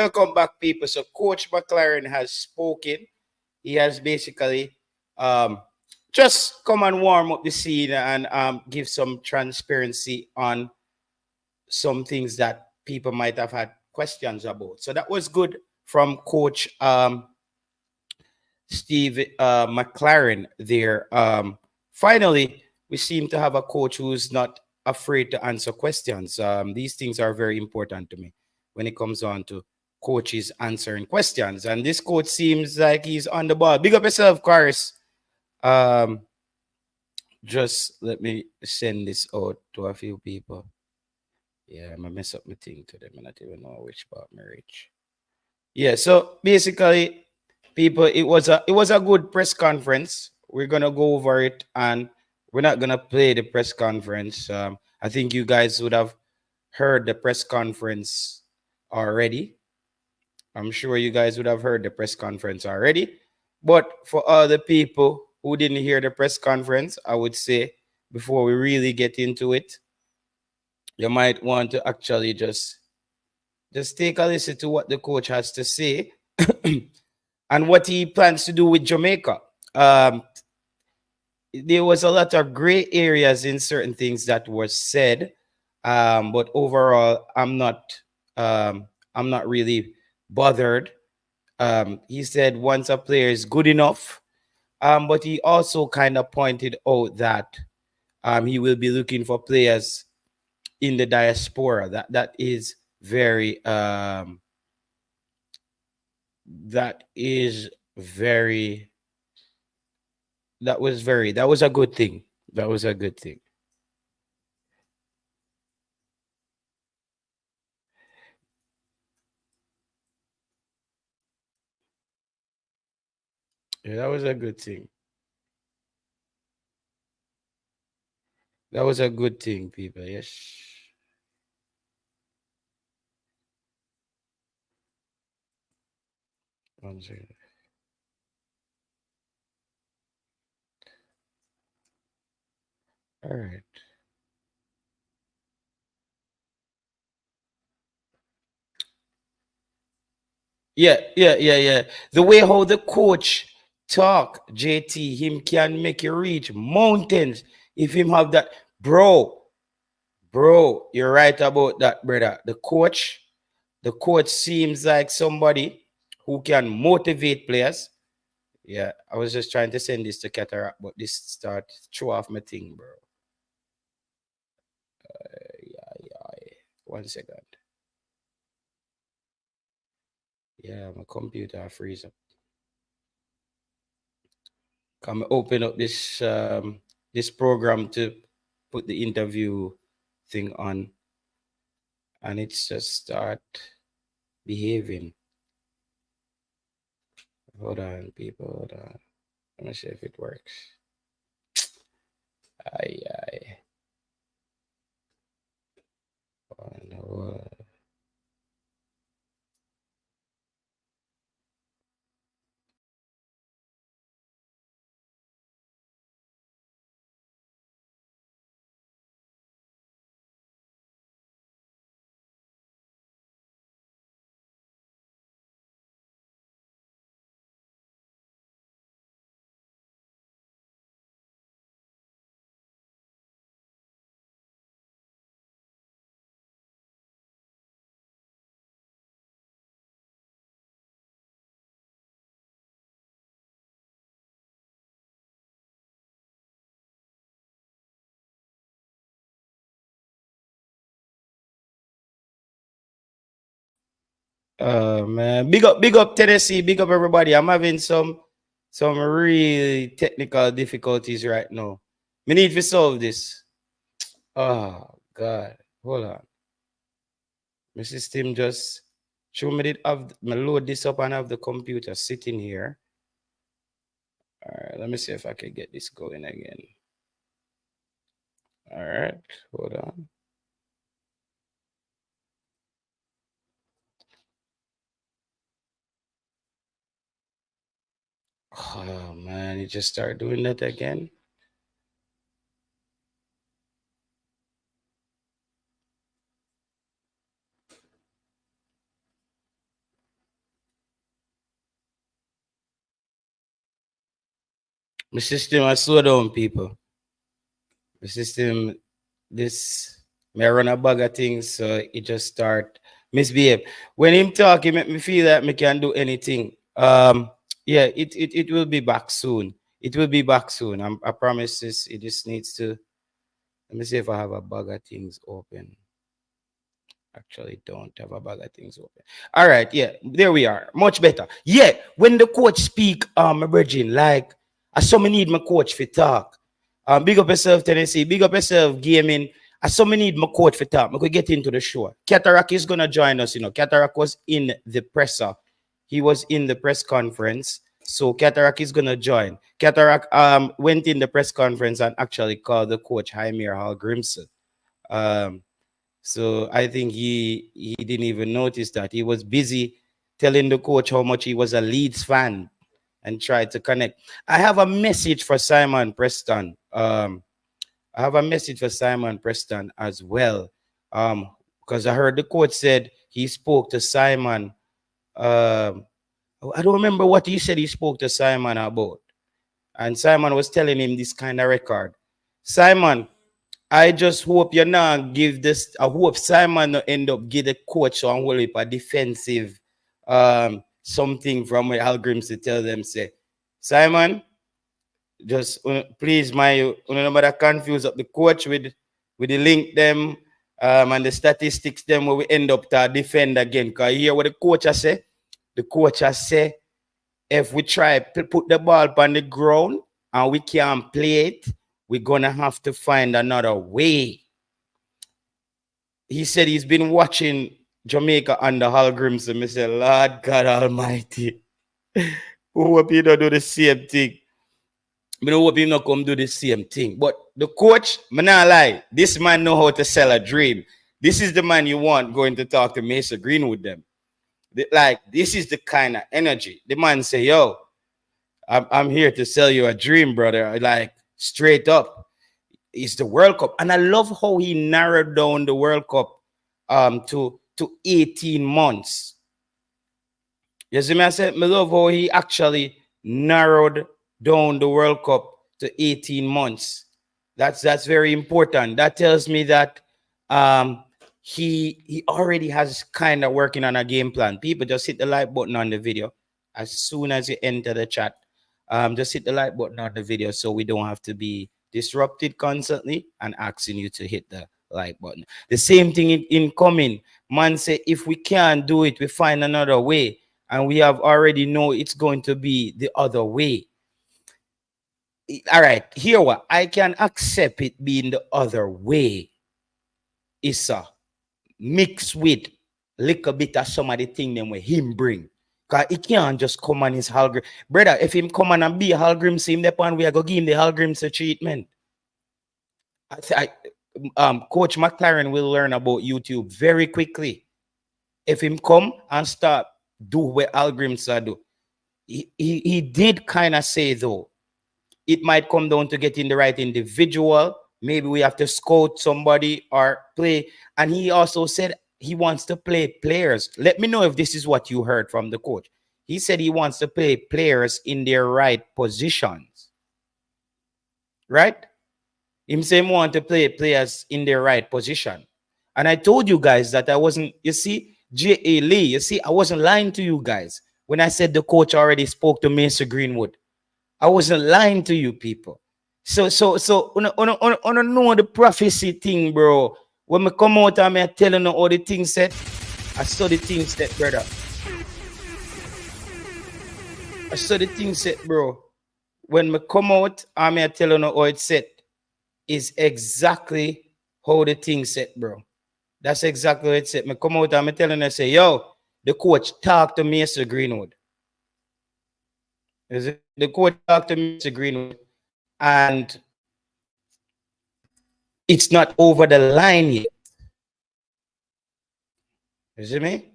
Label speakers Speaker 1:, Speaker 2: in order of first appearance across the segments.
Speaker 1: welcome back, people. So, Coach McClaren has spoken. He has basically um, just come and warm up the scene and give some transparency on some things that people might have had questions about. So, that was good from Coach Steve McClaren there. Finally, we seem to have a coach who's not afraid to answer questions. These things are very important to me when it comes on to coaches answering questions. And this coach seems like he's on the ball. Big up yourself, Karis. Um, just let me send this out to a few people. Yeah, I'm gonna mess up my thing to them. I don't even know which part my reach. Yeah, so basically, people, it was a good press conference. We're gonna go over it, and we're not gonna play the press conference. I think you guys would have heard the press conference already. I'm sure you guys would have heard the press conference already. But for all the people who didn't hear the press conference, I would say before we really get into it, you might want to actually just take a listen to what the coach has to say and what he plans to do with Jamaica. Um, there was a lot of gray areas in certain things that were said, but overall, I'm not really bothered. He said once a player is good enough, but he also kind of pointed out that he will be looking for players in the diaspora. That is very that is very that was a good thing. That was a good thing. Yeah, that was a good thing. That was a good thing, people. Yes. One second. All right. Yeah. The way how the coach talk, JT, him can make you reach mountains if him have that, bro. Bro, you're right about that, brother. The coach seems like somebody who can motivate players. Yeah, I was just trying to send this to Cataract, but this start throw off my thing, bro. Yeah. 1 second. Yeah, my computer freeze up. Come open up this program to put the interview thing on, and it's just start behaving. Hold on, people. Hold on. Let me see if it works. Ay. Oh, no. Man, big up Tennessee, big up everybody. I'm having some really technical difficulties right now. We need to solve this. Oh God, hold on. My system just show me it have me load this up and have the computer sitting here. All right, let me see if I can get this going again. All right, hold on. Oh man, you just start doing that again. My system has slow down, people. The system, this, may run a bag of things, so it just start misbehave. When him talk, he make me feel that me can do anything. Yeah, it will be back soon. It will be back soon. I promise this. It just needs to. Let me see if I have a bag of things open. Actually, don't have a bag of things open. All right, yeah, there we are. Much better. Yeah, when the coach speak, Virgin, like, I so me need my coach for talk. Big up yourself, Tennessee. Big up yourself, gaming. I so me need my coach for talk. We could get into the show. Cataract is gonna join us. Cataract was in the presser. He was in the press conference. So Cataract is gonna join. Cataract went in the press conference and actually called the coach Jaime Hall Grimson. Um, so I think he didn't even notice that. He was busy telling the coach how much he was a Leeds fan and tried to connect. I have a message for Simon Preston. I have a message for Simon Preston as well. Because I heard the coach said he spoke to Simon. I don't remember what he said he spoke to Simon about. And Simon was telling him this kind of record. Simon, I just hope you not give this. I hope Simon not end up give the coach on whole heap a defensive something from where Algrims to tell them say, Simon, just please my nobody confuse up the coach with the link them and the statistics them where we end up to defend again. Because you hear what the coach has say? The coach has say if we try put the ball on the ground and we can't play it, we're gonna have to find another way. He said he's been watching Jamaica under Hal Grimson. I said, Lord God Almighty, who hope you don't do the same thing. I don't hope you not come do the same thing. But the coach, I'm not lie, this man know how to sell a dream. This is the man you want going to talk to Mason Greenwood them. Like, this is the kind of energy. The man say, yo, I'm here to sell you a dream, brother. Like, straight up. It's the World Cup. And I love how he narrowed down the World Cup to 18 months. You see me? I said, I love how he actually narrowed down the World Cup to 18 months. That's very important. That tells me that he already has kind of working on a game plan. People, just hit the like button on the video as soon as you enter the chat. Just hit the like button on the video so we don't have to be disrupted constantly and asking you to hit the like button. The same thing in coming. Man say if we can't do it, we find another way. And we have already know it's going to be the other way. All right, here what I can accept it being the other way is mix with little bit of some of the thing them where him bring. Cause he can't just come on his Halgrim. Brother, if him come on and be a Halgrim, see him the point we are going to give him the Halgrim treatment. Coach McClaren will learn about YouTube very quickly. If him come and start do what Halgrims do. He did kind of say though, it might come down to getting the right individual. Maybe we have to scout somebody or play. And he also said he wants to play players. Let me know if this is what you heard from the coach. He said he wants to play players in their right positions. Right? Him saying he want to play players in their right position. And I told you guys that I wasn't, you see, J.A. Lee, you see, I wasn't lying to you guys when I said the coach already spoke to Mason Greenwood. I wasn't lying to you people. So on know the prophecy thing, bro. When I come out and I telling you all the things said, I saw the things said, brother. I saw the things said, bro. When I come out and I telling you all it said, is exactly how the thing said, bro. That's exactly what it said. I come out and I telling you, say, yo, the coach talk to Mason Greenwood. The coach talked to Mr. Greenwood, and it's not over the line yet. You see me?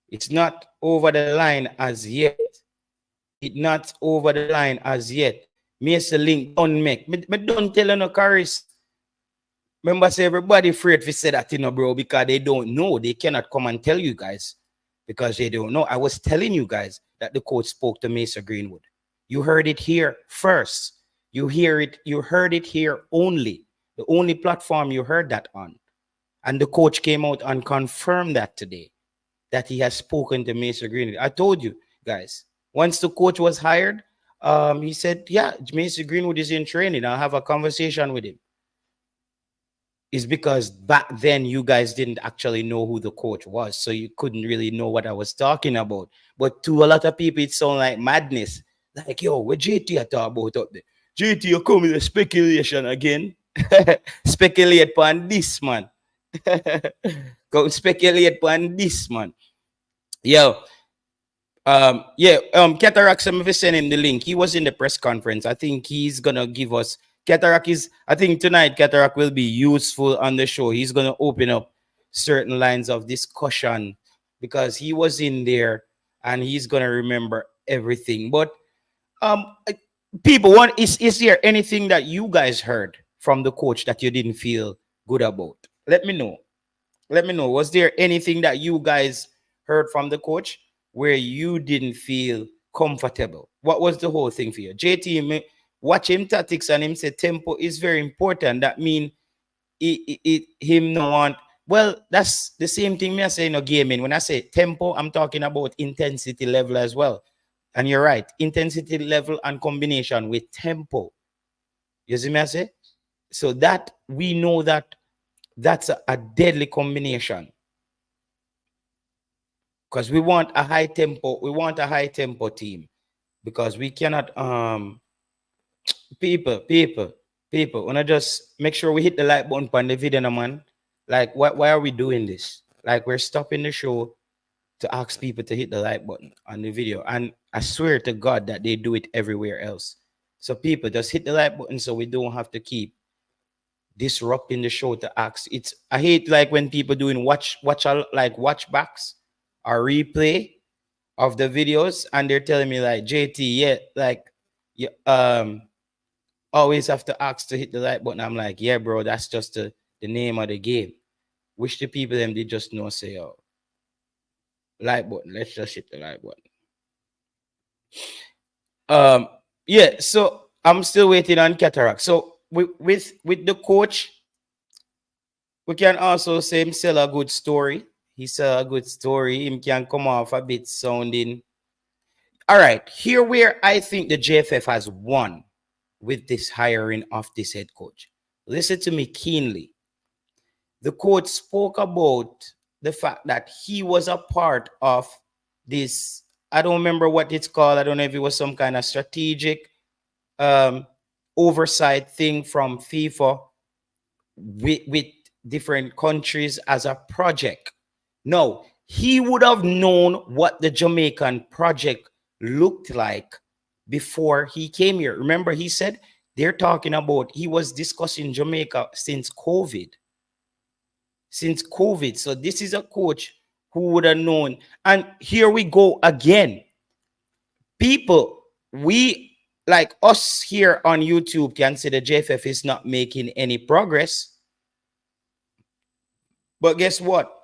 Speaker 1: It's not over the line as yet. It's not over the line as yet. Mr. Link don't make. Me don't tell you no, Caris. Remember, say everybody afraid to say that, bro, because they don't know. They cannot come and tell you guys because they don't know. I was telling you guys that the coach spoke to Mason Greenwood. You heard it here first. You heard it here only. The only platform you heard that on. And the coach came out and confirmed that today, that he has spoken to Mason Greenwood. I told you guys, once the coach was hired, he said, yeah, Mason Greenwood is in training. I'll have a conversation with him. Is because back then you guys didn't actually know who the coach was, so you couldn't really know what I was talking about. But to a lot of people, it sounded like madness. Like, yo, what JT I talk about up there? JT, you come with the speculation again. Speculate upon this, man. Go speculate upon this, man. Yo, Cataract, some of us sent him the link. He was in the press conference. I think he's gonna give us Cataract is I think tonight Cataract will be useful on the show. He's gonna open up certain lines of discussion because he was in there and he's gonna remember everything. But um people, one is there anything that you guys heard from the coach that you didn't feel good about? Let me know. Let me know. Was there anything that you guys heard from the coach where you didn't feel comfortable? What was the whole thing for you? JT, watch him tactics and him say tempo is very important. That mean him no want. Well, that's the same thing me I say in a gaming. When I say tempo, I'm talking about intensity level as well. And you're right, intensity level and combination with tempo. You see me I say? So that we know that that's a deadly combination. Because we want a high tempo, team. Because we cannot people, wanna just make sure we hit the like button on the video, no, man. Like, why are we doing this? Like, we're stopping the show to ask people to hit the like button on the video. And I swear to God that they do it everywhere else. So people, just hit the like button so we don't have to keep disrupting the show to ask. It's I hate like when people doing watch backs or replay of the videos and they're telling me like JT, yeah, like you always have to ask to hit the like button. I'm like, yeah, bro, that's just the name of the game. Wish the people them did just know say, oh, like button. Let's just hit the like button. Yeah, so I'm still waiting on Cataract. So with the coach, we can also say him sell a good story. He sell a good story. Him can come off a bit sounding. All right, here where I think the JFF has won with this hiring of this head coach. Listen to me keenly. The coach spoke about the fact that he was a part of this. I don't remember what it's called. I don't know if it was some kind of strategic oversight thing from FIFA with different countries as a project. No, he would have known what the Jamaican project looked like before he came here. Remember, he said they're talking about, he was discussing Jamaica since COVID. Since COVID. So this is a coach who would have known. And here we go again. People, we like us here on YouTube can say the JFF is not making any progress. But guess what?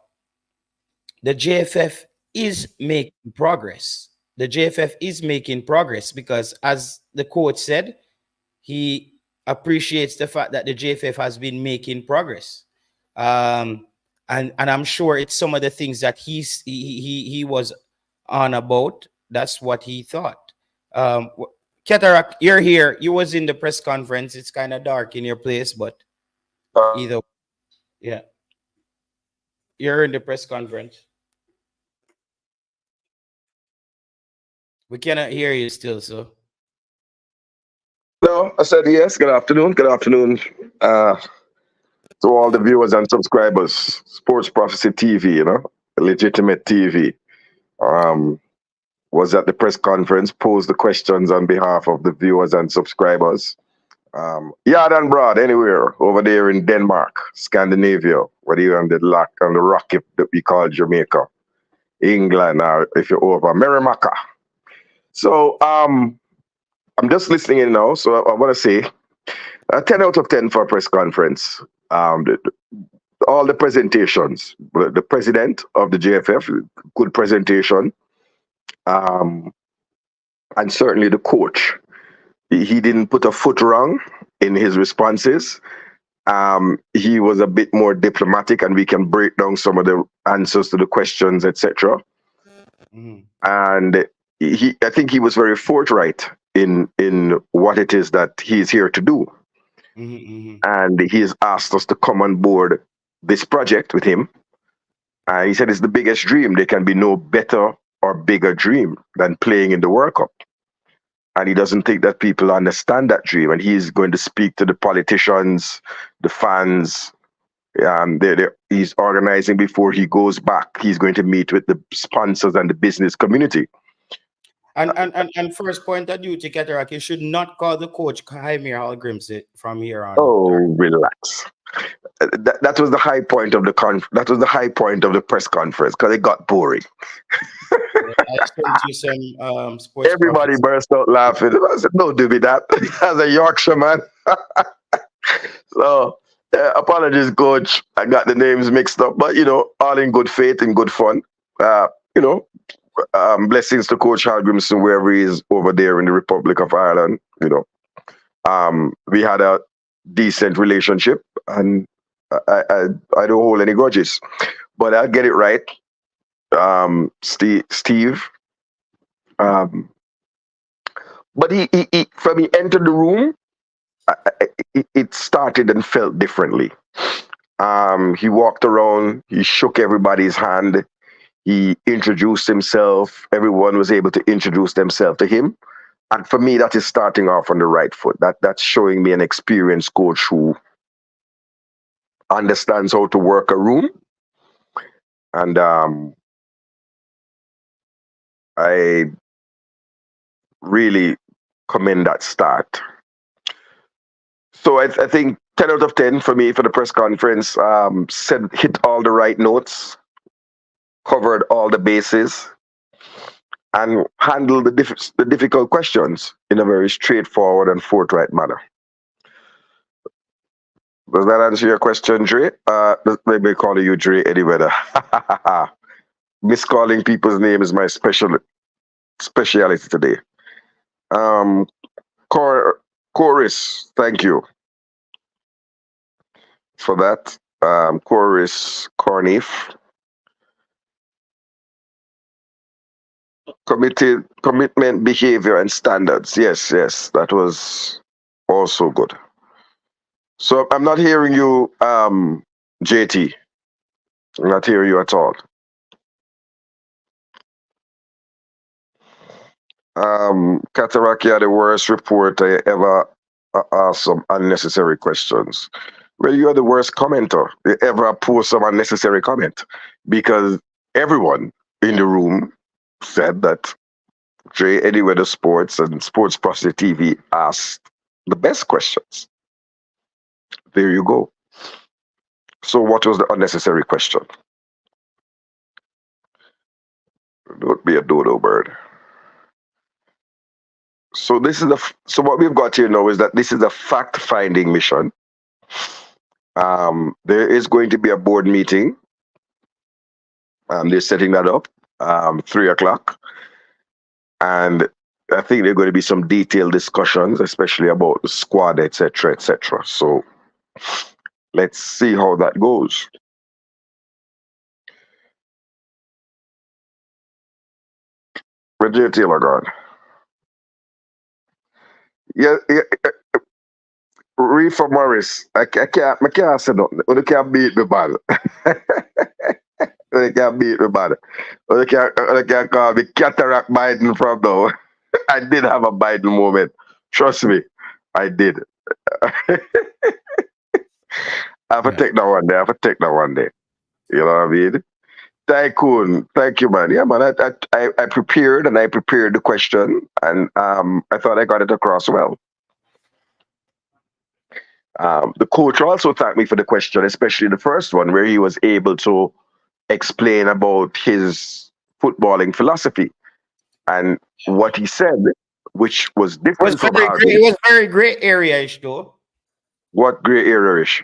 Speaker 1: The JFF is making progress. The JFF is making progress because, as the coach said, he appreciates the fact that the JFF has been making progress. And I'm sure it's some of the things that he was on about. That's what he thought. Cataract, you're here. You was in the press conference. It's kind of dark in your place, but either, yeah, you're in the press conference. We cannot hear you still, so.
Speaker 2: No, I said yes. Good afternoon. Good afternoon to all the viewers and subscribers. Sports Prophecy TV, legitimate TV. Was at the press conference, posed the questions on behalf of the viewers and subscribers. Yard and broad, anywhere over there in Denmark, Scandinavia, whether you're on the rock that we call Jamaica, England, or if you're over Merrimaca. So I'm just listening in now. So I want to say 10 out of 10 for a press conference. All the presentations, the president of the JFF, good presentation. And certainly the coach. He didn't put a foot wrong in his responses. He was a bit more diplomatic, and we can break down some of the answers to the questions, etc.
Speaker 1: Mhm.
Speaker 2: And I think he was very forthright in what it is that he's here to do.
Speaker 1: Mhm. Mhm.
Speaker 2: And he's asked us to come on board this project with him. He said it's the biggest dream. There can be no better or bigger dream than playing in the World Cup. And he doesn't think that people understand that dream. And he's going to speak to the politicians, the fans. He's organizing before he goes back. He's going to meet with the sponsors and the business community.
Speaker 1: And first point of duty, Cataract, you should not call the coach Jaime Hallgrimsey from here on out.
Speaker 2: Oh, relax. That was the high point of the that was the high point of the press conference because it got boring.
Speaker 1: I sent you some sports
Speaker 2: Everybody
Speaker 1: profits.
Speaker 2: burst out laughing. I said, "Don't do me that." As a Yorkshireman, so apologies, coach. I got the names mixed up, but all in good faith, in good fun. Uh, you know, blessings to Coach Hallgrimson wherever he is over there in the Republic of Ireland. We had a decent relationship, and I don't hold any grudges. But I'll get it right. Steve. Um, but he from he entered the room, it started and felt differently. He walked around, he shook everybody's hand, he introduced himself. Everyone was able to introduce themselves to him. And for me, that is starting off on the right foot. That's showing me an experienced coach who understands how to work a room. And I really commend that start. So I think 10 out of 10 for me for the press conference. Hit all the right notes, covered all the bases, and handled the difficult questions in a very straightforward and forthright manner. Does that answer your question, Dre? Let me call you Dre anyway. Miscalling people's name is my speciality today. Um, Chorus, thank you for that. Chorus Cornif. Commitment, behavior, and standards. Yes, that was also good. So I'm not hearing you, JT. I'm not hearing you at all. Kataraki had the worst report I ever asked some unnecessary questions. Well, you're the worst commenter. You ever post some unnecessary comment because everyone in the room said that Dre Anywhere the Sports and Sports Process TV asked the best questions. There you go. So what was the unnecessary question? Don't be a dodo bird. So so what we've got here now is that this is a fact-finding mission. There is going to be a board meeting. They're setting that up, 3 o'clock, and I think there are going to be some detailed discussions, especially about the squad, etc., etc. So let's see how that goes. Where's Taylor gone? Yeah, Reefer Morris. I can't say nothing. You can't beat me, bad. You can't beat me, bad. You can't call me Cataract Biden from now. I did have a Biden moment. Trust me, I did. I have to take that one day. I have to take that one day. You know what I mean? Tycoon, thank you, man. Yeah, man. I prepared and I prepared the question, and I thought I got it across well. The coach also thanked me for the question, especially the first one, where he was able to explain about his footballing philosophy and what he said, which was
Speaker 1: It was
Speaker 2: different from
Speaker 1: very great.
Speaker 2: Harvey.
Speaker 1: It was very great area-ish though.
Speaker 2: What gray area is?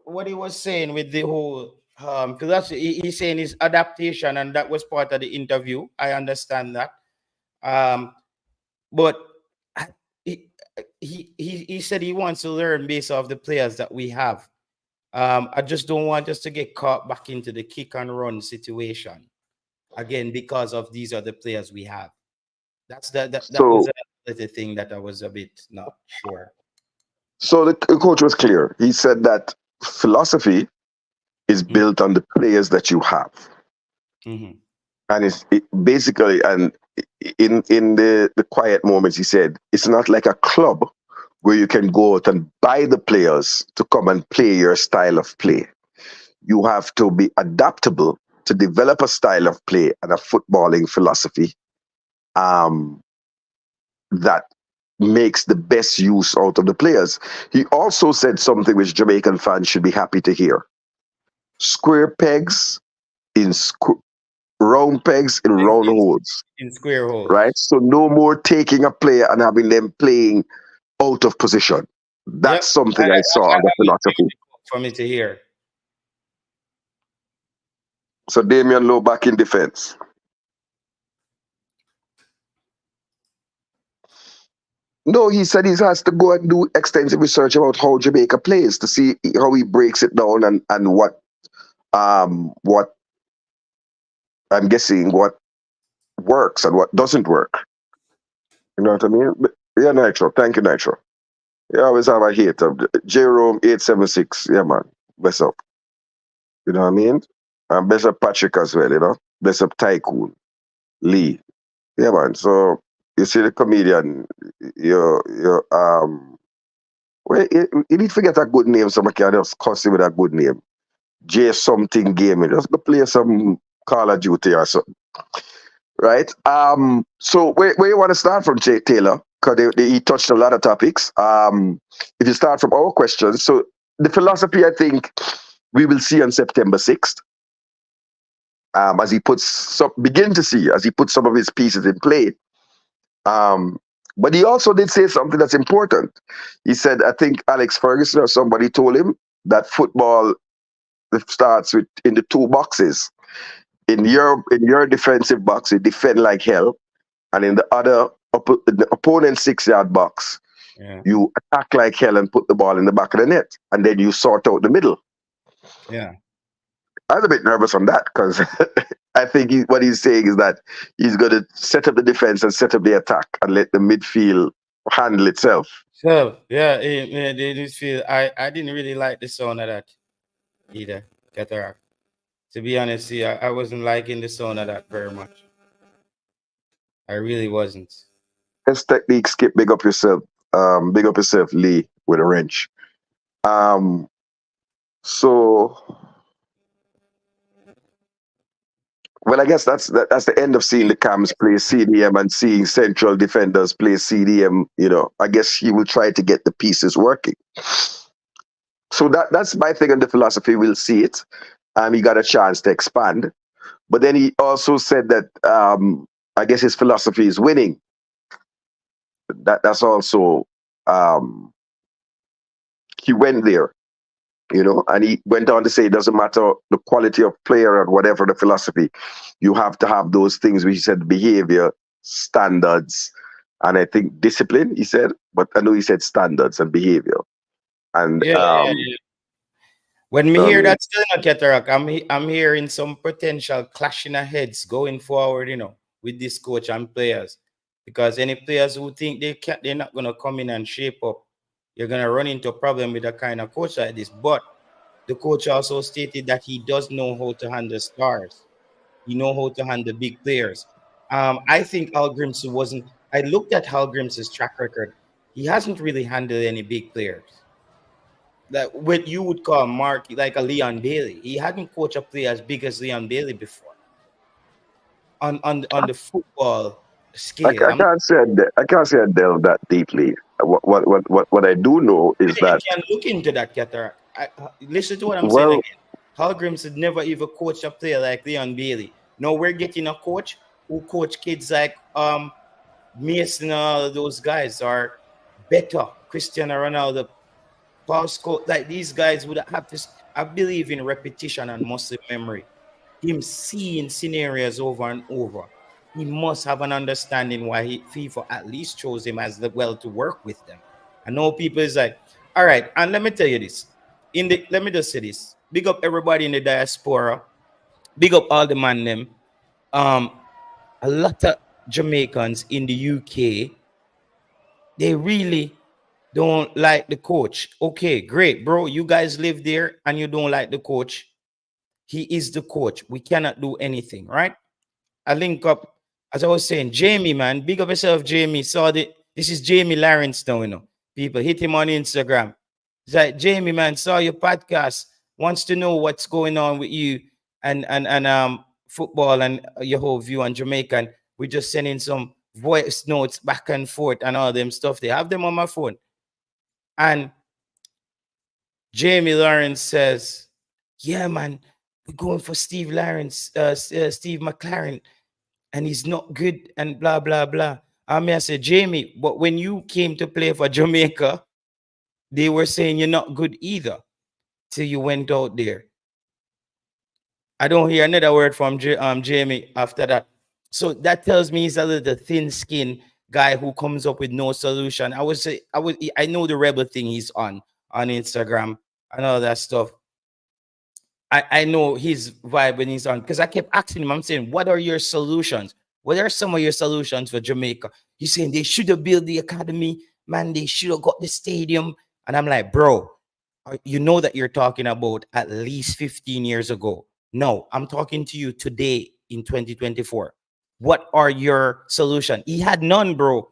Speaker 1: What he was saying with the whole because that's he's saying his adaptation, and that was part of the interview. I understand that. Um, but he said he wants to learn based off the players that we have. I just don't want us to get caught back into the kick and run situation again because of these are the players we have. That was
Speaker 2: So
Speaker 1: the thing that I was a bit not sure.
Speaker 2: so the coach was clear. He said that philosophy is
Speaker 1: Mm-hmm.
Speaker 2: built on the players that you have.
Speaker 1: Mm-hmm.
Speaker 2: And basically, and in the quiet moments, he said, it's not like a club where you can go out and buy the players to come and play your style of play. You have to be adaptable to develop a style of play and a footballing philosophy um, that makes the best use out of the players. He also said something which Jamaican fans should be happy to hear. Square pegs in round pegs in round holes,
Speaker 1: In square holes.
Speaker 2: right? So no more taking a player and having them playing out of position.
Speaker 1: Yep.
Speaker 2: That's something I saw as a philosophy.
Speaker 1: For me to hear.
Speaker 2: So Damian Lowe back in defense. No, he said he has to go and do extensive research about how Jamaica plays to see how he breaks it down and what I'm guessing what works and what doesn't work. You know what I mean? But, yeah, Nitro. Thank you, Nitro. You always have a hate of Jerome 876. Yeah, man. Bless up. You know what I mean? And bless up Patrick as well, you know? Bless up Tycoon, Lee. Yeah, man. So you see the comedian, well, you need to forget a good name, so I can just cuss him with a good name. J something gaming. Just go play some Call of Duty or something. Right? So where you want to start from, Jay Taylor? Because he touched a lot of topics. If you start from our questions, so the philosophy I think we will see on September 6th. As he puts some as he puts some of his pieces in play. But he also did say something that's important. He said, I think Alex Ferguson or somebody told him that football starts with in the two boxes. In your defensive box, you defend like hell, and in the other the opponent's 6-yard box, you attack like hell and put the ball in the back of the net, and then you sort out the middle.
Speaker 1: Yeah.
Speaker 2: I was a bit nervous on that because I think what he's saying is that he's going to set up the defense and set up the attack and let the midfield handle itself.
Speaker 1: So yeah, they just feel I didn't really like the sound of that either. Cataract. To be honest, I wasn't liking the sound of that very much. I really wasn't.
Speaker 2: Best technique, Skip. Big up yourself. Big up yourself, Lee, with a wrench. So, well, I guess that's the end of seeing the Cams play CDM and seeing central defenders play CDM. You know, I guess he will try to get the pieces working. So that's my thing on the philosophy. We'll see it. He got a chance to expand, but then he also said that I guess his philosophy is winning. That's also he went there, you know, and he went on to say it doesn't matter the quality of player or whatever the philosophy, you have to have those things which he said behavior, standards, and I think discipline, he said, but I know he said standards and behavior. And
Speaker 1: yeah. When me hear that still not Cataract, I'm hearing some potential clashing of heads going forward, you know, with this coach and players. Because any players who think they're not gonna come in and shape up, you're gonna run into a problem with a kind of coach like this. But the coach also stated that he does know how to handle stars. He know how to handle big players. I think Al Grimsey wasn't. I looked at Al Grimsey's track record. He hasn't really handled any big players. That what you would call Mark, like a Leon Bailey. He hadn't coached a player as big as Leon Bailey before. On the football scale.
Speaker 2: I can't say I delve that deeply. What I do know is that
Speaker 1: you can look into that, Cataract. Listen to what I'm
Speaker 2: well,
Speaker 1: saying again. Hal Grims had never even coached a player like Leon Bailey. Now we're getting a coach who coach kids like Mason and all of those guys are better. Cristiano Ronaldo, Paul Scott, like these guys would have this. I believe in repetition and muscle memory. Him seeing scenarios over and over. He must have an understanding why FIFA at least chose him as well to work with them. I know people is like, all right, and let me tell you this. Let me just say this. Big up everybody in the diaspora. Big up all the man them. Um, a lot of Jamaicans in the UK, they really don't like the coach. Okay, great, bro. You guys live there and you don't like the coach. He is the coach. We cannot do anything, right? I link up, as I was saying, Jamie, man. Big up yourself, Jamie. This is Jamie Lawrence now, you know. People hit him on Instagram. It's like, Jamie, man, saw your podcast, wants to know what's going on with you and football and your whole view on Jamaica. And we're just sending some voice notes back and forth and all them stuff. They have them on my phone. And Jamie Lawrence says, yeah, man, we're going for Steve McClaren, and he's not good and blah, blah, blah. I said, Jamie, but when you came to play for Jamaica, they were saying you're not good either till you went out there. I don't hear another word from Jamie after that. So that tells me he's a little thin-skinned guy who comes up with no solution. I know the rebel thing he's on Instagram and all that stuff. I know his vibe when he's on, because I kept asking him, I'm saying, what are your solutions? What are some of your solutions for Jamaica? He's saying they should have built the academy, man, they should have got the stadium. And I'm like, bro, you know that you're talking about at least 15 years ago. No, I'm talking to you today in 2024. What are your solutions? He had none, bro.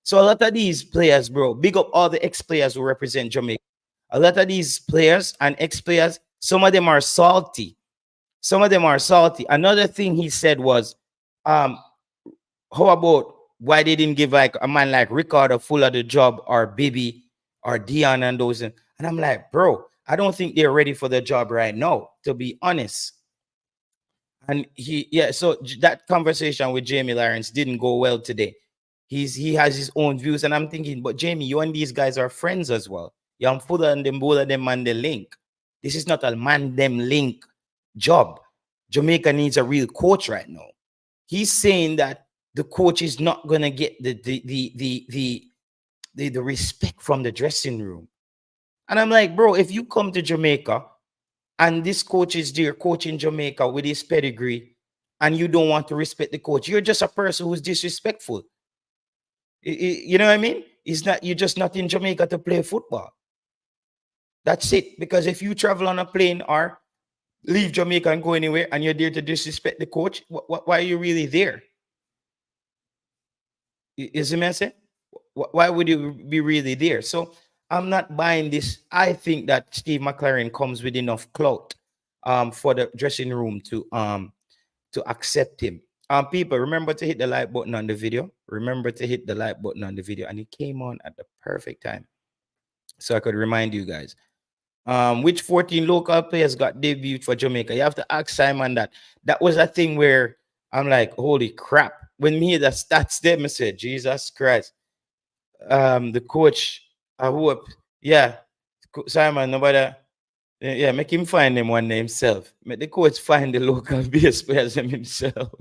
Speaker 1: So a lot of these players, bro, big up all the ex-players who represent Jamaica. A lot of these players and ex-players, some of them are salty. Some of them are salty. Another thing he said was, how about why they didn't give like a man like Ricardo Fuller the job, or Bibi or Dion and those? And I'm like, bro, I don't think they're ready for the job right now, to be honest. And so that conversation with Jamie Lawrence didn't go well today. He has his own views, and I'm thinking, but Jamie, you and these guys are friends as well. You're Fuller and them, both of them man the link. This is not a man them link job. Jamaica needs a real coach right now. He's saying that the coach is not gonna get the respect from the dressing room. And I'm like, bro, if you come to Jamaica and this coach is there coaching Jamaica with his pedigree, and you don't want to respect the coach, you're just a person who's disrespectful. You know what I mean? You're just not in Jamaica to play football. That's it. Because if you travel on a plane or leave Jamaica and go anywhere and you're there to disrespect the coach, why are you really there? Is it messy? Why would you be really there? So I'm not buying this. I think that Steve McClaren comes with enough clout for the dressing room to accept him. People, remember to hit the like button on the video. Remember to hit the like button on the video. And it came on at the perfect time, so I could remind you guys. Which 14 local players got debuted for Jamaica? You have to ask Simon that. That was a thing where I'm like, holy crap. When me the stats them, I said, Jesus Christ. The coach, I hope, yeah, Simon, nobody, yeah, make him find them one day himself. Make the coach find the local base players himself.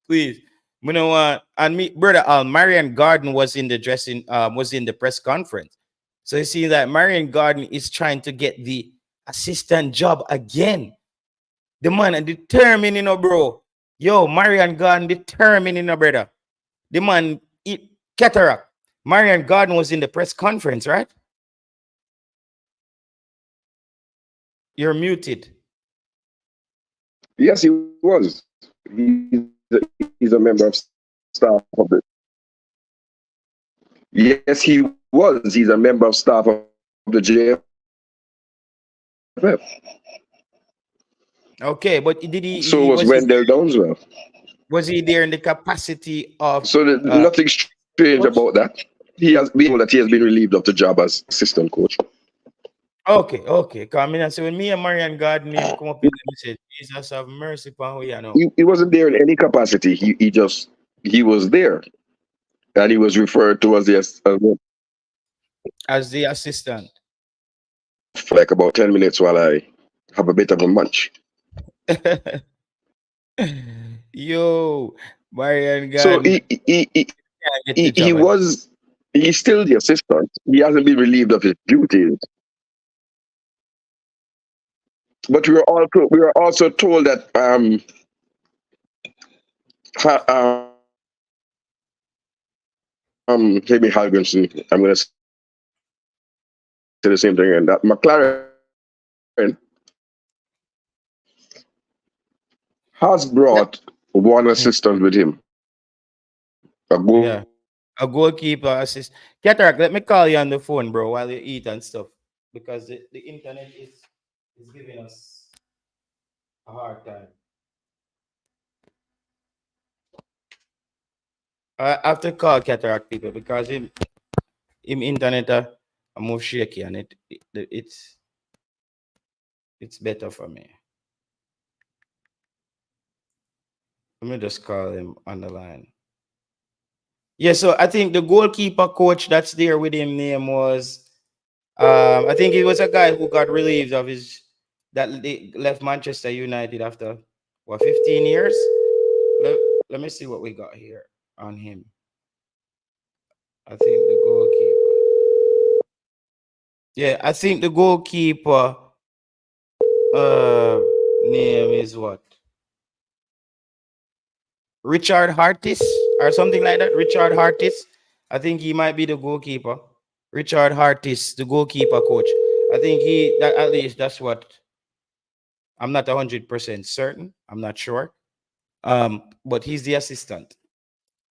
Speaker 1: Please. You know what? And me, brother, Marian Garden was in the press conference. So you see that Marian Garden is trying to get the assistant job again. The man determined, bro. Yo, Marian Garden determined, brother. The man cataract. Marian Garden was in the press conference, right? You're muted.
Speaker 2: Yes, he was. He's a member of staff of the. Yes, he was. He's a member of staff of the JFF.
Speaker 1: Okay, but did he?
Speaker 2: So was Wendell Downswell.
Speaker 1: Was he there in the capacity of?
Speaker 2: So nothing strange about that. He has been relieved of the job as assistant coach.
Speaker 1: Okay. Come in and say when me and Marian Garden come up with him, he said, Jesus have mercy upon who you know.
Speaker 2: He wasn't there in any capacity. He was there, and he was referred to as
Speaker 1: the assistant
Speaker 2: for like about 10 minutes while I have a bit of a munch.
Speaker 1: Yo, Marian Garden.
Speaker 2: So he was He's still the assistant. He hasn't been relieved of his duties. But we were also told that maybe Halgrimson, I'm going to say the same thing again, that McClaren has brought one assistant with him.
Speaker 1: Yeah. A goalkeeper assist. Cataract, let me call you on the phone, bro, while you eat and stuff. Because the internet is giving us a hard time. I have to call Cataract people because him internet a more shaky and it's better for me. Let me just call him on the line. Yeah, so I think the goalkeeper coach that's there with him name was I think it was a guy who got relieved of his that left Manchester United after what 15 years. Let me see what we got here on him. I think the goalkeeper. Yeah, I think the goalkeeper name is what? Richard Hartis or something like that. Richard Hartis. I think he might be the goalkeeper. Richard Hartis, the goalkeeper coach. I think that at least that's what I'm not 100% certain. I'm not sure. But he's the assistant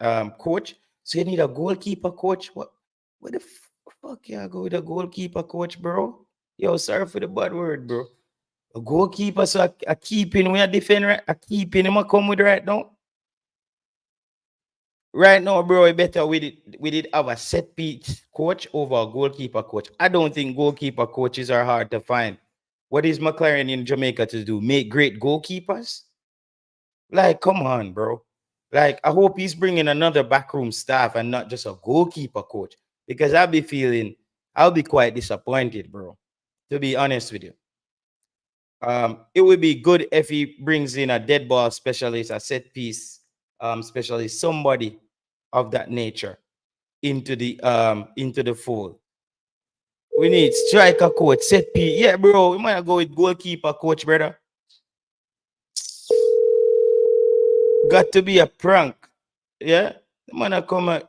Speaker 1: coach. So you need a goalkeeper coach. What the fuck yeah go with a goalkeeper coach, bro? Yo, sorry for the bad word, bro. A goalkeeper, so a keeping when a defender, a keeping him a come with right now. Right now, bro, we better we did have a set piece coach over a goalkeeper coach. I don't think goalkeeper coaches are hard to find. What is McClaren in Jamaica to do? Make great goalkeepers? Like, come on, bro. Like, I hope he's bringing another backroom staff and not just a goalkeeper coach. Because I'll be quite disappointed, bro. To be honest with you. It would be good if he brings in a dead ball specialist, a set piece specialist, somebody of that nature into the fold. We need striker coach, set piece. Yeah, bro. We might go with goalkeeper coach, brother. Got to be a prank. Yeah? The man a come a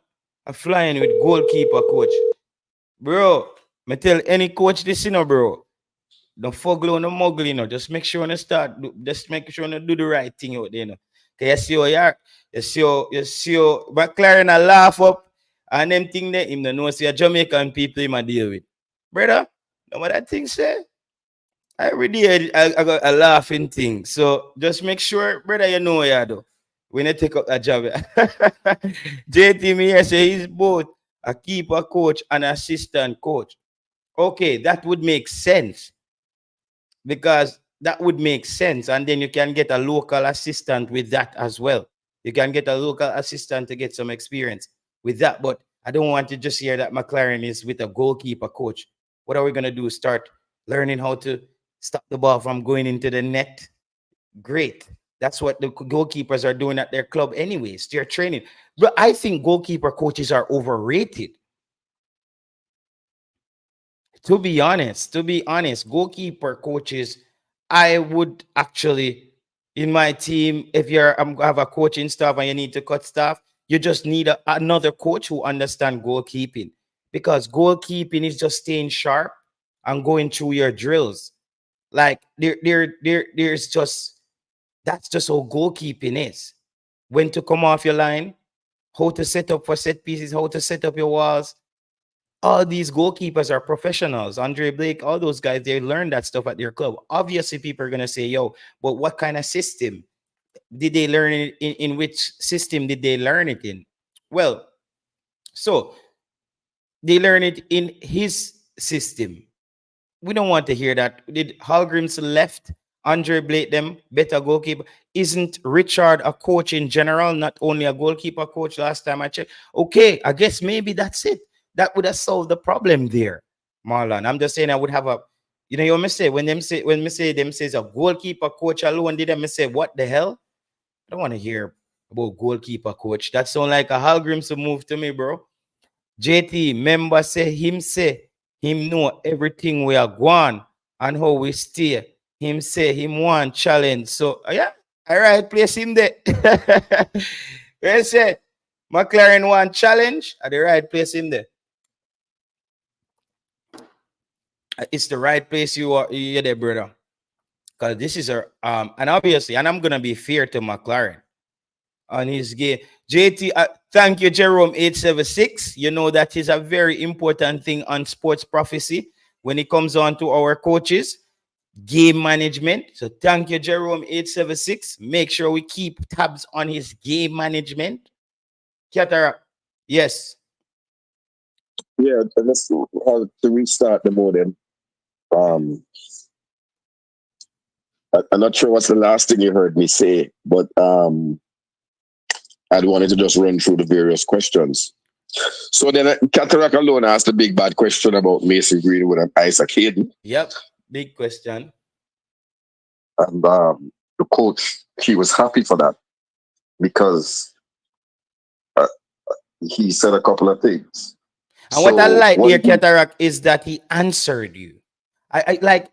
Speaker 1: flying with goalkeeper coach. Bro, me tell any coach this, bro. Don't fuggle no muggle, Just make sure just make sure you do the right thing out there, Cause you see how you see how McClaren a laugh up and them thing there, him no know see a Jamaican people him a deal with. Brother, know what that thing say? I already I got a laughing thing. So just make sure, brother, you know what you do. When you take up that job. JT me here say he's both a keeper coach and assistant coach. Okay, that would make sense because that would make sense. And then you can get a local assistant with that as well. You can get a local assistant to get some experience with that. But I don't want to just hear that McClaren is with a goalkeeper coach. What are we going to do? Start learning how to stop the ball from going into the net? Great. That's what the goalkeepers are doing at their club anyways. They're training. But I think goalkeeper coaches are overrated. To be honest, goalkeeper coaches, I would actually, in my team, if you're have a coaching staff and you need to cut staff, you just need another coach who understands goalkeeping, because goalkeeping is just staying sharp and going through your drills. Like there's just that's just how goalkeeping is. When to come off your line, how to set up for set pieces, how to set up your walls. All these goalkeepers are professionals. Andre Blake, all those guys, they learn that stuff at their club. Obviously, people are gonna say, "Yo, but what kind of system did they learn it in which system did they learn it in?" Well, so they learn it in his system. We don't want to hear that. Did Halgrims left Andre Blake them better goalkeeper? Isn't Richard a coach in general, not only a goalkeeper coach? Last time I checked. Okay, I guess maybe that's it. That would have solved the problem there, Marlon. I'm just saying I would have a, you must say when me say them says a goalkeeper coach alone, did them say what the hell? I don't want to hear about goalkeeper coach. That sound like a Halgrims move to me, bro. JT, member say him know everything we are going and how we stay. Him say him want challenge. So yeah, all right, place him there. Well say McClaren want challenge at the right place him there. It's the right place you're there, brother. Because this is a and obviously, and I'm gonna be fair to McClaren on his game. JT, thank you, Jerome 876. You know that is a very important thing on sports prophecy when it comes on to our coaches, game management. So thank you, Jerome 876. Make sure we keep tabs on his game management. Cataract, yes.
Speaker 2: Yeah, let's have to restart the modem. I'm not sure what's the last thing you heard me say, but I wanted to just run through the various questions. So then Cataract alone asked a big bad question about Mason Greenwood and Isaac Hayden.
Speaker 1: Yep, big question.
Speaker 2: And the coach, he was happy for that because he said a couple of things.
Speaker 1: And so what I like here, Cataract, is that he answered you. I like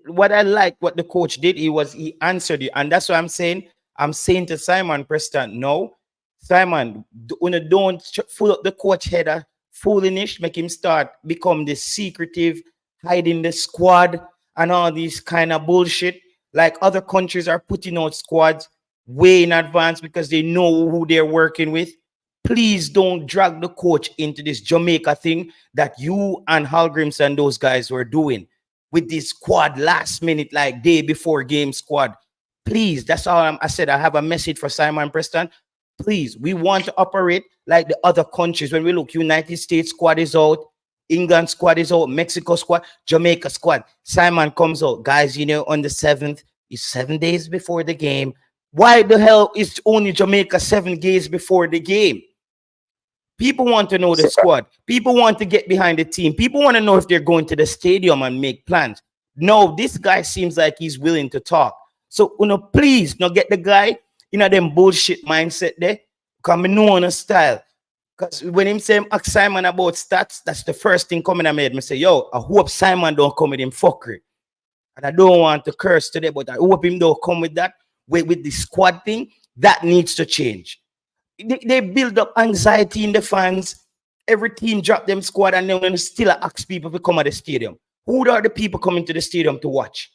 Speaker 1: what I like what the coach did. He answered you, and that's what I'm saying. I'm saying to Simon Preston, no, Simon, don't fool up the coach header, foolish, make him start become the secretive, hiding the squad and all these kind of bullshit. Like other countries are putting out squads way in advance because they know who they're working with. Please don't drag the coach into this Jamaica thing that you and Halgrims and those guys were doing with this squad last minute, like day before game squad. Please, that's all I said. I have a message for Simon Preston. Please, we want to operate like the other countries. When we look, United States squad is out, England squad is out, Mexico squad, Jamaica squad. Simon comes out, guys, on the 7th, it's 7 days before the game. Why the hell is only Jamaica 7 days before the game? People want to know the squad. People want to get behind the team. People want to know if they're going to the stadium and make plans. No, this guy seems like he's willing to talk. So, please, get the guy them bullshit mindset there. Because I know on a style. Because when him say ask Simon about stats, that's the first thing coming I made me say, yo, I hope Simon don't come with him fuckery. And I don't want to curse today, but I hope him don't come with that. With the squad thing, that needs to change. They build up anxiety in the fans. Every team drop them squad and then still ask people to come at the stadium. Who are the people coming to the stadium to watch?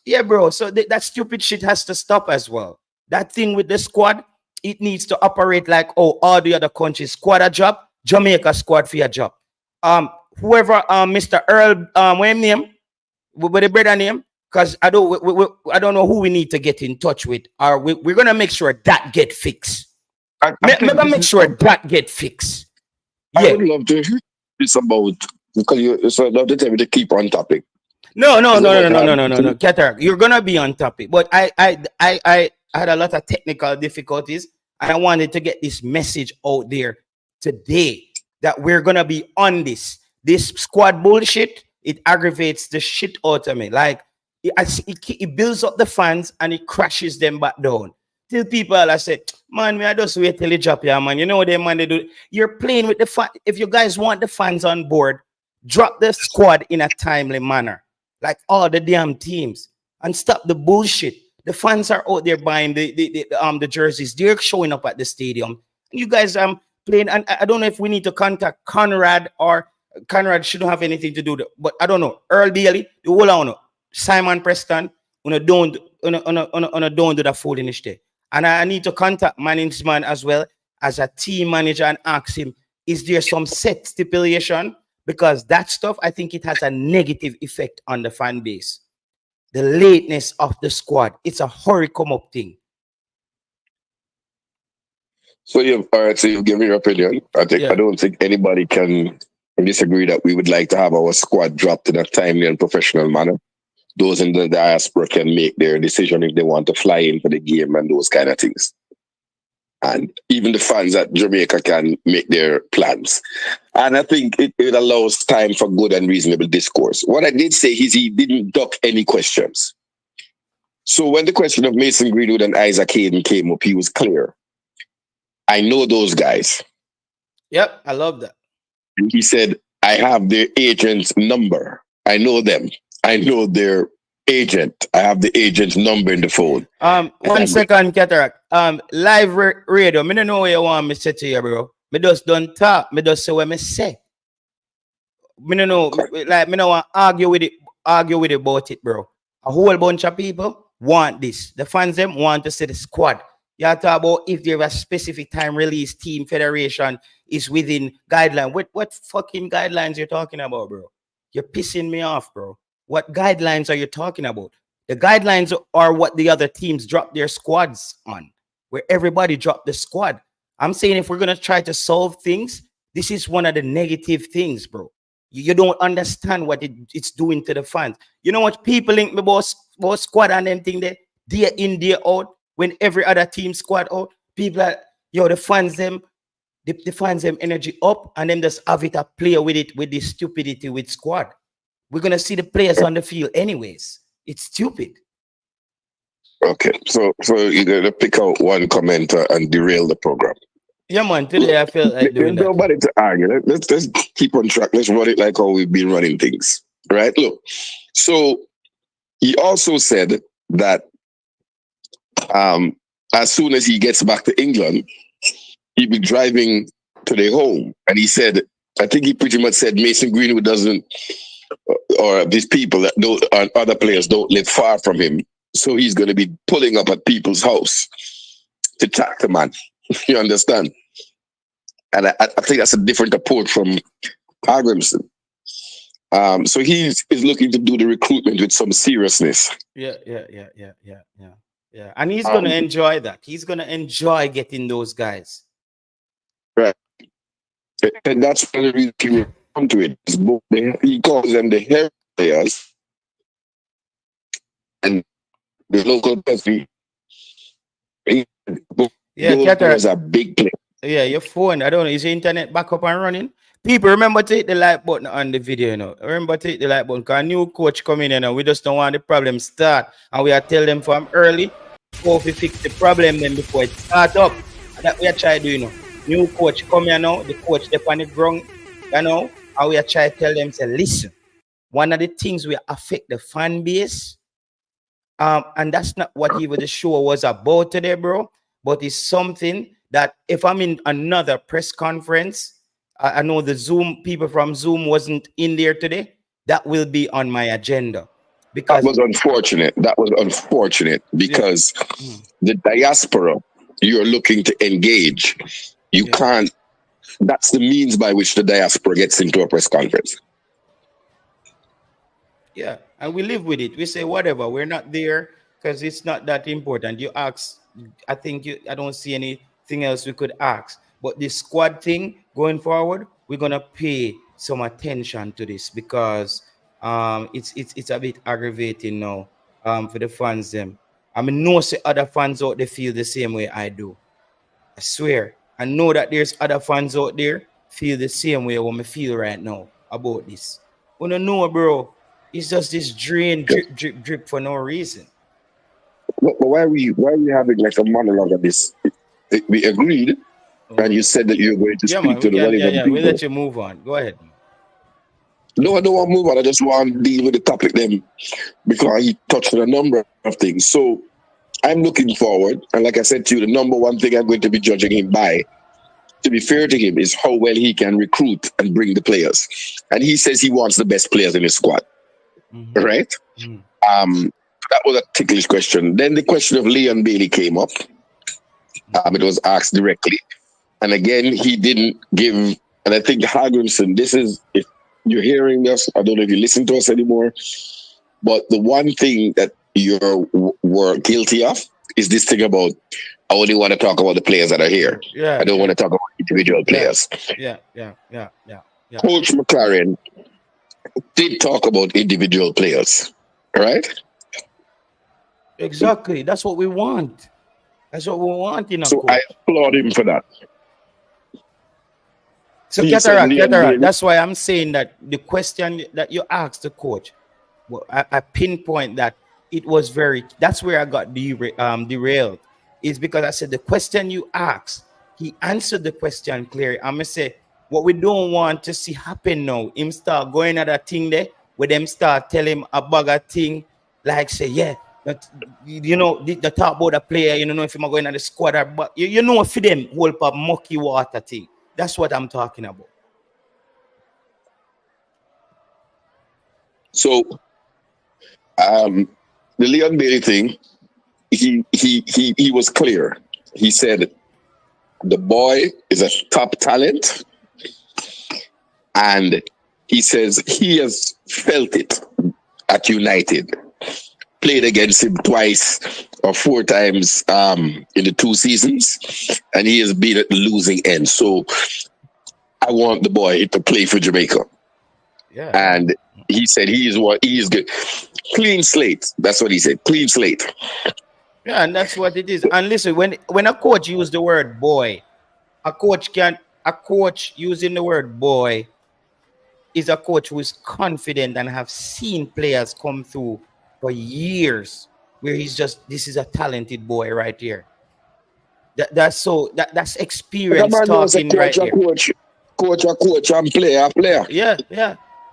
Speaker 1: Yeah, bro. So that stupid shit has to stop as well. That thing with the squad, it needs to operate like, all the other countries. Squad a job, Jamaica squad for a job. Whoever, Mr. Earl, what name? With the brother name? Because I don't know who we need to get in touch with. Or we're gonna make sure that get fixed. Make sure that get fixed.
Speaker 2: Yeah. I would love to hear this about because it's love to tell me to keep on topic.
Speaker 1: No. Cataract, you're gonna be on topic. But I had a lot of technical difficulties, and I wanted to get this message out there today that we're gonna be on this. This squad bullshit, it aggravates the shit out of me. Like it builds up the fans and it crashes them back down. Till people I say, man, I just wait till you drop here, man. You know what they man they do? You're playing with the fan. If you guys want the fans on board, drop the squad in a timely manner, like all the damn teams, and stop the bullshit. The fans are out there buying the jerseys. They're showing up at the stadium. And you guys playing. And I don't know if we need to contact Conrad or Conrad shouldn't have anything to do with it, but I don't know. Earl Bailey, the whole I know. Simon Preston, don't do the foolishness there. And I need to contact management as well as a team manager and ask him, is there some set stipulation? Because that stuff, I think it has a negative effect on the fan base. The lateness of the squad. It's a hurry come up thing.
Speaker 2: So you've given your opinion. I don't think anybody can disagree that we would like to have our squad dropped in a timely and professional manner. Those in the diaspora can make their decision if they want to fly in for the game and those kind of things. And even the fans at Jamaica can make their plans. And I think it allows time for good and reasonable discourse. What I did say is he didn't duck any questions. So when the question of Mason Greenwood and Isaac Hayden came up, he was clear. I know those guys.
Speaker 1: Yep, I love that.
Speaker 3: And he said, I have their agent's number. I know them. I know their agent. I have the agent's number in the phone.
Speaker 1: 1 second, Cataract. Live radio. Me don't know what you want me to say to you, bro. Me just don't talk. Me just say what me say. Me don't know. Like, me don't want to argue with it about it, bro. A whole bunch of people want this. The fans them want to see the squad. You talk about if there a specific time release team federation is within guideline. What fucking guidelines you talking about, bro? You're pissing me off, bro. What guidelines are you talking about? The guidelines are what the other teams drop their squads on, where everybody drop the squad. I'm saying if we're gonna try to solve things, this is one of the negative things, bro. You don't understand what it's doing to the fans. You know what people think about squad and them thing there, day in, day out, when every other team squad out, people are, the fans them energy up and them just have it a play with it with this stupidity with squad. We're gonna see the players on the field anyways. It's stupid.
Speaker 3: Okay, so you're gonna pick out one commenter and derail the program.
Speaker 1: Yeah, man. Today I felt like doing
Speaker 3: There's nobody to argue. Let's keep on track. Let's run it like how we've been running things, right? Look, so he also said that as soon as he gets back to England, he'll be driving to their home, and he said, I think he pretty much said Mason Greenwood doesn't, or these people that don't, and other players don't live far from him, so he's going to be pulling up at people's house to track the man. You understand? And I think that's a different approach from Agrimson. So he's looking to do the recruitment with some seriousness.
Speaker 1: Yeah. And he's going to enjoy that. He's going to enjoy getting those guys.
Speaker 3: Right. And that's one of the reasons he will come to it. He calls them the hair players. And the local country.
Speaker 1: Yeah,
Speaker 3: there's a big player.
Speaker 1: Yeah, your phone. I don't know. Is your internet back up and running? People, remember to hit the like button on the video, you know. Remember to hit the like button. Because a new coach coming in and we just don't want the problem start. And we are telling them from early how to fix the problem then before it start up. And that we are trying to do, you know. New coach come here now. The coach step on the ground, you know. And we are trying to tell them, say, listen. One of the things will affect the fan base. And that's not what even the show was about today, bro. But it's something that if I'm in another press conference, I know the Zoom people from Zoom wasn't in there today. That will be on my agenda. Because
Speaker 3: that was unfortunate. Because the diaspora you're looking to engage, you can't. That's the means by which the diaspora gets into a press conference.
Speaker 1: Yeah, and we live with it. We say whatever. We're not there because it's not that important. You ask. I don't see anything else we could ask. But the squad thing going forward, we're gonna pay some attention to this because it's a bit aggravating now for the fans them. I mean, no say other fans out there feel the same way I do. I swear. I know that there's other fans out there feel the same way what I feel right now about this. We don't know, bro. It's just this drip for no reason.
Speaker 3: But why are we having like a monologue of this? We agreed, and you said that you're going to speak to the relevant people.
Speaker 1: We'll let you move on. Go ahead.
Speaker 3: No, I don't want to move on. I just want to deal with the topic then, because he touched on a number of things. So I'm looking forward, and like I said to you, the number one thing I'm going to be judging him by, to be fair to him, is how well he can recruit and bring the players. And he says he wants the best players in his squad, right? That was a ticklish question. Then the question of Leon Bailey came up. It was asked directly. And again, he didn't give, and I think Hagrimson, this is, if you're hearing us, I don't know if you listen to us anymore, but the one thing that you were guilty of is this thing about, I only want to talk about the players that are here. I don't want to talk about individual players.
Speaker 1: Yeah.
Speaker 3: Coach McClaren did talk about individual players, right?
Speaker 1: Exactly. That's what we want. That's what we want in a
Speaker 3: So
Speaker 1: coach.
Speaker 3: I applaud him for that.
Speaker 1: So Cataract, that's why I'm saying that the question that you asked the coach, well, I pinpoint that it was that's where I got derailed. Is because I said the question you asked, he answered the question clearly. I'm gonna say what we don't want to see happen now, him start going at that thing there, where them start tell him a bugger thing, like say, yeah, that, you know, the talk about the player, you don't know if he's going at the squad, or, but you know for them, whole up mucky water thing. That's what I'm talking about.
Speaker 3: So, the Leon Bailey thing, he was clear. He said the boy is a top talent, and he says he has felt it at United. Played against him twice or 4 times in the 2 seasons, and he has been at the losing end. So I want the boy to play for Jamaica.
Speaker 1: Yeah.
Speaker 3: And he said he is good. Clean slate. That's what he said. Clean slate.
Speaker 1: Yeah, and that's what it is. And listen, when a coach uses the word boy, a coach using the word boy is a coach who is confident and have seen players come through for years where he's just, this is a talented boy right here. That's experience talking right here.
Speaker 3: Coach and player.
Speaker 1: Yeah.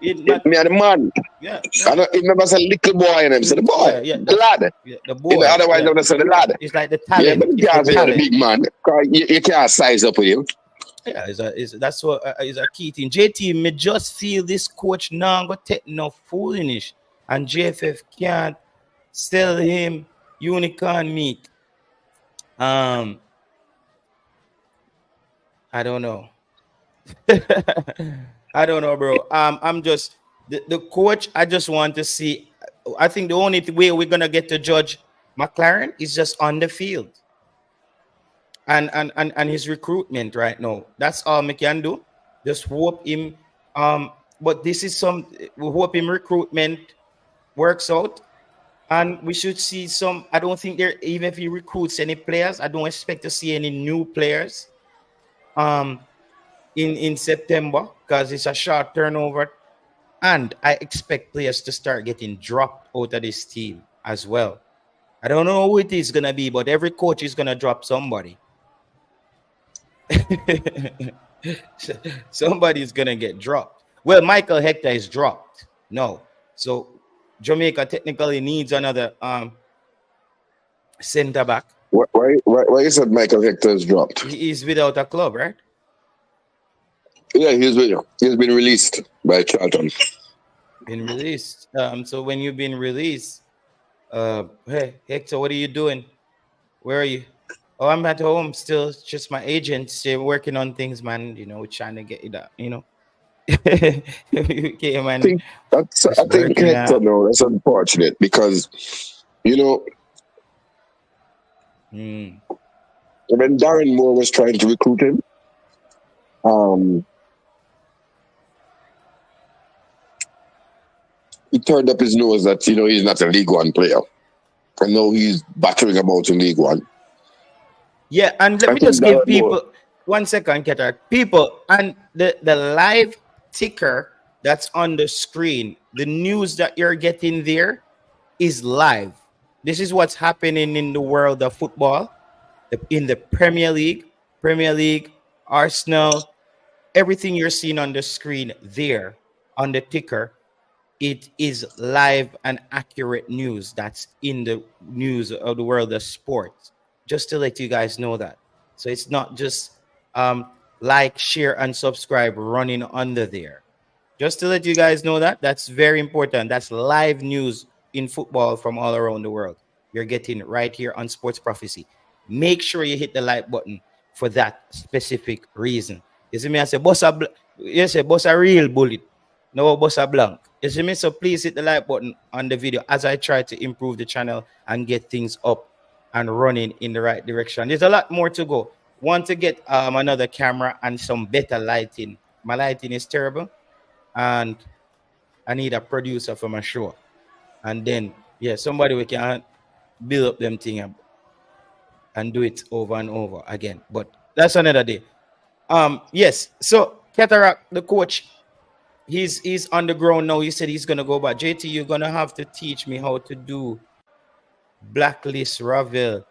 Speaker 3: Me and the man.
Speaker 1: Yeah.
Speaker 3: I remember a little boy in him. So the boy, the lad.
Speaker 1: Yeah, the boy.
Speaker 3: Otherwise, I'm say the lad.
Speaker 1: It's like the talent.
Speaker 3: Yeah, but the big man. You can't size up with him.
Speaker 1: Yeah, that's what is a key thing. JT, me just feel this coach now go take no foolishness, and JFF can't sell him unicorn meat. I don't know. I don't know, bro. I'm just the coach. I just want to see. I think the only way we're gonna get to judge McClaren is just on the field. And his recruitment right now. That's all we can do. Just hope him. But this is we hope him recruitment works out, and we should see some. I don't think even if he recruits any players, I don't expect to see any new players. In September, because it's a short turnover, and I expect players to start getting dropped out of this team as well. I don't know who it is gonna be, but every coach is gonna drop somebody. Somebody's gonna get dropped. Well, Michael Hector is dropped. No, so Jamaica technically needs another center back.
Speaker 3: Why you said Michael Hector is dropped?
Speaker 1: He is without a club, right?
Speaker 3: Yeah, he's been released by Charlton.
Speaker 1: Been released. So when you've been released, hey Hector, what are you doing? Where are you? Oh, I'm at home still. It's just my agent still working on things, man. You know, we're trying to get it up. You know. Okay, man.
Speaker 3: I think Hector, no, that's unfortunate because, you know, when Darren Moore was trying to recruit him, he turned up his nose that, you know, he's not a League One player. I know he's battering about in League One.
Speaker 1: Yeah, and let me just give people 1 second, Keter. People, and the live ticker that's on the screen, the news that you're getting there is live. This is what's happening in the world of football, in the Premier League, Arsenal, everything you're seeing on the screen there on the ticker. It is live and accurate news that's in the news of the world of sports. Just to let you guys know that. So it's not just like, share, and subscribe running under there. Just to let you guys know that. That's very important. That's live news in football from all around the world. You're getting right here on Sports Prophecy. Make sure you hit the like button for that specific reason. You see me? I say, boss a real bullet. No, boss a blank. You see me? So please hit the like button on the video as I try to improve the channel and get things up and running in the right direction. There's a lot more to go. Want to get another camera and some better lighting. My lighting is terrible, and I need a producer for my show. And then, yeah, somebody we can build up them thing and do it over and over again. But that's another day. Yes. So Cataract, the coach, he's on the ground now. He said he's gonna go back. JT, you're gonna have to teach me how to do Blacklist Ravel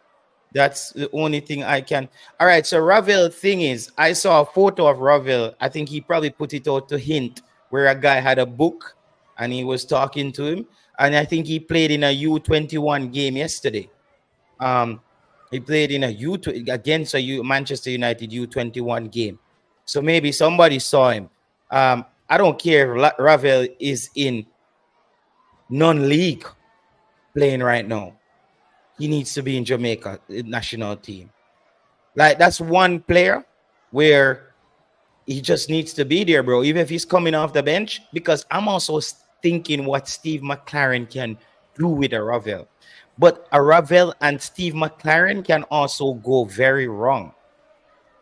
Speaker 1: That's the only thing I can. All right. So Ravel thing is, I saw a photo of Ravel. I think he probably put it out to hint where a guy had a book and he was talking to him. And I think he played in a U21 game yesterday. Um, he played in a against a Manchester United U21 game. So maybe somebody saw him. I don't care if Ravel is in non-league playing right now. He needs to be in Jamaica national team. Like that's one player where he just needs to be there, bro. Even if he's coming off the bench, because I'm also thinking what Steve McClaren can do with a Ravel. But a Ravel and Steve McClaren can also go very wrong,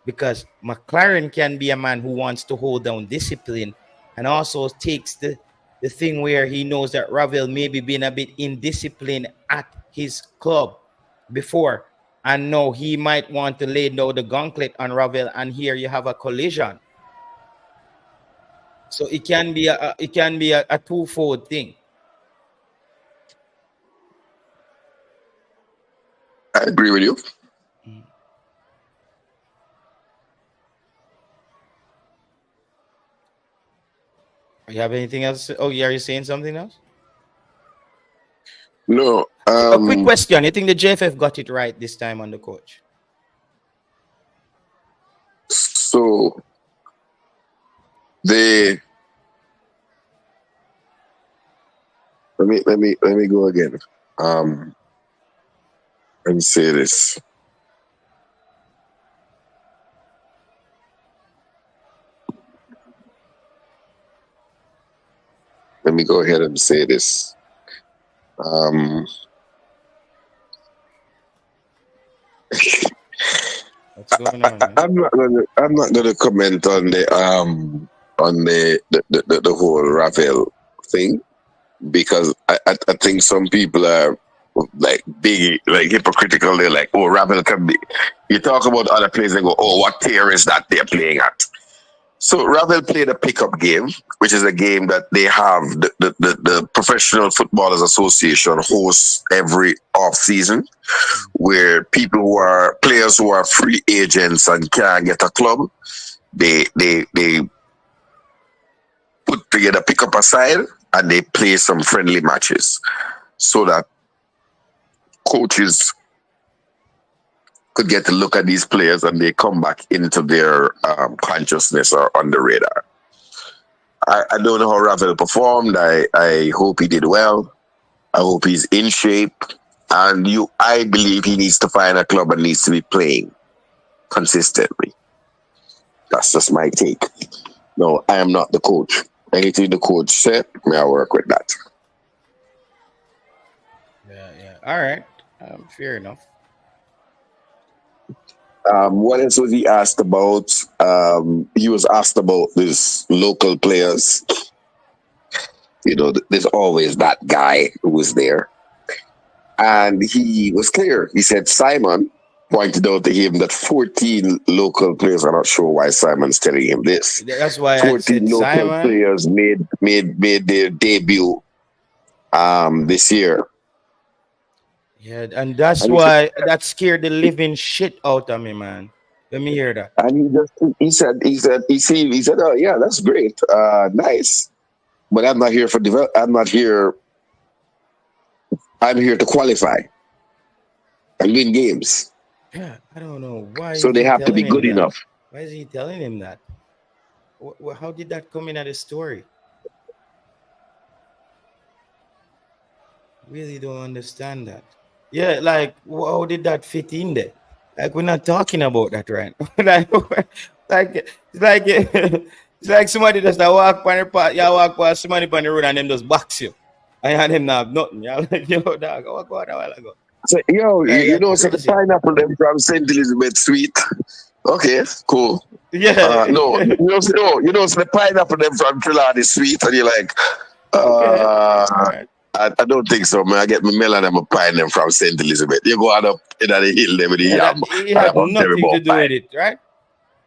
Speaker 1: because McClaren can be a man who wants to hold down discipline and also takes the thing where he knows that Ravel maybe been a bit indisciplined at his club before, and now he might want to lay down the gauntlet on Ravel, and here you have a collision. So it can be a twofold thing.
Speaker 3: I agree with you.
Speaker 1: You have anything else? Oh, yeah, are you saying something else?
Speaker 3: No.
Speaker 1: A quick question. You think the JFF got it right this time on the coach?
Speaker 3: So let me go again. Let me say this. Let me go ahead and say this.
Speaker 1: What's going on?
Speaker 3: I'm not gonna comment on the whole Ravel thing, because I think some people are like big, like hypocritical. They're like, oh, Ravel can be. You talk about other players and go, oh, what tier is that they're playing at? So Ravel played a pickup game, which is a game that they have the Professional Footballers Association hosts every off season, where players who are free agents and can't get a club, they put together pick up a side and they play some friendly matches so that coaches could get to look at these players and they come back into their consciousness or on the radar. I don't know how Ravel performed. I hope he did well. I hope he's in shape. And I believe he needs to find a club and needs to be playing consistently. That's just my take. No, I am not the coach. Anything the coach said, may I work with that.
Speaker 1: Yeah. All right. Fair enough.
Speaker 3: What else was he asked about? He was asked about these local players. You know, there's always that guy who was there. And he was clear. He said Simon pointed out to him that 14 local players, I'm not sure why Simon's telling him this.
Speaker 1: That's why
Speaker 3: 14 local
Speaker 1: Simon
Speaker 3: players made their debut this year.
Speaker 1: Yeah, and that's why that scared the living shit out of me, man. Let me hear that.
Speaker 3: And he said, oh yeah, that's great, nice, but I'm not here for I'm here to qualify and win games.
Speaker 1: Yeah, I don't know why.
Speaker 3: So they have to be good enough.
Speaker 1: Why is he telling him that? How did that come in at the story? Really don't understand that. Yeah, like how did that fit in there? Like we're not talking about that, right? It's like somebody just walk past somebody on the road and them just box you. I had him not have nothing. Y'all like, yo, dog, what a while ago.
Speaker 3: So, so the pineapple them from St. Elizabeth sweet. Okay, cool.
Speaker 1: Yeah.
Speaker 3: So the pineapple them from Trinidad is sweet, and you're like,
Speaker 1: right.
Speaker 3: I don't think so, man. I get my melon and my pine them from St. Elizabeth. You go on up in the hill there with the yam.
Speaker 1: It had nothing to do with it, right?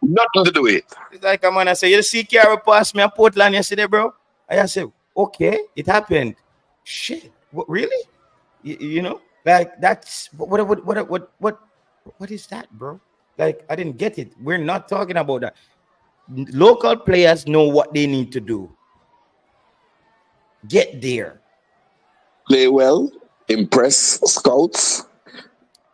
Speaker 3: Nothing to do with it.
Speaker 1: It's like a man, I say, you see Carol pass me at Portland yesterday, bro? I said, okay, it happened. Shit, what, really? You know, like that's what What is that, bro? Like, I didn't get it. We're not talking about that. Local players know what they need to do. Get there.
Speaker 3: Play well, impress scouts,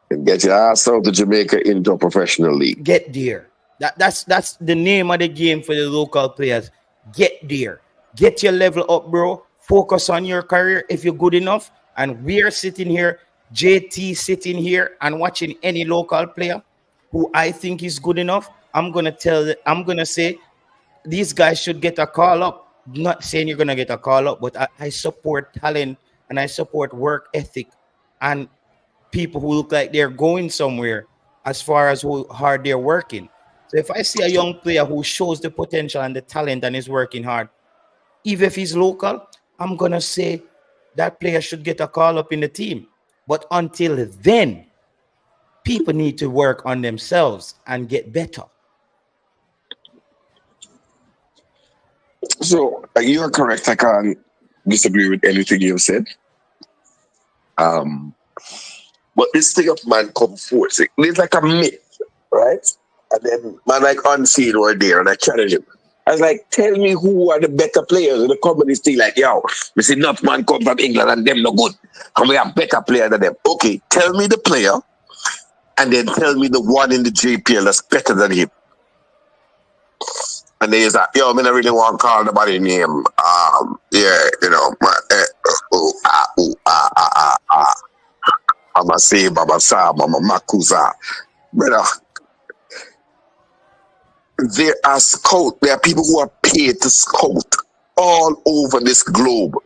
Speaker 3: and get your ass out to Jamaica into a professional league.
Speaker 1: Get there. That's the name of the game for the local players. Get there. Get your level up, bro. Focus on your career if you're good enough. And we're sitting here, JT sitting here and watching any local player who I think is good enough. I'm gonna say these guys should get a call up. Not saying you're gonna get a call up, but I support talent and I support work ethic and people who look like they're going somewhere as far as how hard they're working. So if I see a young player who shows the potential and the talent and is working hard, even if he's local, I'm gonna say that player should get a call up in the team. But until then, people need to work on themselves and get better.
Speaker 3: So you are correct. I can't disagree with anything you've said. But this thing of man come forth, it's like a myth, right? And then man like unseen were there and I challenge him. I was like, tell me who are the better players. And the company's still like, yo, we see enough man come from England and them no good. And we have better players than them. Okay, tell me the player and then tell me the one in the JPL that's better than him. And then he's like, yo, I don't really want to call nobody name. Yeah, you know, I'm a say, Baba Sam, I'm a Makuza. Brother, there are people who are paid to scout all over this globe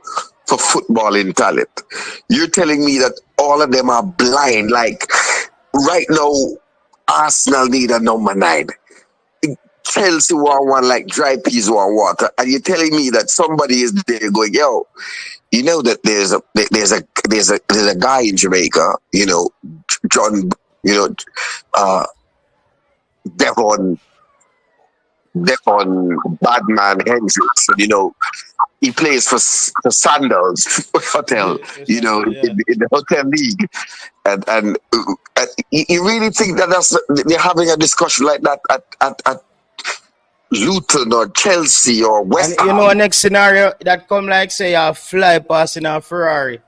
Speaker 3: for footballing talent. You're telling me that all of them are blind? Like, right now, Arsenal need a number 9. Chelsea want one like dry peas want water, and you're telling me that somebody is there going, yo, you know that there's a guy in Jamaica, you know, John, you know, Devon Badman Hendricks, you know, he plays for Sandals Hotel, you know, in the hotel league, and you really think that they're having a discussion like that at Luton or Chelsea or West Ham?
Speaker 1: You know, next scenario that come like say a fly passing a Ferrari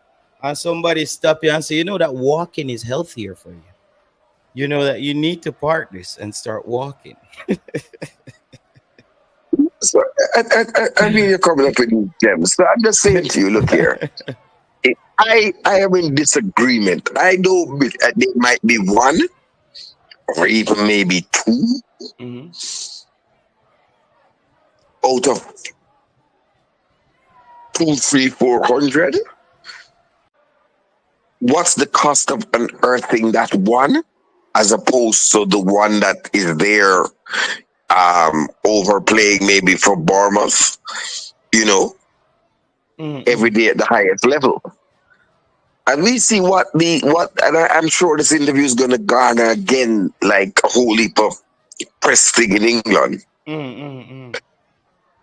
Speaker 1: and somebody stop you and say, you know that walking is healthier for you. You know that you need to park this and start walking.
Speaker 3: So, I mean, you're coming up with gems. So I'm just saying to you, look here. I am in disagreement. I know there might be one or even maybe two out of 2, 3, 400. What's the cost of unearthing that one as opposed to the one that is there overplaying maybe for Bournemouth, you know, every day at the highest level? And we see and I'm sure this interview is going to garner again like a whole heap of press thing in England.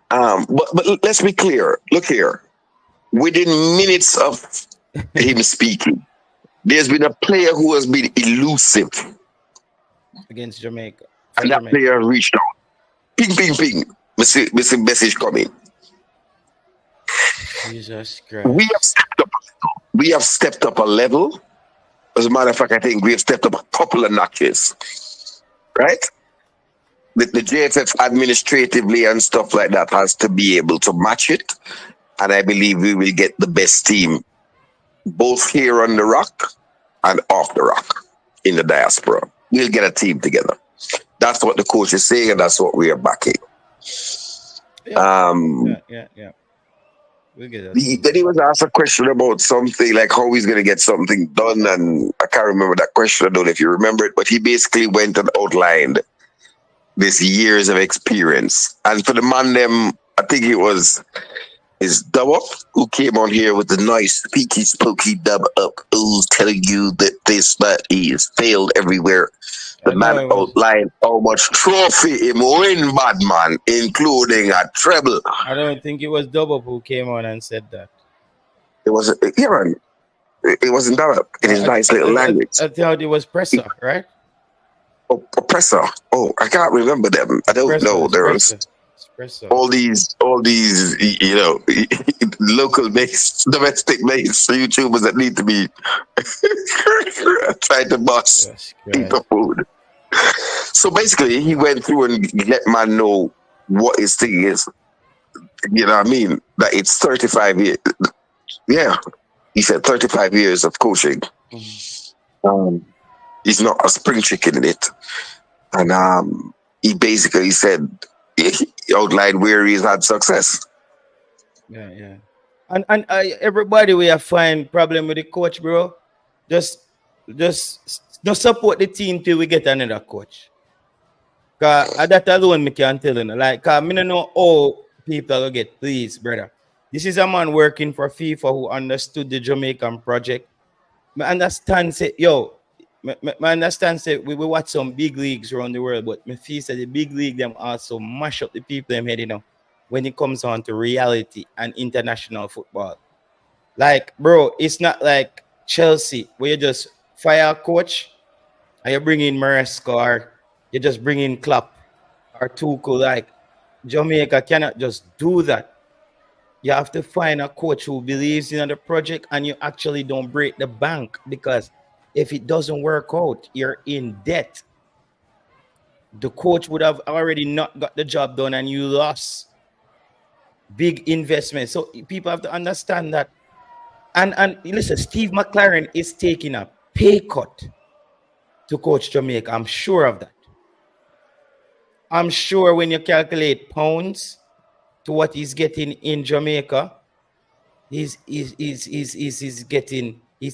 Speaker 3: But let's be clear. Look here. Within minutes of him speaking, there's been a player who has been elusive
Speaker 1: against Jamaica.
Speaker 3: And that player reached out. Ping, ping, ping. Message coming.
Speaker 1: Jesus Christ.
Speaker 3: We have stepped up a level. As a matter of fact, I think we have stepped up a couple of notches. Right? The JFF administratively and stuff like that has to be able to match it. And I believe we will get the best team both here on the rock and off the rock in the diaspora. We'll get a team together. That's what the coach is saying, and that's what we are backing.
Speaker 1: Yeah. We'll get that.
Speaker 3: Then he was asked a question about something like how he's going to get something done, and I can't remember that question. I don't know if you remember it, but he basically went and outlined this years of experience. And for the man, I think it was his dub up who came on here with the nice speaky spooky dub up who's telling you that he has failed everywhere. The man outlined how much trophy him win, bad man, including a treble.
Speaker 1: I don't think it was Dub Up who came on and said that.
Speaker 3: It was Aaron. It wasn't Dub Up in his nice little language.
Speaker 1: I thought it was Presser, right?
Speaker 3: Oppressor. Oh, I can't remember them. I don't know. There's all these, you know, local based, domestic based YouTubers that need to be trying to bust people food. So basically, he went through and let man know what his thing is. You know what I mean? That it's 35 years. Yeah, he said 35 years of coaching. He's not a spring chicken in it. And he basically said, he outlined where he's had success.
Speaker 1: Yeah. And everybody we have find problem with the coach, bro. Just support the team till we get another coach. Cause that alone me can tell you. Like, cause me don't know how people will get. Please, brother. This is a man working for FIFA who understood the Jamaican project. I understand say, I understand say we watch some big leagues around the world, but me feel that the big league them also mash up the people them head, you know, when it comes on to reality and international football. Like, bro, it's not like Chelsea where you just fire a coach and you bring in Maresca or you just bring in Klopp or Tuchel. Like, Jamaica cannot just do that. You have to find a coach who believes in the project and you actually don't break the bank, because if it doesn't work out, you're in debt. The coach would have already not got the job done and you lost big investment. So people have to understand that. And listen, Steve McClaren is taking a pay cut to coach Jamaica. I'm sure of that. I'm sure when you calculate pounds to what he's getting in Jamaica, he's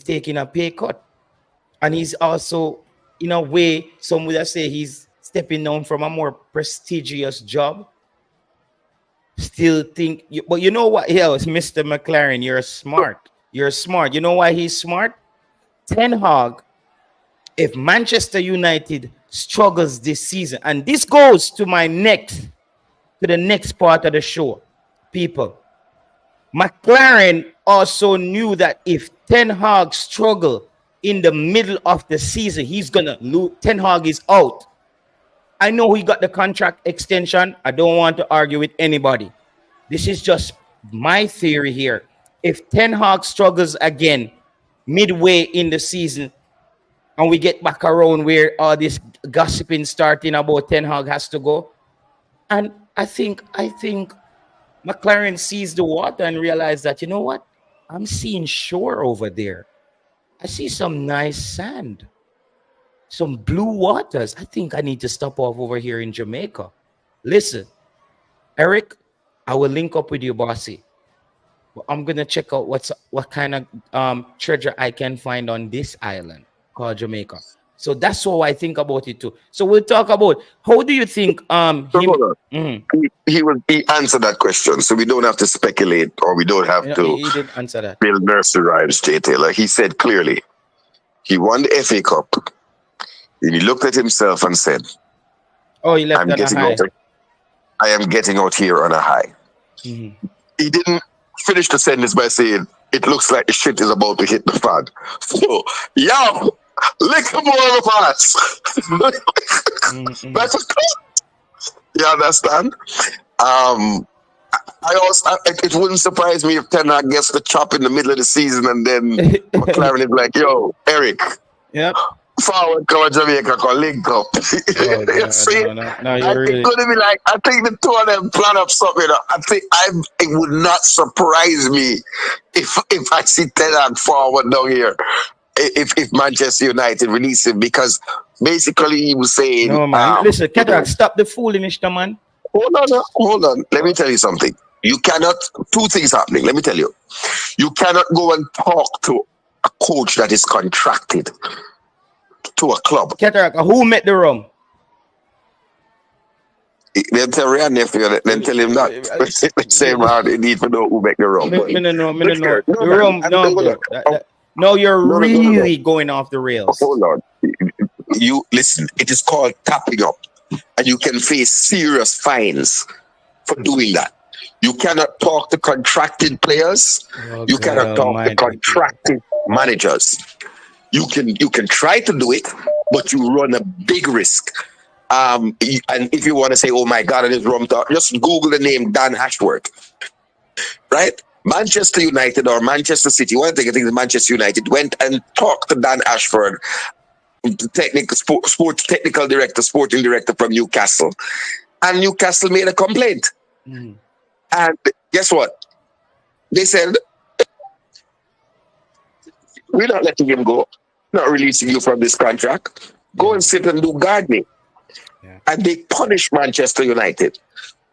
Speaker 1: taking a pay cut. And he's also, in a way, some would say he's stepping down from a more prestigious job. Still think, but you know what else, Mr. McClaren, you're smart. You're smart. You know why he's smart? Ten Hag, if Manchester United struggles this season, and this goes to the next part of the show, people. McClaren also knew that if Ten Hag struggle in the middle of the season, he's gonna lose. Ten Hag is out. I know he got the contract extension. I don't want to argue with anybody. This is just my theory here. If Ten Hag struggles again midway in the season, and we get back around where all this gossiping starting about Ten Hag has to go, and I think McClaren sees the water and realizes that, you know what? I'm seeing shore over there. I see some nice sand, some blue waters. I think I need to stop off over here in Jamaica. Listen, Erik, I will link up with you, bossy. But I'm gonna check out what kind of treasure I can find on this island called Jamaica. So that's how I think about it too. So we'll talk about, how do you think
Speaker 3: he answered that question, so we don't have to speculate, or we don't have to
Speaker 1: he did answer that.
Speaker 3: build nursery rhymes. Jay Taylor, he said clearly he won the FA Cup, and he looked at himself and said,
Speaker 1: "Oh, he left on a high.
Speaker 3: I am getting out here on a high." He didn't finish the sentence by saying, "It looks like the shit is about to hit the fan." So, yo, lick more of the parts. That's a you understand? It wouldn't surprise me if Ten Hag gets the chop in the middle of the season, and then McClaren is like, "Yo, Erik, forward, come on, Jamaica, come link up." See?
Speaker 1: No, you're really...
Speaker 3: It's gonna be like, I think the two of them plan up something. It would not surprise me if I see Ten Hag forward down here. If Manchester United release him, because basically he was saying,
Speaker 1: "No, man, listen, Cataract, stop the foolishness, man."
Speaker 3: Hold on. Let me tell you something. You cannot, two things happening. Let me tell you. You cannot go and talk to a coach that is contracted to a club.
Speaker 1: Cataract, who met the rum?
Speaker 3: Then tell Ryan nephew, then tell him that. Say, man, they need to know who make the rum.
Speaker 1: No. The rum, no. No, you're really going off the rails.
Speaker 3: Hold on. You listen, it is called tapping up, and you can face serious fines for doing that. You cannot talk to contracted players. You cannot talk to contracted managers. You can try to do it, but you run a big risk. And if you want to say, oh my God, and it's rum talk, just Google the name Dan Ashworth, right? Manchester United or Manchester City, one thing I think is Manchester United, went and talked to Dan Ashford, the technical director, sporting director from Newcastle. And Newcastle made a complaint.
Speaker 1: Mm.
Speaker 3: And guess what? They said, we're not letting him go, not releasing you from this contract. Go and sit and do gardening.
Speaker 1: Yeah.
Speaker 3: And they punish Manchester United.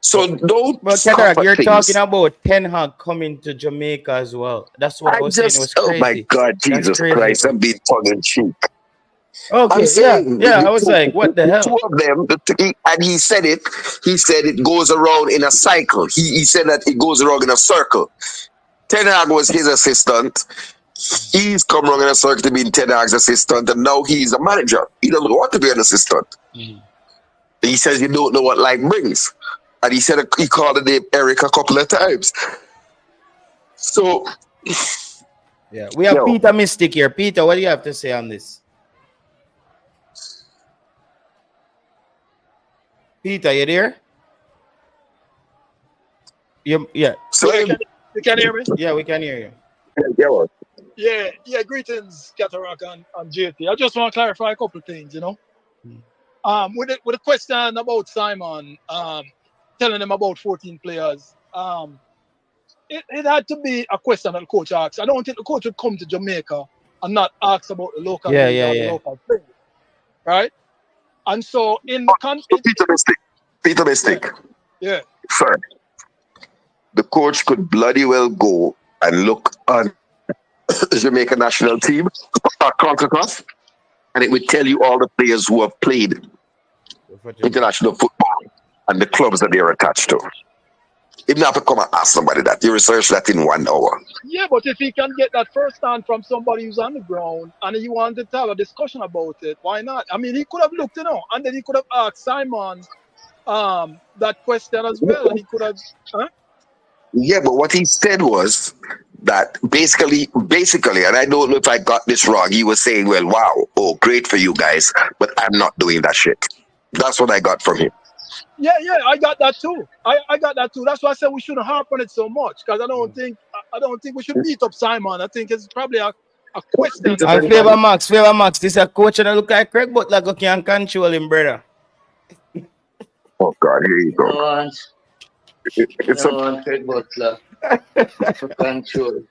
Speaker 3: So don't.
Speaker 1: But Cataract, you're talking about Ten Hag coming to Jamaica as well. That's what I was saying. It was crazy.
Speaker 3: Oh my God, Jesus Christ! I'm being tongue in cheek.
Speaker 1: Okay, yeah. I was like, what the hell?
Speaker 3: Two of them, and he said it. He said it goes around in a cycle. He said that it goes around in a circle. Ten Hag was his assistant. He's come around in a circle to be Ten Hag's assistant, and now he's a manager. He doesn't want to be an assistant. Mm-hmm. He says you don't know what life brings. And he said he called the name Erik a couple of times. So,
Speaker 1: yeah, we have Peter Mystic here. Peter, what do you have to say on this? Peter, you there? Yeah.
Speaker 4: So you can hear me?
Speaker 1: Yeah, we can hear you.
Speaker 4: Yeah. Greetings, Cataract and JT. I just want to clarify a couple of things, With the question about Simon, telling them about 14 players, it had to be a question that the coach asked. I don't think the coach would come to Jamaica and not ask about the local local players, right? And so in the
Speaker 3: Peter Mystic.
Speaker 4: Yeah.
Speaker 3: Sir, the coach could bloody well go and look on the Jamaica national team, CONCACAF, and it would tell you all the players who have played international football and the clubs that they are attached to. You don't have to come and ask somebody that. You research that in 1 hour.
Speaker 4: Yeah, but if he can get that first hand from somebody who's on the ground and he wanted to have a discussion about it, why not? I mean, he could have looked, and then he could have asked Simon that question as well, and he could have.
Speaker 3: Yeah, but what he said was that basically, and I don't know if I got this wrong, he was saying, well, wow, great for you guys, but I'm not doing that shit. That's what I got from him.
Speaker 4: Yeah, I got that too. I got that too. That's why I said we shouldn't harp on it so much, because I don't think we should beat up Simon. I think it's probably a question.
Speaker 1: And Flavor Max, this is a coach and I look like Craig Butler go can control him, brother.
Speaker 3: Oh God, here you go.
Speaker 5: It's Craig Butler for control.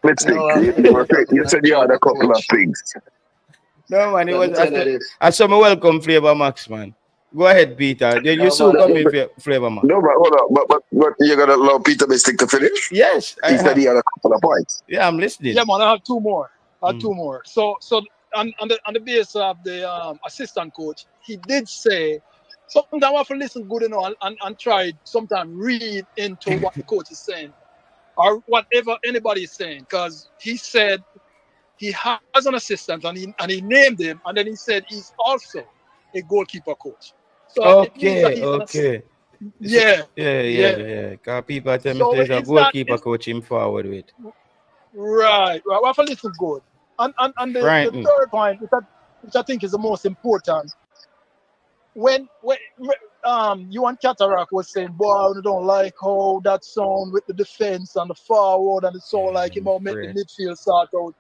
Speaker 3: Let's think. You said you had a couple of things.
Speaker 1: No man, it was. I saw me welcome Flavor Max, man. Go ahead, Peter. You soon come in, Flavor Max.
Speaker 3: No, but hold on. But you're gonna allow Peter Mystic to finish?
Speaker 1: Yes.
Speaker 3: He said he had a couple of points.
Speaker 1: Yeah, I'm listening.
Speaker 4: Yeah, man, I have two more. So on the basis of the assistant coach, he did say sometimes I have to listen good and try sometimes read into what the coach is saying or whatever anybody is saying, because he said he has an assistant and he named him, and then he said he's also a goalkeeper coach. So
Speaker 1: Okay.
Speaker 4: Yeah.
Speaker 1: Because people tell me there's a goalkeeper coach him forward with.
Speaker 4: Right. We have to listen good. And the third point, which I think is the most important, when you and Cataract was saying, boy, I don't like how that sound with the defense and the forward, and it sound like him make the midfield start out.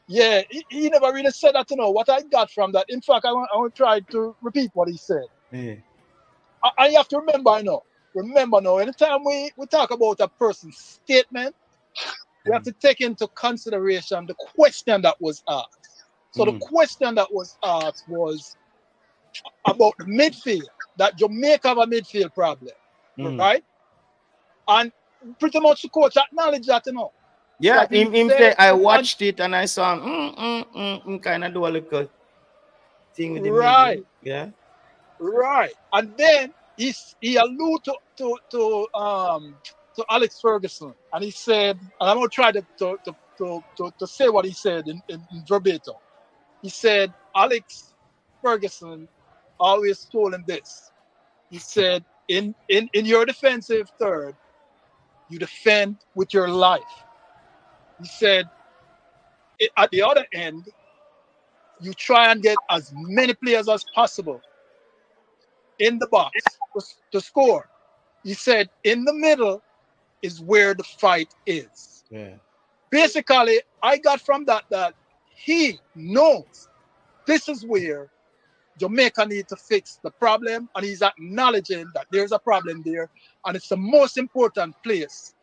Speaker 4: Yeah, he never really said that. What I got from that. In fact, I want to try to repeat what he said.
Speaker 1: Yeah.
Speaker 4: I have to remember now, anytime we talk about a person's statement, we have to take into consideration the question that was asked. So the question that was asked was about the midfield, that Jamaica have a midfield problem, right? And pretty much the coach acknowledged that,
Speaker 1: Yeah, him say, I watched it and I saw him kind of do a little thing with the
Speaker 4: right.
Speaker 1: Midfield. Yeah.
Speaker 4: Right. And then he alluded to Alex Ferguson, and he said, and I'm gonna try to say what he said in verbatim. He said Alex Ferguson always told him this. He said, in your defensive third, you defend with your life. He said, at the other end, you try and get as many players as possible in the box to score. He said in the middle is where the fight is.
Speaker 1: Yeah.
Speaker 4: Basically, I got from that he knows this is where Jamaica need to fix the problem, and he's acknowledging that there's a problem there, and it's the most important place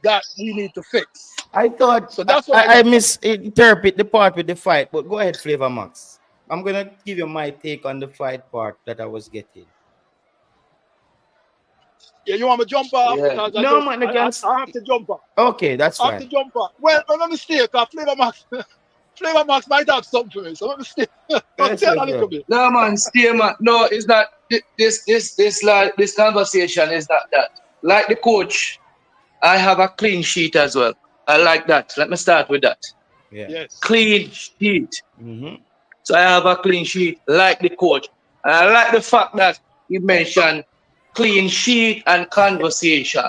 Speaker 4: that we need to fix.
Speaker 1: I thought
Speaker 4: so. That's what
Speaker 1: I misinterpret the part with the fight, but go ahead, Flavor Max. I'm gonna give you my take on the fight part that I was getting.
Speaker 4: Yeah, you want me to jump off?
Speaker 5: Yeah.
Speaker 4: Because
Speaker 1: No,
Speaker 4: I have to jump off.
Speaker 1: Okay, that's
Speaker 4: I have to
Speaker 1: fine.
Speaker 4: jump off. Well, I'm a mistake. Flavor Max might have something for me, so I'm a mistake. Tell a little bit.
Speaker 5: No, man, stay, man. No, it's not. This conversation is not that. Like the coach, I have a clean sheet as well. I like that. Let me start with that.
Speaker 1: Yeah.
Speaker 4: Yes.
Speaker 5: Clean sheet.
Speaker 1: Mm-hmm.
Speaker 5: So I have a clean sheet, like the coach. And I like the fact that you mentioned clean sheet and conversation.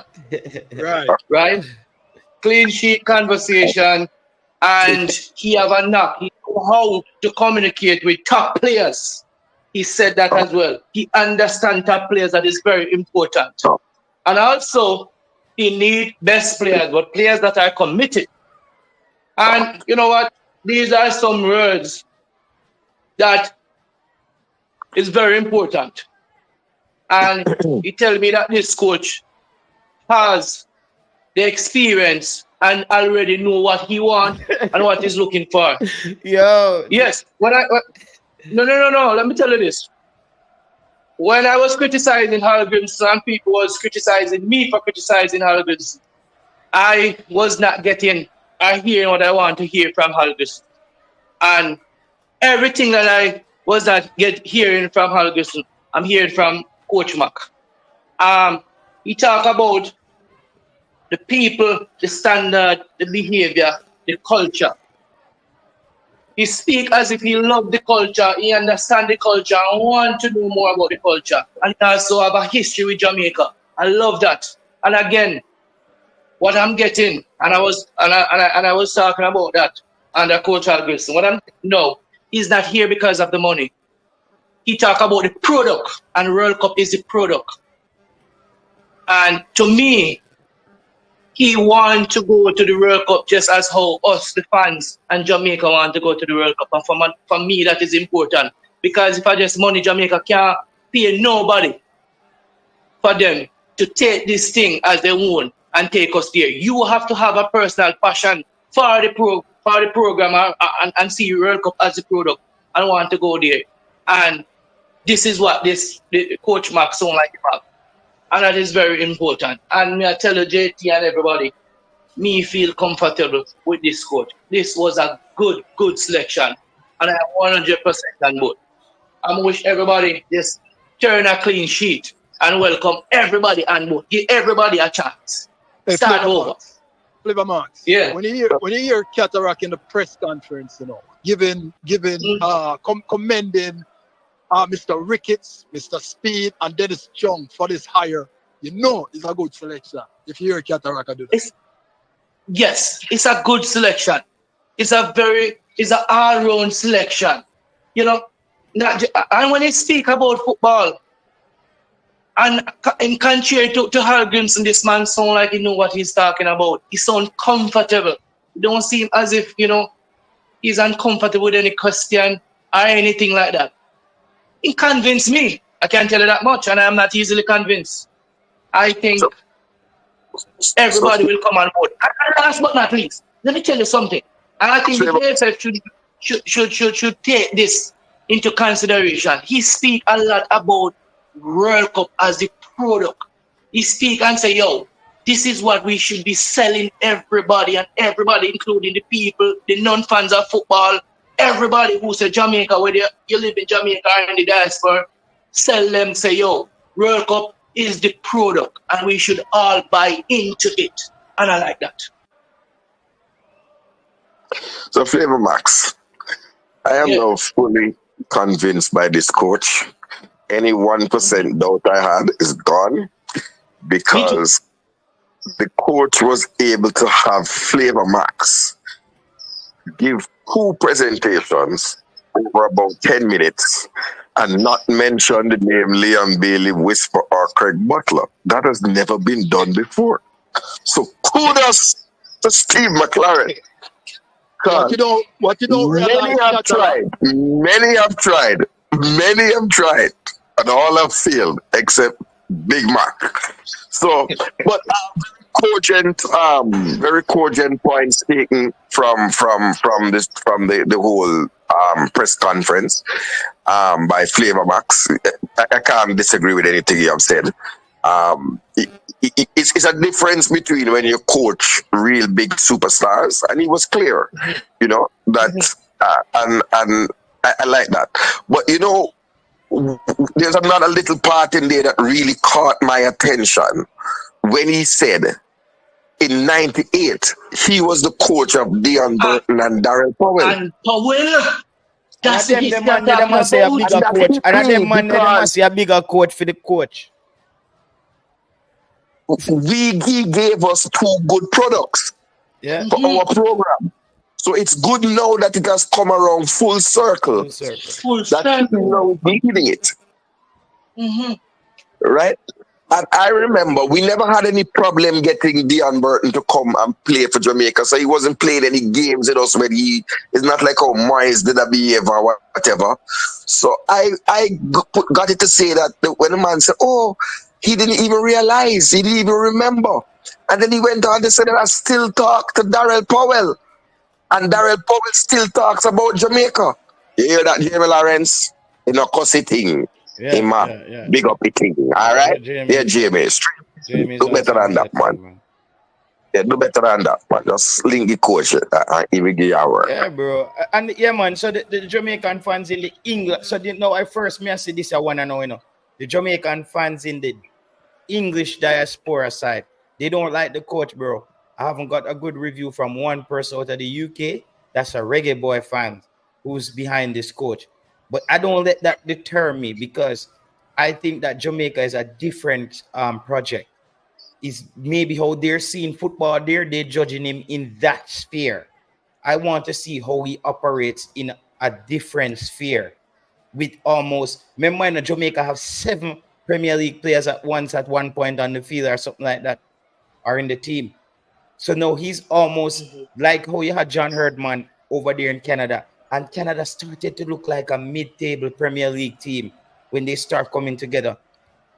Speaker 5: Right? Clean sheet, conversation, and he have a knack. He know how to communicate with top players. He said that as well. He understands top players. That is very important. And also, he need best players, but players that are committed. And you know what? These are some words that is very important. And he tell me that this coach has the experience and already know what he wants and what he's looking for.
Speaker 1: Yo.
Speaker 5: Yes. No. Let me tell you this. When I was criticizing Hallgrimson and people was criticizing me for criticizing Hallgrimson, I was not getting or hearing what I want to hear from Hallgrimson. And everything that I was not hearing from Hallgrimson, I'm hearing from Coach Mac. He talk about the people, the standard, the behavior, the culture. He speak as if he love the culture, he understand the culture and want to know more about the culture. And he also have a history with Jamaica. I love that. And again, what I'm getting, and I was talking about that under Coach Hallgrimson. He's not here because of the money. He talk about the product, and World Cup is the product. And to me, he want to go to the World Cup just as how us, the fans, and Jamaica want to go to the World Cup. And for me, that is important. Because if I just money, Jamaica can't pay nobody for them to take this thing as their own and take us there. You have to have a personal passion for the program and see World Cup as a product and want to go there. And this is what the Coach Mark sound like about. And that is very important. And I tell you, JT and everybody, me feel comfortable with this coach. This was a good selection. And I am 100% on board. I wish everybody just turn a clean sheet and welcome everybody on board. Give everybody a chance. Start over.
Speaker 4: Flavor Max.
Speaker 5: Yeah.
Speaker 4: When you hear Cataract in the press conference, commending Mr. Ricketts, Mr. Speed, and Dennis Chung for this hire, it's a good selection. If you hear Cataract do that.
Speaker 5: Yes, it's a good selection. It's an all-round selection. And when they speak about football, and in contrary to Hallgrimson, this man sound like he know what he's talking about. He sound comfortable. It don't seem as if, he's uncomfortable with any question or anything like that. He convinced me. I can't tell you that much, and I'm not easily convinced. I think everybody will come on board. And last but not least, let me tell you something. I think the AFF should take this into consideration. He speak a lot about World Cup as the product. He speak and say, this is what we should be selling everybody, including the people, the non-fans of football, everybody who say Jamaica, whether you live in Jamaica or in the diaspora, sell them, say, World Cup is the product and we should all buy into it. And I like that.
Speaker 2: So, Flavor Max, I am now fully convinced by this coach. Any 1% doubt I had is gone because the coach was able to have Flavor Max give 2 presentations over about 10 minutes and not mention the name Leon Bailey, Whisper, or Craig Butler. That has never been done before. So kudos to Steve McClaren.
Speaker 4: What you don't realize,
Speaker 2: many have tried, and all have failed except Big Mac. So, but very cogent points taken from the whole press conference by Flavor Max. I can't disagree with anything you have said. It's a difference between when you coach real big superstars, and he was clear, you know, that and I like that. But you know, there's another little part in there that really caught my attention when he said in '98 he was the coach of Dion Burton and Darrell Powell.
Speaker 5: And Powell. That's
Speaker 1: them man they must say a bigger coach. And them man they must say a bigger coach for the coach.
Speaker 2: He gave us 2 good products for our program. So it's good now that it has come around full circle. That you know leading it. Right? And I remember we never had any problem getting Dion Burton to come and play for Jamaica. So he wasn't playing any games with us when it's not like how Moyes did a behavior or whatever. So I got it to say that when the man said, oh, he didn't even realize, he didn't even remember. And then he went on to say that I still talk to Darrell Powell. And Darrell Powell still talks about Jamaica. You hear that, Jamie Lawrence? You know, cussy thing. Big up the king. All right? Yeah, Jamie. Do better than that, man. Yeah, do better than that, man. Just link the coach and he will give you a word.
Speaker 1: Yeah, bro. And yeah, man, so the Jamaican fans in the English, so I see this, I want to know, you know, the Jamaican fans in the English diaspora side, they don't like the coach, bro. I haven't got a good review from one person out of the UK. That's a Reggaeboyz fan who's behind this coach. But I don't let that deter me because I think that Jamaica is a different project. Is maybe how they're seeing football there, they're judging him in that sphere. I want to see how he operates in a different sphere. With almost, remember in Jamaica have 7 Premier League players at one point on the field or something like that, or in the team. So now he's almost like how you had John Herdman over there in Canada. And Canada started to look like a mid-table Premier League team when they start coming together.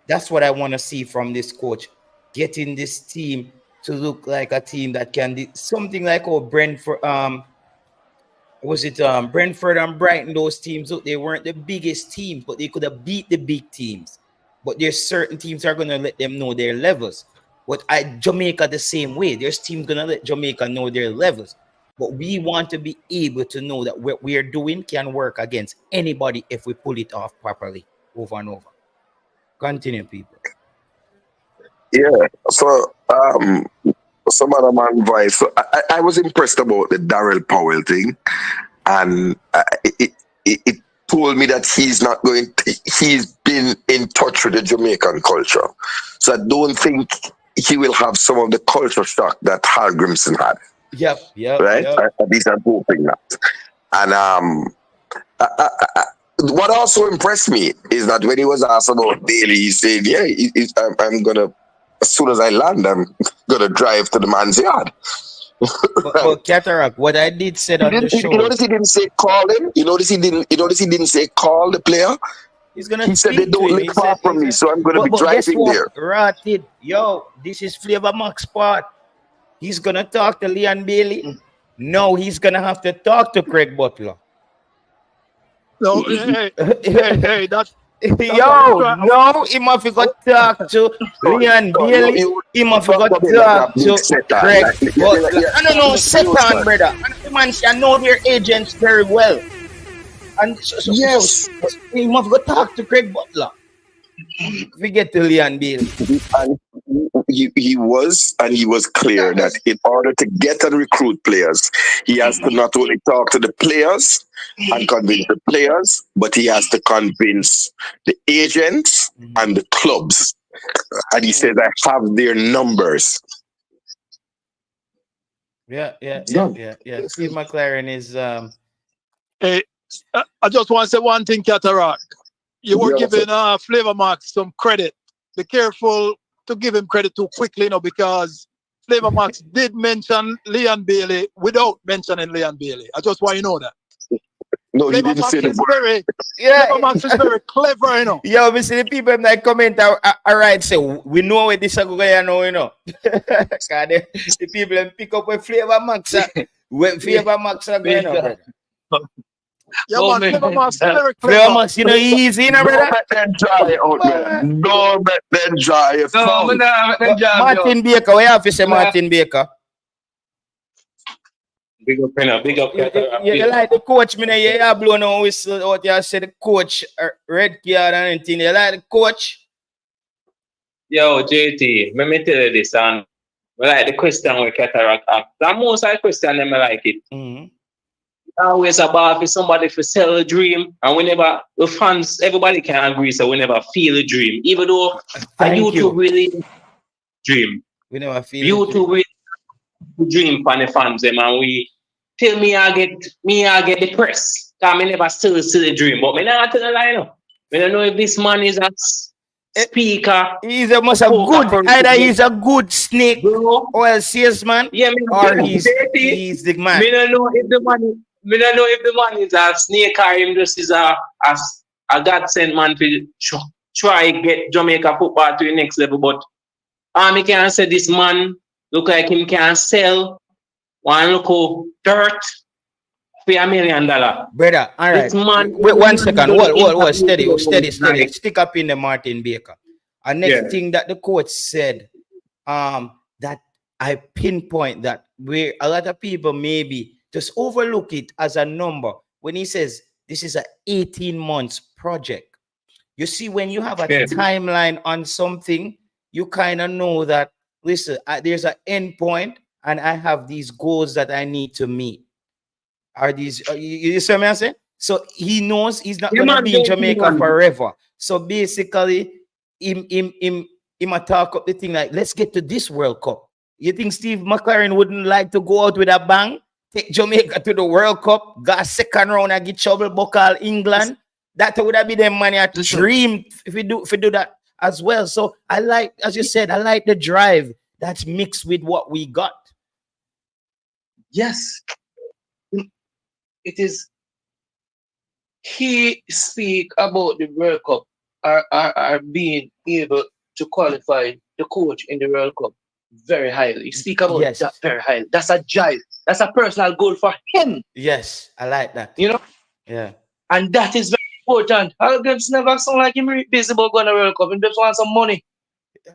Speaker 1: That's what I want to see from this coach. Getting this team to look like a team that can do something like Brentford, Brentford and Brighton, those teams, they weren't the biggest teams, but they could have beat the big teams. But there's certain teams are going to let them know their levels. But Jamaica the same way. There's teams going to let Jamaica know their levels. But we want to be able to know that what we're doing can work against anybody if we pull it off properly over and over. Continue, people.
Speaker 2: Yeah. So, some other man voice. So I was impressed about the Darrell Powell thing. And it told me that he's been in touch with the Jamaican culture. So I don't think he will have some of the culture shock that Hal Grimson had.
Speaker 1: Yep.
Speaker 2: Right? At least I'm hoping that. And what also impressed me is that when he was asked about Bailey, he said, yeah, I'm going to, as soon as I land, I'm going to drive to the man's yard.
Speaker 1: But Cataract, what I did say on the show.
Speaker 2: You notice he didn't say call him? You notice he didn't say call the player?
Speaker 1: He said
Speaker 2: they don't live far from me, so I'm going to be driving there.
Speaker 1: Ratted. Yo, this is Flavor Max part. He's going to talk to Leon Bailey. No, he's going to have to talk to Craig Butler.
Speaker 4: No, hey, that's...
Speaker 1: No, he must have got to talk to Leon Bailey. He must have got to talk to Craig Butler. I don't know, Satan, brother. I know their agents very well. And so yes, he must go talk to Craig Butler. We get to Leon Bailey.
Speaker 2: And he was clear that in order to get and recruit players, he has to not only talk to the players and convince the players, but he has to convince the agents and the clubs. And he said, I have their numbers.
Speaker 1: Yeah. Steve McClaren is
Speaker 4: I just want to say one thing, Cataract. You were giving Flavor Max some credit. Be careful to give him credit too quickly, because Flavor Max did mention Leon Bailey without mentioning Leon Bailey. I just want you to know that.
Speaker 3: No,
Speaker 4: Flavor
Speaker 3: he didn't
Speaker 4: Max
Speaker 3: say the
Speaker 4: is
Speaker 3: word.
Speaker 4: Flavor Max is very clever,
Speaker 1: Yeah, we see the people in that comment all right, say we know where this is going on, the people them pick up with Flavor Max. Where Flavor Max are going on, brother.
Speaker 4: Yeah, man, Flavor Max is very clever.
Speaker 1: Flavor Max, easy, brother.
Speaker 3: Don't let them dry out, man. Don't let them dry.
Speaker 1: Martin Baker, what you have to say, Martin Baker?
Speaker 6: Big up, big up.
Speaker 1: You like the coach, you blown on whistle out here, say the coach, red card and anything. You like the coach?
Speaker 6: Yo, JT, let me tell you this, and I like the question with Cataract asked. The most I question them, I like it.
Speaker 1: Mm-hmm.
Speaker 6: Always about if somebody for sell a dream, and whenever the fans, everybody can agree, so we never feel a dream, even though you really dream.
Speaker 1: We never feel
Speaker 6: you two really dream for the fans, them, and we till me I get depressed. Cause me never still see the dream, but me not tell a lie now. Me don't know if this man is a speaker.
Speaker 1: He's a good. Either he's a good snake or a salesman, or he's the man.
Speaker 6: Me don't know if the man is a snake or him just is a God sent man to try get Jamaica football to the next level. But me can say this man look like him can sell one local dirt for $1 million.
Speaker 1: Brother, all right. Wait 1 second. What? Steady. Stick up in the Martin Baker. And next thing that the coach said, that I pinpoint that where a lot of people maybe just overlook it as a number when he says this is an 18 months project. You see, when you have a timeline on something, you kind of know that, listen, there's an end point and I have these goals that I need to meet. Are these, you see what I'm saying? So he knows he's not going to be in Jamaica forever. So basically, him talk up the thing like, let's get to this World Cup. You think Steve McClaren wouldn't like to go out with a bang? Take Jamaica to the World Cup, got a second round and get trouble buckle England. That would have been the money at dream if we do that as well. So I like, as you said, I like the drive that's mixed with what we got.
Speaker 5: Yes. It is. He speak about the World Cup are being able to qualify the coach in the World Cup very highly. He speak about that very highly. That's a drive. That's a personal goal for him.
Speaker 1: Yes, I like that.
Speaker 5: You know?
Speaker 1: Yeah.
Speaker 5: And that is very important. Al Grims never sound like him busy about going to the World Cup. He just want some money.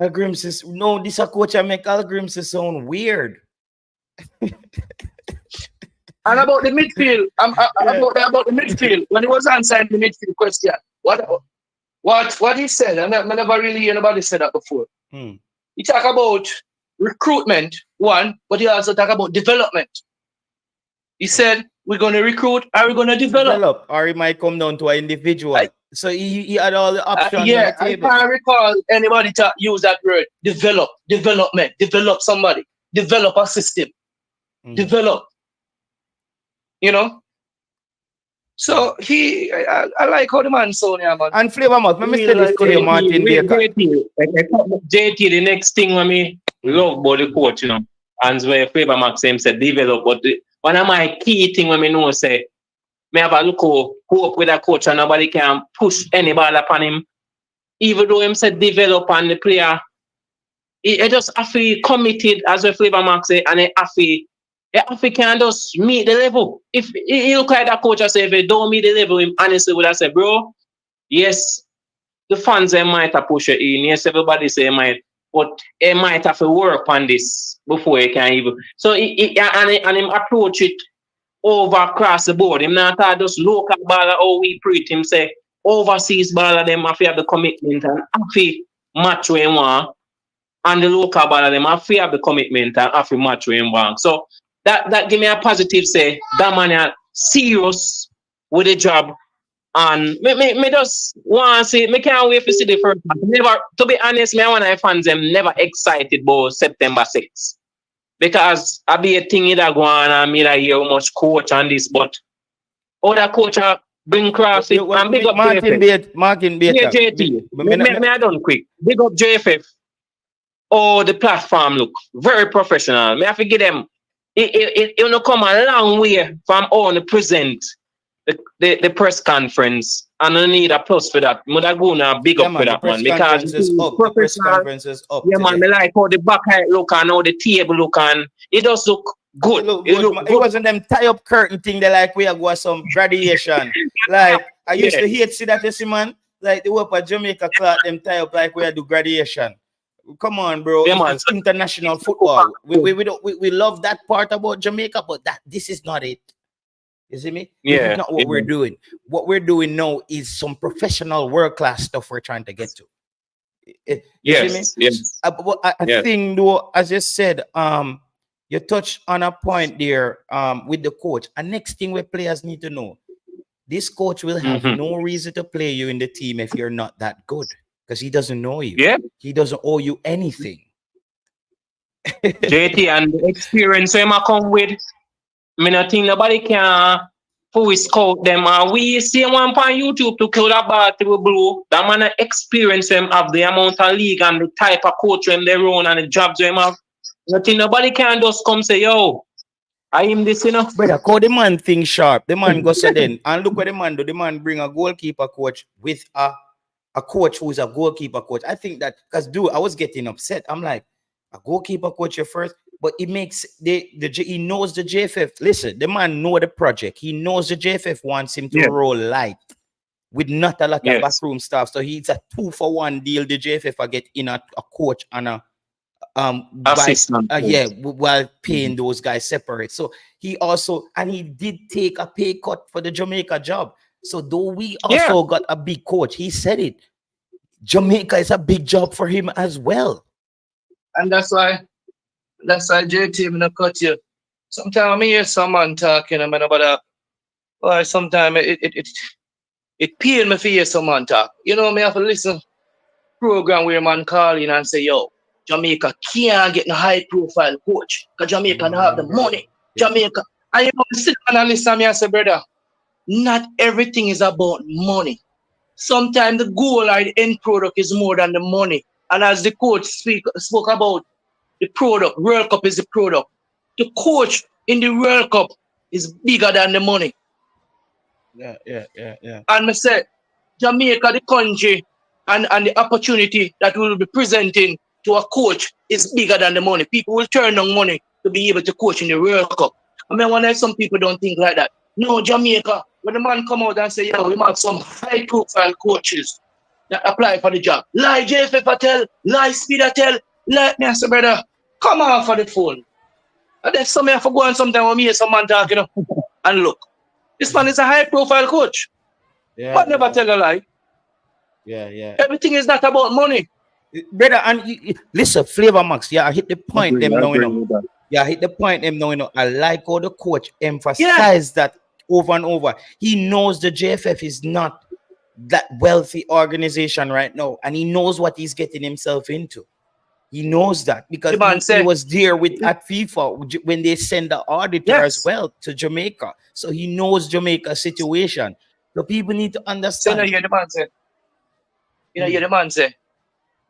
Speaker 1: Al Grims is, no, this a coach I make Al Grims sound weird.
Speaker 5: And about the midfield, about the midfield, when he was answering the midfield question, what he said, and I never really hear anybody say that before. He talk about recruitment, one, but he also talk about development. He said, we're going to recruit, are we going to develop?
Speaker 1: Or it might come down to an individual. So he had all the options on the table.
Speaker 5: I can't recall anybody use that word, development, develop somebody, develop a system, develop. You know? So I like how the man sound here, man.
Speaker 1: And Flavor Mouth, let me tell this to you, Martin Baker.
Speaker 6: JT, the next thing when we love about the coach, you know, and where Flavor Max said develop, but one of my key thing when we know say, me have a look hope with a coach and nobody can push any ball upon him. Even though him said develop on the player, he just have to be committed as well Flavor Max say, and he have to can just meet the level. If he look like that coach and say, if he don't meet the level, him honestly would have said, bro, yes, the fans they might have pushed it in. Yes, everybody say might, but he might have to work on this before he can even. So and him approach it over across the board. Him not just local baller how we treat him say overseas baller them have to have the commitment and have to match where him want. And the local baller them have to have the commitment and have to match where him want. So that give me a positive say that man is serious with the job. And me just want to see, me can't wait to see the first match. Never, to be honest, me and one of my fans them never excited about September 6th. Because I be a thing that go on and me that hear how much coach on this, but other coach Bring cross it and big up JFF.
Speaker 1: Martin Bate.
Speaker 6: Yeah, JT. Me I done quick. Big up JFF. Oh, the platform look very professional. Me have to give them. It will come a long way from on the present the press conference, and I need a plus for that. But go now big up for that man because
Speaker 1: the press conference is up.
Speaker 6: Yeah, man, me like how the back height look and how the table look and it does look good.
Speaker 1: It wasn't them tie up curtain thing. They like we have got some graduation. Like I used to hate see that you see man. Like the work at Jamaica cloth them tie up like we do graduation. Come on, bro.
Speaker 6: Yeah,
Speaker 1: it's international football. We love that part about Jamaica, but this is not it. You see me?
Speaker 6: Yeah.
Speaker 1: This is not what we're doing. What we're doing now is some professional world-class stuff we're trying to get to. You see me?
Speaker 6: Yes.
Speaker 1: I think though, as you said, you touched on a point there with the coach. And next thing where players need to know, this coach will have no reason to play you in the team if you're not that good. Because he doesn't know you.
Speaker 6: Yeah.
Speaker 1: He doesn't owe you anything.
Speaker 6: JT and the experience him come with. I mean, I think nobody can fully scout them. We see one on YouTube to kill that ball to blue. That man experience him of the amount of league and the type of coach them they run and the jobs them have. I think nobody can just come say, yo, I am this, you know.
Speaker 1: Brother, call the man thing sharp. The man goes then. And look what the man do. The man bring a goalkeeper coach with a coach who's a goalkeeper coach. I think that, because dude, I was getting upset. I'm like, a goalkeeper coach your first, but it makes he knows the JFF. Listen, the man know the project. He knows the JFF wants him to roll light with not a lot of backroom staff. So he's a 2-for-1 deal. The JFF are get in a coach and a
Speaker 6: assistant.
Speaker 1: While paying those guys separate. So he did take a pay cut for the Jamaica job. So though we also got a big coach, he said it. Jamaica is a big job for him as well.
Speaker 5: And that's why JT, I'm gonna cut you. Sometimes I hear someone talking about sometimes it pains me to hear someone talk. You know, me have to listen program where man call in and say, yo, Jamaica can't get a high profile coach because Jamaica don't have the money. Jamaica, and you know, sit down and listen to me and say, brother, not everything is about money. Sometimes the goal or the end product is more than the money. And as the coach spoke about the product, World Cup is the product. The coach in the World Cup is bigger than the money.
Speaker 1: Yeah.
Speaker 5: And I said, Jamaica, the country, and the opportunity that we will be presenting to a coach is bigger than the money. People will turn down money to be able to coach in the World Cup. I mean, when some people don't think like that. No, Jamaica, when the man come out and say, yo, we have some high-profile coaches that apply for the job. Like JFF tell, like Speed tell, like me, I say, brother, come off of the phone. And then some have to go on sometime when me hear some man talk, you know, and look. This man is a high-profile coach. But never tell a lie.
Speaker 1: Yeah.
Speaker 5: Everything is not about money.
Speaker 1: Brother, and listen, Flavor Max, I hit the point them now, you know. I hit the point them now, you know. I like how the coach emphasized that over and over. He knows the JFF is not that wealthy organization right now, and he knows what he's getting himself into. He knows that because he was there at FIFA when they send the auditor as well to Jamaica. So he knows Jamaica's situation. So people need to understand.
Speaker 5: So you hear the man say, hear the man say,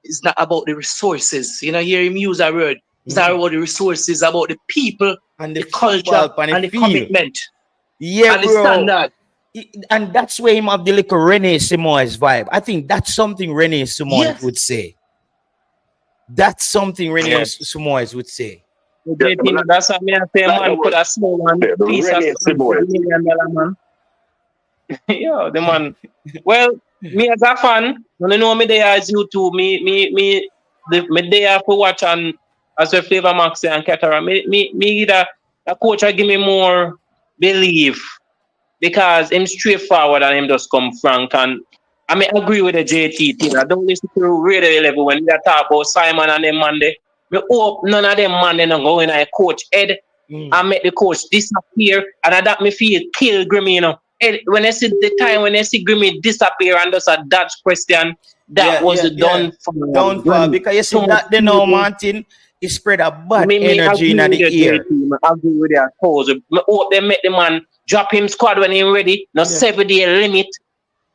Speaker 5: it's not about the resources. You know, hear him use that word. It's not about the resources, it's about the people and the culture and the commitment.
Speaker 1: Yeah,
Speaker 5: and the standard.
Speaker 1: And that's where him have the little Rene Simoes vibe. I think that's something Rene Simoes would say. That's something Rene Simoes would say.
Speaker 6: That's what me say, man. Put a small one piece of $1 million, man. Yeah, the man. Well, me as a fan, when you know me there as you too, me there for watch and as a Flavor Max and Catara. Me the coach I give me more belief because him straightforward and him just come frank. And I mean agree with the JT thing. I don't listen to Radio 11 when they talk about Simon and them man they. Me hope none of them man they don't go in a coach head and make the coach disappear, and that me feel kill Grimmy, you know. When I see the time when I see Grimmy disappear and just a dodge question, that was done for
Speaker 1: because you see that they know Martin. it spread a bad
Speaker 6: Me
Speaker 1: energy in
Speaker 6: agree
Speaker 1: the
Speaker 6: with you,
Speaker 1: air.
Speaker 6: JT. I agree with your cause. I hope they make the man drop him squad when he's ready. No 7-day limit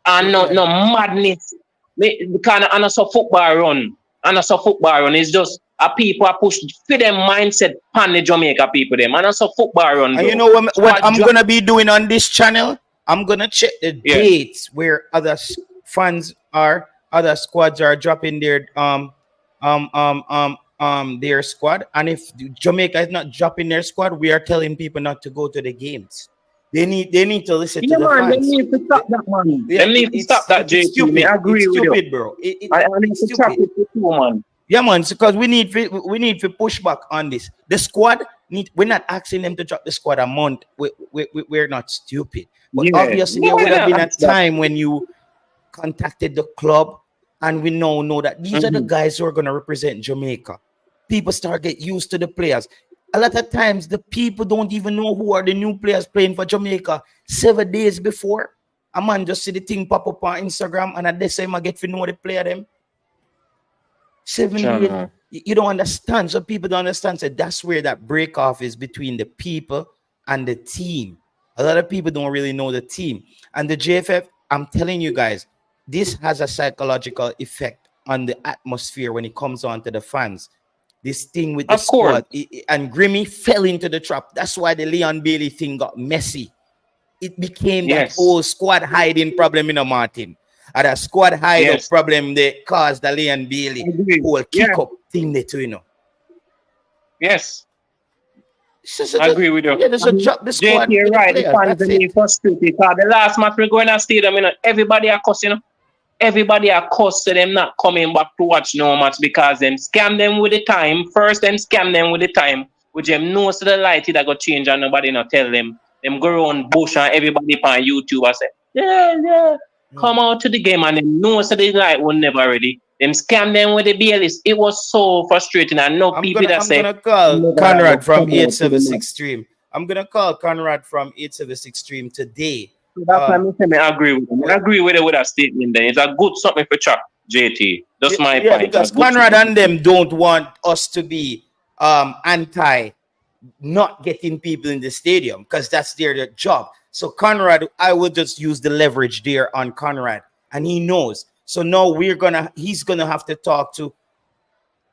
Speaker 6: and no madness. Because and also football run. And also football run is just a people are pushed for them mindset pan the Jamaica people them. And also football run.
Speaker 1: And you know what I'm gonna be doing on this channel? I'm gonna check the dates where other fans are, other squads are dropping their their squad. And if Jamaica is not dropping their squad, we are telling people not to go to the games. They need to listen to the fans.
Speaker 6: They need to stop that, man.
Speaker 1: Yeah,
Speaker 6: they need to stop that, JT. I agree with
Speaker 1: stupid,
Speaker 6: you.
Speaker 1: bro.
Speaker 6: I need to stop it too, man.
Speaker 1: Yeah, man, because we need to push back on this. The squad we're not asking them to drop the squad a month. We're not stupid. But obviously there would have been a time when you contacted the club, and we now know that these are the guys who are going to represent Jamaica. People start get used to the players. A lot of times the people don't even know who are the new players playing for Jamaica 7 days before. A man just see the thing pop up on Instagram, and at this time I get to know the player them. 7 days. You don't understand. So people don't understand. So that's where that break off is between the people and the team. A lot of people don't really know the team. And the JFF, I'm telling you guys, this has a psychological effect on the atmosphere when it comes on to the fans. This thing with the squad. And Grimmy fell into the trap. That's why the Leon Bailey thing got messy. It became that whole squad hiding problem, Martin. And a squad hide-up problem that caused the Leon Bailey whole kick-up thing there too,
Speaker 6: Yes. I agree with you.
Speaker 1: Yeah, there's a drop the squad.
Speaker 6: You're right. The fans are frustrated. Because the last match we're going to stadium, everybody are cussing, Everybody are cussing them not coming back to watch no match because them scam them with the time. First, them scam them with the time. With them knows the light that got change and nobody not tell them. Them go around bush and everybody on YouTube and say, come out to the game, and them know so the light was never ready. Them scam them with the BLS. It was so frustrating. And no people that say,
Speaker 1: I'm gonna call Conrad from 876 stream. I'm gonna call Conrad from 876 stream today.
Speaker 6: That's why I agree with him. I agree with it with that statement there. It's a good something for Chuck, JT. That's my point.
Speaker 1: Because Conrad and them don't want us to be anti not getting people in the stadium because that's their job. So Conrad, I will just use the leverage there on Conrad, and he knows. So now he's gonna have to talk to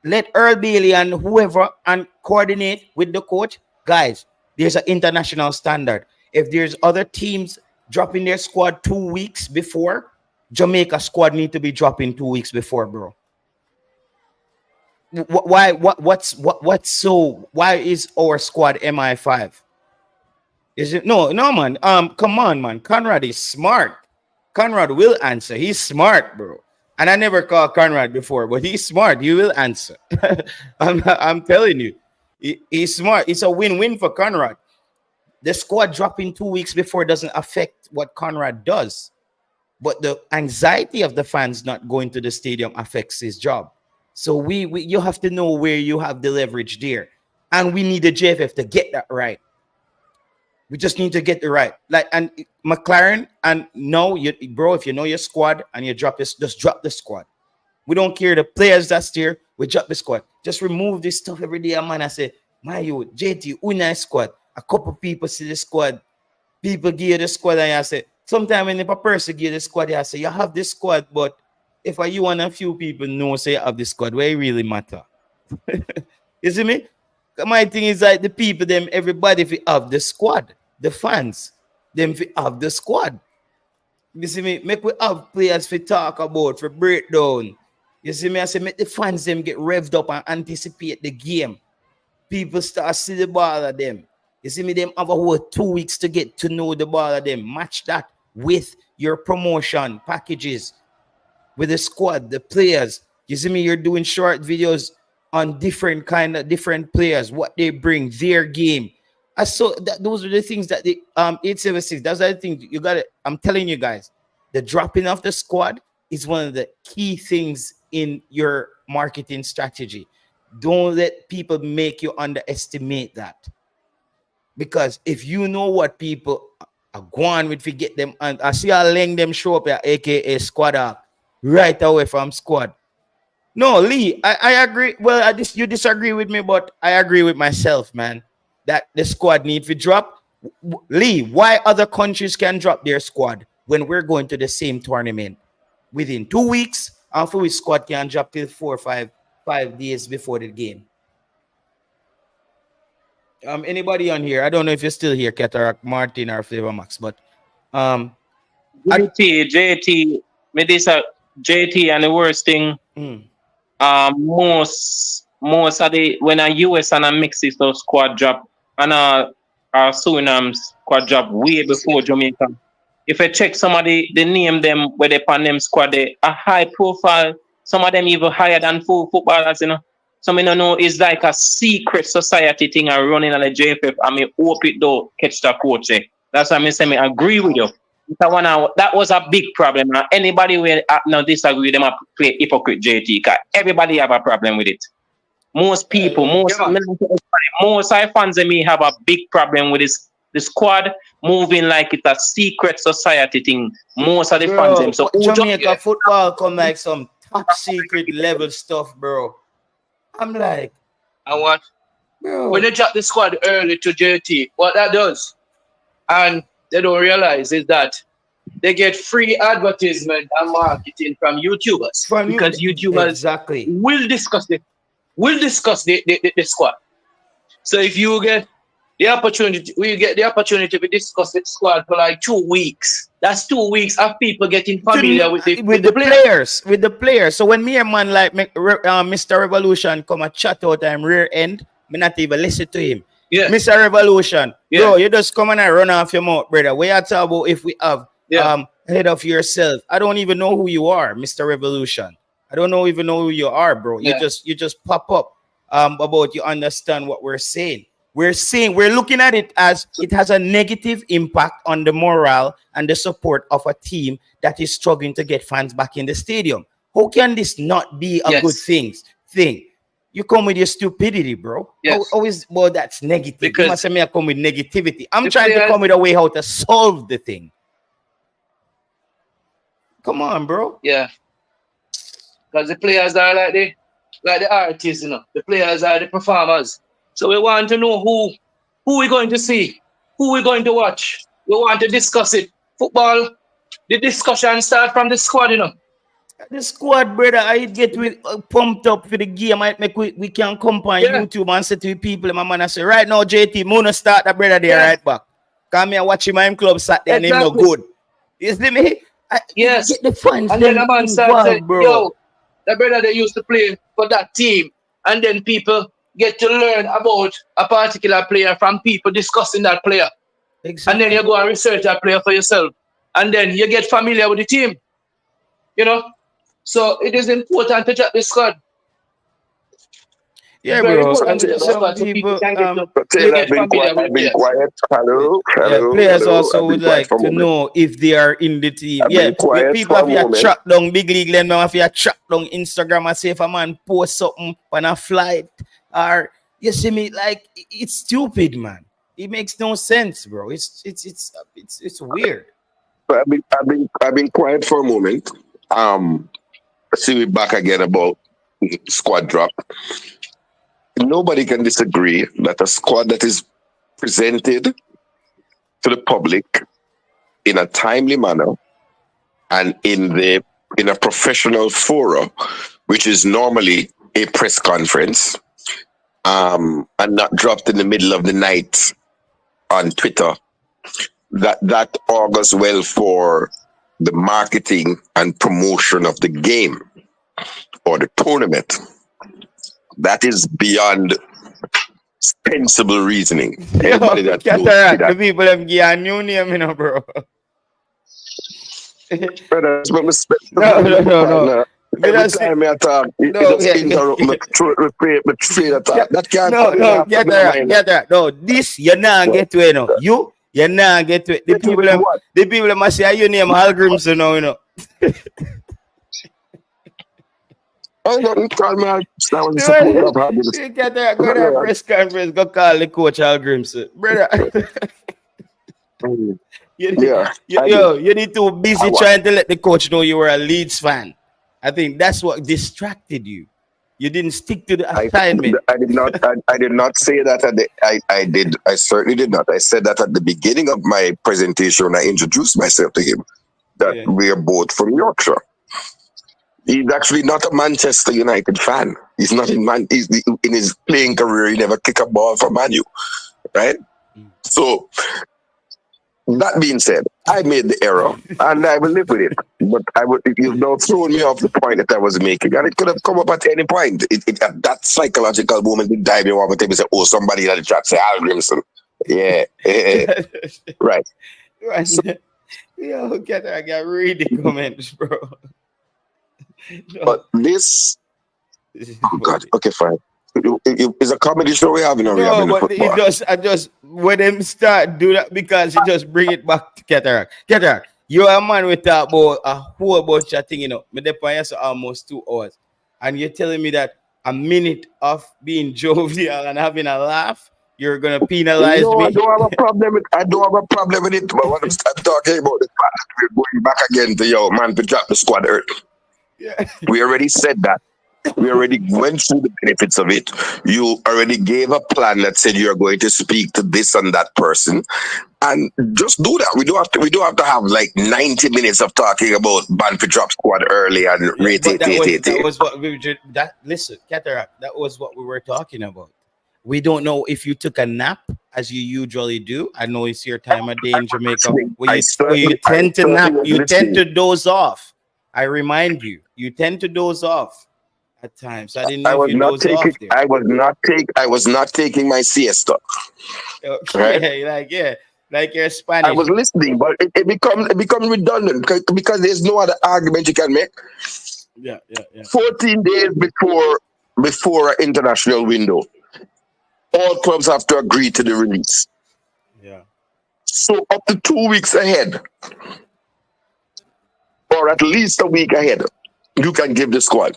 Speaker 1: let Earl Bailey and whoever and coordinate with the coach. Guys, there's an international standard. If there's other teams dropping their squad 2 weeks before, Jamaica squad need to be dropping 2 weeks before, bro. Why is our squad MI5? Is it no man? Come on, man. Conrad is smart. Conrad will answer. He's smart, bro. And I never called Conrad before, but he's smart. He will answer. I'm telling you, he's smart. It's a win-win for Conrad. The squad dropping 2 weeks before doesn't affect what Conrad does, but the anxiety of the fans not going to the stadium affects his job. So you have to know where you have the leverage there, and we need the JFF to get that right. We just need to get it right. Like, and McClaren, and no, bro, if you know your squad and you drop this, just drop the squad. We don't care the players that's there. We drop the squad. Just remove this stuff every day, man. I say, my you, JT, una squad. A couple people see the squad. People give you the squad, and I say, sometimes when a person give you the squad, I say, you have this squad, but if you and a few people know, say you have the squad, where it really matter? You see me? My thing is like the people, them, everybody, if you have the squad, the fans, them if you have the squad. You see me? Make we have players for talk about, for breakdown. You see me? I say, make the fans them get revved up and anticipate the game. People start see the ball of them. You see me? Them have a whole 2 weeks to get to know the ball of them. Match that with your promotion packages, with the squad, the players. You see me? You're doing short videos on different players, what they bring, their game. Those are the things that the 876. That's the thing you got. I'm telling you guys, the dropping of the squad is one of the key things in your marketing strategy. Don't let people make you underestimate that, because if you know what people are going with, forget them, and I see I'll link them show up here, aka squad up right away from squad. No, Lee, I agree. Well, you disagree with me, but I agree with myself, man. That the squad need to drop. Lee, why other countries can drop their squad when we're going to the same tournament within 2 weeks? After we squad can drop till 4 or 5 days before the game. Anybody on here? I don't know if you're still here, Cataract, Martin, or Flavor Max, but
Speaker 6: JT, JT, and the worst thing, most of the when a US and a Mexico squad drop and our Suriname squad drop way before Jamaica. If I check somebody, they name them where they pan them squad, they a high profile. Some of them even higher than full footballers, you know. Some don't know it's like a secret society thing and running on the JFF. I mean, hope it don't catch the coach. That's why I say I agree with you. That was a big problem. Now, anybody will now disagree with them play hypocrite JT because everybody have a problem with it. Most people, most fans of me have a big problem with this. The squad moving like it's a secret society thing. Most of the fans them. So
Speaker 1: Jamaica football come like some top secret level stuff, bro. I'm like,
Speaker 5: and what?
Speaker 1: Bro.
Speaker 5: When they drop the squad early to JT, what that does, and they don't realize is that they get free advertisement and marketing from YouTubers because YouTubers will discuss the squad. So if you get the opportunity, we get the opportunity to discuss the squad for like 2 weeks. That's 2 weeks of people getting familiar with the
Speaker 1: players. With the players. So when me and man like Mr. Revolution come and chat out time rear end, me not even listen to him.
Speaker 5: Yeah.
Speaker 1: Mr. Revolution, bro, you just come and run off your mouth, brother. We are talking about if we have head of yourself. I don't even know who you are, Mr. Revolution. I don't even know who you are, bro.
Speaker 5: Yeah.
Speaker 1: You just pop up about you understand what we're saying. We're looking at it as it has a negative impact on the morale and the support of a team that is struggling to get fans back in the stadium. How can this not be a good thing? You come with your stupidity, bro.
Speaker 5: Yes.
Speaker 1: Always, well, that's negative.
Speaker 5: Because
Speaker 1: you must say me I come with negativity. I'm trying to come with a way how to solve the thing. Come on, bro.
Speaker 5: Yeah. Because the players are like the artists, you know. The players are the performers. So we want to know who we're going to see, who we're going to watch. We want to discuss it. Football, the discussion starts from the squad, you know.
Speaker 1: The squad, brother, I get pumped up for the game. I make we can come on YouTube and say to people, my man, I say, right now, JT, Mona start that brother there right back. Come here, watch my club Saturday and him no good. You see me?
Speaker 5: Yes.
Speaker 1: Get the fans
Speaker 5: and then the man started,
Speaker 1: bro.
Speaker 5: Yo, the brother they used to play for that team. And then people get to learn about a particular player from people discussing that player.
Speaker 1: Exactly.
Speaker 5: And then you go and research that player for yourself. And then you get familiar with the team. You know? So it is important to check the squad.
Speaker 1: Yeah, bro. Some people
Speaker 2: I've been quiet. Hello.
Speaker 1: Players also would like to know if they are in the team. People have your track down Big League, then have your track down Instagram and say if a man post something on a flight or you see me, like it's stupid, man. It makes no sense, bro. It's weird.
Speaker 2: But I've been quiet for a moment. See we back again about squad drop. Nobody can disagree that a squad that is presented to the public in a timely manner and in a professional forum, which is normally a press conference, and not dropped in the middle of the night on Twitter, that augurs well for the marketing and promotion of the game or the tournament. That is beyond sensible reasoning. Anybody that
Speaker 1: the people have given new name, you know, bro. No.
Speaker 2: Every time I talk, it just interrupt me, that can't
Speaker 1: get that. No, this you not get to it, no. You not get to it. The people must say your name Algrims, you know.
Speaker 2: I don't call me.
Speaker 1: Go to press conference. Go call the coach Algrims, brother. You need to be busy trying to let the coach know you were a Leeds fan. I think that's what distracted you. You didn't stick to the assignment.
Speaker 3: I did not. I did not say that. I certainly did not. I said that at the beginning of my presentation when I introduced myself to him. That we are both from Yorkshire. He's actually not a Manchester United fan. He's not in in his playing career. He never kicked a ball for Man U, right? So that being said, I made the error and I will live with it. But you've now thrown me off the point that I was making, and it could have come up at any point. At that psychological moment in time, you want to say, "Oh, somebody in the chat say Al Grimson." Yeah, right.
Speaker 1: So, yo, look at that! I got read the comments, bro. No.
Speaker 3: But this, oh God, okay, fine. It's a comedy show we having.
Speaker 1: No, but I just when them start do that because you just bring it back to Cataract. Cataract, you're a man we talk about a whole bunch of things, you know. Me there for almost 2 hours, and you're telling me that a minute of being jovial and having a laugh, you're gonna penalize me.
Speaker 3: I don't have a problem with. I don't have a problem with it. But when I'm talking about the fact that we're going back again to your man to drop the squad earth.
Speaker 1: Yeah.
Speaker 3: We already said that. We already went through the benefits of it. You already gave a plan that said you're going to speak to this and that person, and just do that. We don't have to have like 90 minutes of talking about ban for drop squad early and
Speaker 1: that was what we were. Listen, Cataract. That was what we were talking about. We don't know if you took a nap as you usually do. I know it's your time of day in Jamaica. Where you tend to nap. You tend to doze off. I remind you, you tend to doze off at times. I didn't know if you dozed off there.
Speaker 3: I was not taking my siesta.
Speaker 1: Okay,
Speaker 3: right?
Speaker 1: like you're Spanish.
Speaker 3: I was listening, but it becomes redundant because there's no other argument you can make.
Speaker 1: Yeah.
Speaker 3: 14 days before an international window, all clubs have to agree to the release.
Speaker 1: Yeah.
Speaker 3: So up to 2 weeks ahead, or at least a week ahead, you can give the squad.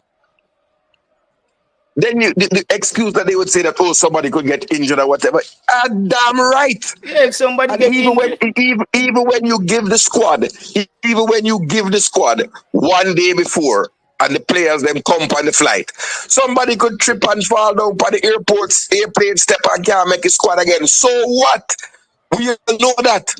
Speaker 3: Then the excuse that they would say that, oh, somebody could get injured or whatever. Damn right.
Speaker 1: Yeah, if somebody
Speaker 3: get injured. Even when you give the squad, 1 day before, and the players them come on the flight, somebody could trip and fall down by the airplane step and can't make a squad again. So what? We know that.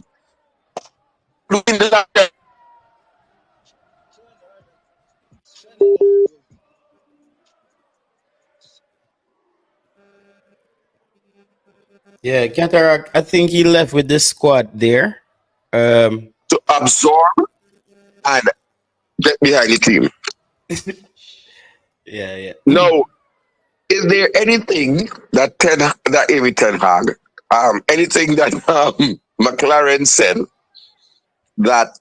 Speaker 1: Yeah, Cataract, I think he left with this squad there.
Speaker 3: To absorb and get behind the team.
Speaker 1: Yeah.
Speaker 3: Now, is there anything that Erik Ten Hag, anything that McClaren said that,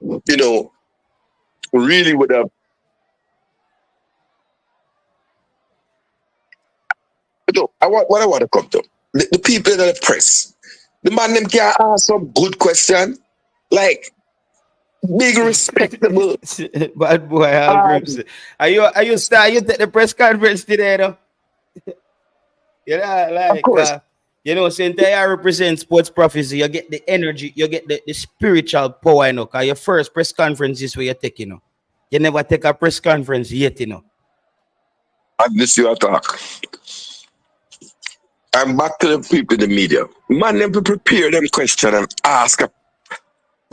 Speaker 3: you know, really would have, what I want to come to, the people in the press, the man them can ask some good question, like big respectable.
Speaker 1: Bad boy, are you take the press conference today, though? Like you know, since I represent sports prophecy, you get the energy, you get the spiritual power, you know, because your first press conference is where you take, you know. You never take a press conference yet, you know.
Speaker 3: And this your talk. I'm back to the people in the media. Man, them to prepare them question and ask a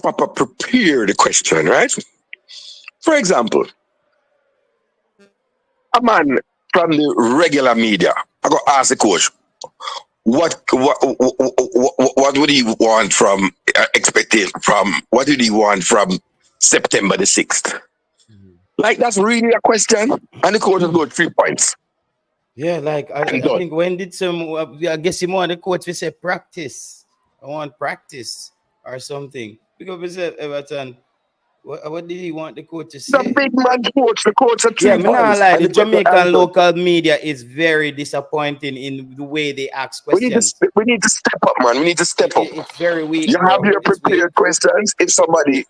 Speaker 3: proper prepare the question, right? For example, a man from the regular media, I go ask the coach, what would he want from expectation from what did he want from September the 6th? Like that's really a question, and the coach will go 3 points.
Speaker 1: Yeah, like I think when did I guess you want the coach we say practice. I want practice or something. Because we said Everton, what did he want the coach to say?
Speaker 3: The big man coach, the coach at 3 points.
Speaker 1: Yeah, like the Jamaican local media is very disappointing in the way they ask questions.
Speaker 3: We need to step up, man. We need to step up.
Speaker 1: It's very weak.
Speaker 3: You have your prepared questions. If somebody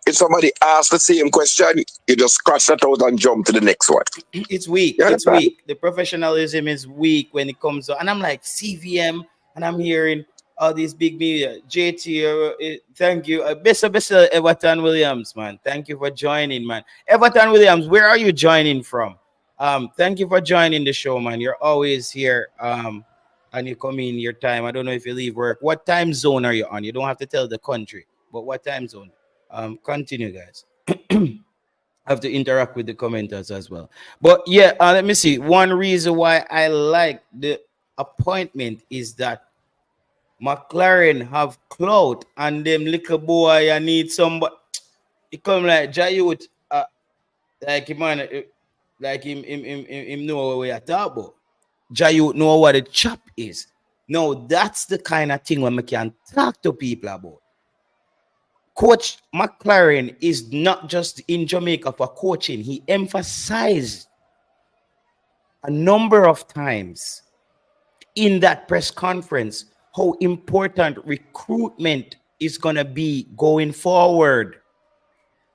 Speaker 3: asks the same question, you just scratch that out and jump to the next one.
Speaker 1: It's weak. It's weak. The professionalism is weak when it comes to, and I'm like CVM, and I'm hearing all these big media. JT, thank you. Bessa Everton Williams, man. Thank you for joining, man. Everton Williams, where are you joining from? Thank you for joining the show, man. You're always here. And you come in your time. I don't know if you leave work. What time zone are you on? You don't have to tell the country, but what time zone? Continue, guys. Have to interact with the commenters as well. But yeah, let me see. One reason why I like the appointment is that McClaren have clout and them little boy. I need somebody. He come like Jayut, like him man, like him know what we are talking about. Jayut know what a chop is. No, that's the kind of thing when we can talk to people about. Coach McClaren is not just in Jamaica for coaching. He emphasized a number of times in that press conference how important recruitment is going to be going forward.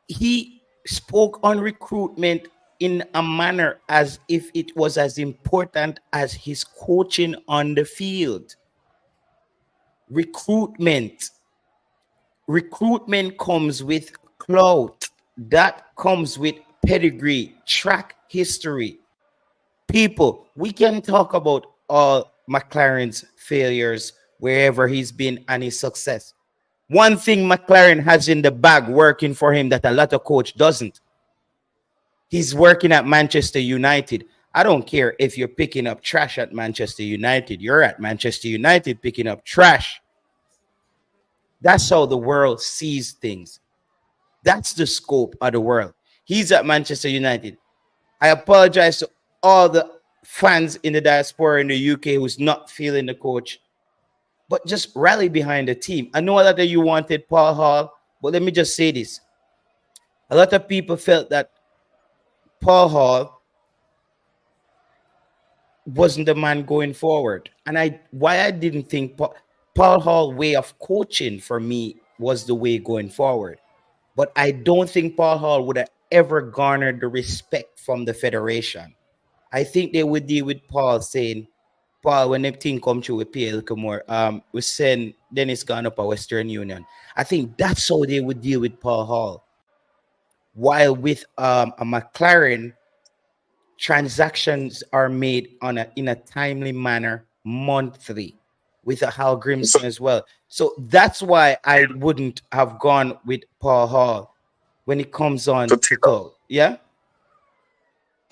Speaker 1: He spoke on recruitment in a manner as if it was as important as his coaching on the field. Recruitment comes with clout. That comes with pedigree, track history. People, we can talk about all McClaren's failures wherever he's been and his success. One thing McClaren has in the bag working for him that a lot of coach doesn't. He's working at Manchester United. I don't care if you're picking up trash at Manchester United. You're at Manchester United picking up trash. That's how the world sees things. That's the scope of the world. He's at Manchester United. I apologize to all the fans in the diaspora in the UK who's not feeling the coach. But just rally behind the team. I know a lot of you wanted Paul Hall, but let me just say this. A lot of people felt that Paul Hall wasn't the man going forward. And why I didn't think Paul Hall way of coaching for me was the way going forward. But I don't think Paul Hall would have ever garnered the respect from the federation. I think they would deal with Paul saying, Paul, when the thing come through, we pay a little more. We send Dennis gone up a Western Union. I think that's how they would deal with Paul Hall. While with a McClaren, transactions are made in a timely manner, monthly, with a Hal Grimson as well. So that's why I wouldn't have gone with Paul Hall when it comes on to go. Yeah.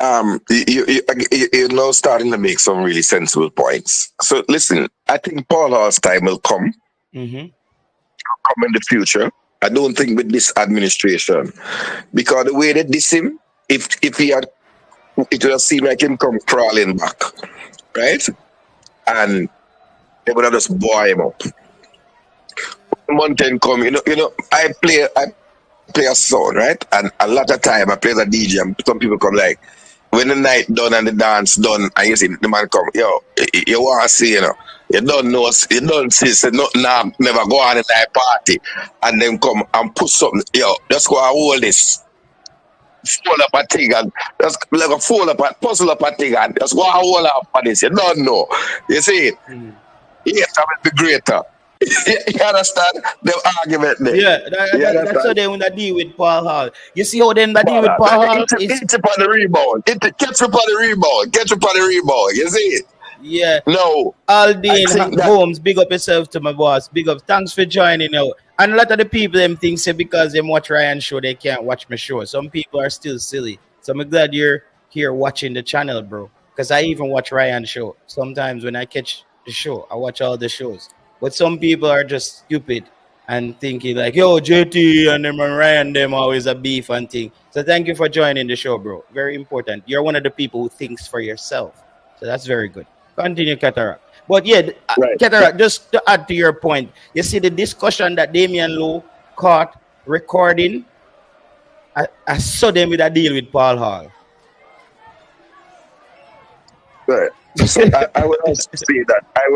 Speaker 3: You're now starting to make some really sensible points. So listen, I think Paul Hall's time will come.
Speaker 1: Mm-hmm.
Speaker 3: Come in the future. I don't think with this administration, because the way they diss him, if he had, it would have seemed like him come crawling back, right? And they would have just boy him up. Mountain come, you know, I play a sound, right? And a lot of time I play as a DJ, and some people come like, when the night done and the dance done, and you see the man come, yo, you want to see, you know, you don't know, you don't see, say nothing, never go on in that party, and then come and put something, yo, just go and hold this, fold up a thing, and just like a fold up, puzzle up a thing, and just go and hold up for this, you don't know, you see it? Yes, I will be greater. You understand the argument there?
Speaker 1: Yeah, that's how they want to deal with Paul Hall. You see how they deal with Paul Hall?
Speaker 3: It's upon the rebound. Catch up on the rebound. Catch up on the rebound. You see it?
Speaker 1: Yeah.
Speaker 3: No.
Speaker 1: Aldine Holmes, big up yourself to my boss. Big up. Thanks for joining out. And a lot of the people them think say because they watch Ryan show, they can't watch my show. Some people are still silly. So I'm glad you're here watching the channel, bro. Because I even watch Ryan show. Sometimes when I catch the show, I watch all the shows. But some people are just stupid and thinking like, yo, JT and them and Ryan, them always a beef and thing. So thank you for joining the show, bro. Very important. You're one of the people who thinks for yourself. So that's very good. Continue, Cataract. But yeah, right. Cataract, just to add to your point, you see the discussion that Damian Lowe caught recording, I saw them with a deal with Paul Hall.
Speaker 3: Right. So I would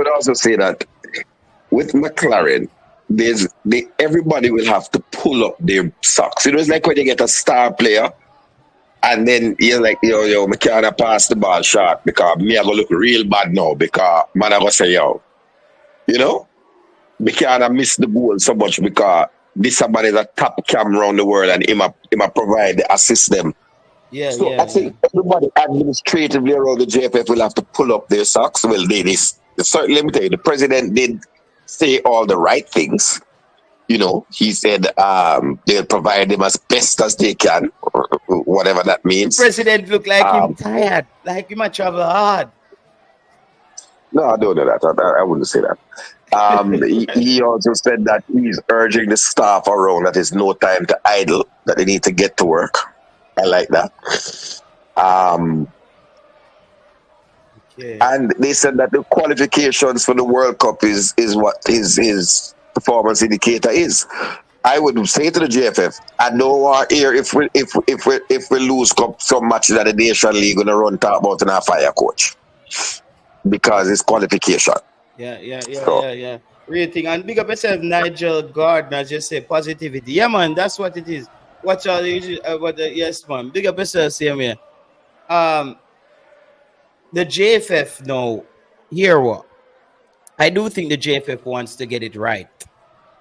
Speaker 3: also say that with McClaren, everybody will have to pull up their socks. You know, it's like when you get a star player and then you're like, yo, I can't pass the ball short because me I go look real bad now because man I go say, yo. You know? we can't miss the goal so much because this somebody is a top cam around the world and him a provide the assist them. So I think everybody administratively around the JFF will have to pull up their socks. Well, certainly, let me tell you, the president did say all the right things. You know, he said they'll provide them as best as they can, or whatever that means.
Speaker 1: The president looked like him tired, like he might travel hard.
Speaker 3: No, I don't know that. I wouldn't say that. He also said that he's urging the staff around that it's no time to idle, that they need to get to work. I like that. And they said that the qualifications for the World Cup is what his performance indicator is. I would say to the JFF, I don't want to hear if we lose some matches at the Nation League, gonna run talk about in our fire coach because it's qualification.
Speaker 1: Yeah. Real thing. And big up yourself, Nigel Gardner. Just say positivity. Yeah, man, that's what it is. Watch all the yes, man. Big up yourself, same here. The JFF now, hear what? I do think the JFF wants to get it right.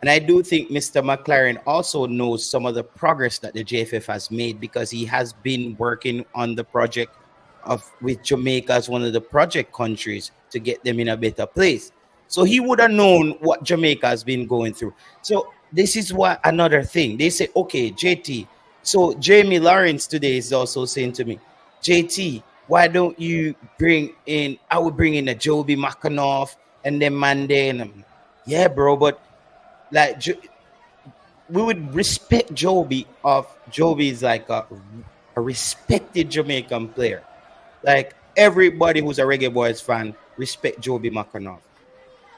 Speaker 1: And I do think Mr. McClaren also knows some of the progress that the JFF has made because he has been working on the project with Jamaica as one of the project countries to get them in a better place. So he would have known what Jamaica has been going through. So this is what another thing. They say, okay, JT. So Jamie Lawrence today is also saying to me, JT, why don't you I would bring in a Joby McAnuff and then Monday. And I'm, yeah, bro, but like we would respect Joby. Joby is like a respected Jamaican player. Like everybody who's a Reggaeboyz fan respect Joby McAnuff.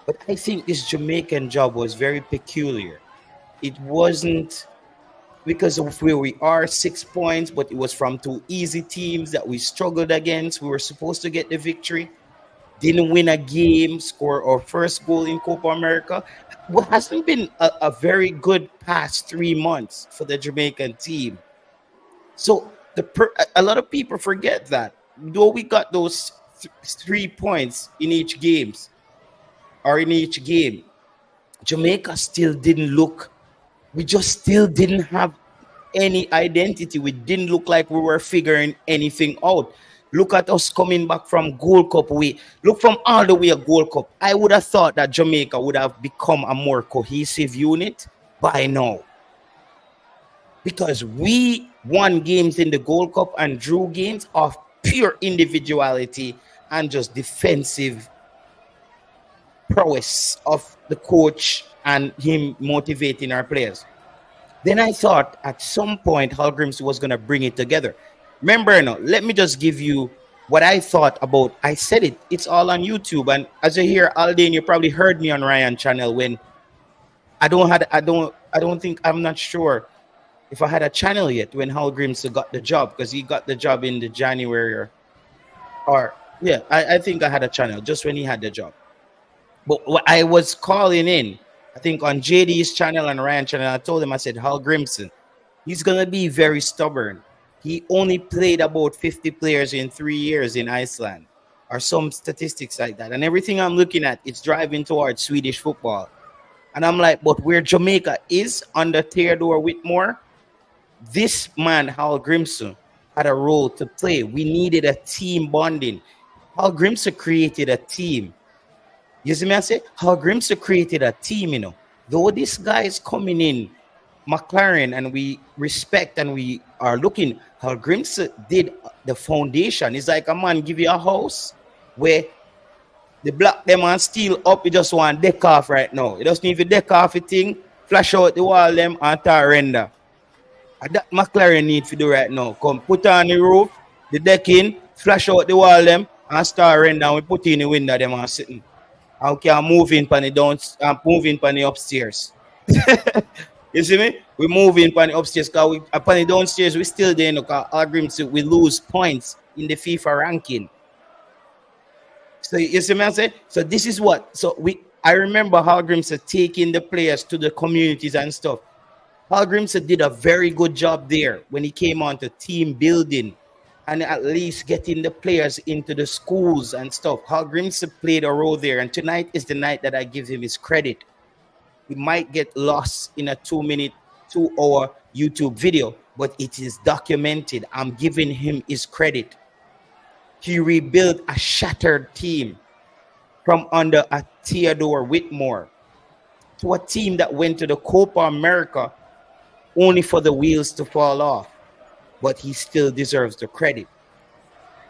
Speaker 1: But I think this Jamaican job was very peculiar. It wasn't because of where we are, 6 points, but it was from two easy teams that we struggled against. We were supposed to get the victory. Didn't win a game, score our first goal in Copa America. What hasn't been a very good past 3 months for the Jamaican team. So a lot of people forget that. Though we got those 3 points in each game, Jamaica still didn't look. We just still didn't have any identity. We didn't look like we were figuring anything out. Look at us coming back from Gold Cup. Look from all the way at Gold Cup. I would have thought that Jamaica would have become a more cohesive unit by now. Because we won games in the Gold Cup and drew games of pure individuality and just defensive prowess of the coach and him motivating our players. Then I thought at some point Hallgrims was going to bring it together. Remember now, let me just give you what I thought about. I said it. It's all on YouTube. And as you hear Alden, you probably heard me on Ryan channel when I'm not sure if I had a channel yet when Hallgrims got the job, because he got the job in the January I think I had a channel just when he had the job. But I was calling in, I think on JD's channel and Ryan channel, I told him, I said, Hallgrimson, he's going to be very stubborn. He only played about 50 players in 3 years in Iceland, or some statistics like that. And everything I'm looking at, it's driving towards Swedish football. And I'm like, but where Jamaica is under Theodore Whitmore, this man, Hallgrimson, had a role to play. We needed a team bonding. Hallgrimson created a team. You see me I say? Hallgrimson created a team, you know. Though this guy is coming in, McClaren, and we respect and we are looking, Hallgrimson did the foundation. It's like a man give you a house where the block them and steel up, you just want deck off right now. You just need to deck off a thing, flash out the wall them and tar render. And that McClaren need to do right now. Come put on the roof, the decking, flash out the wall them and start render, and we put in the window them and sitting. And we can move in pan the upstairs. You see me? We move in pan the upstairs because we upon the downstairs we still there, because Hallgrimson we lose points in the FIFA ranking. So you see me I say? So this is what. I remember Hallgrimson taking the players to the communities and stuff. Hallgrimson did a very good job there when he came on to team building and at least getting the players into the schools and stuff. Hallgrimson played a role there, and tonight is the night that I give him his credit. it might get lost in a 2-hour YouTube video, but it is documented. I'm giving him his credit. He rebuilt a shattered team from under a Theodore Whitmore to a team that went to the Copa America only for the wheels to fall off. But he still deserves the credit.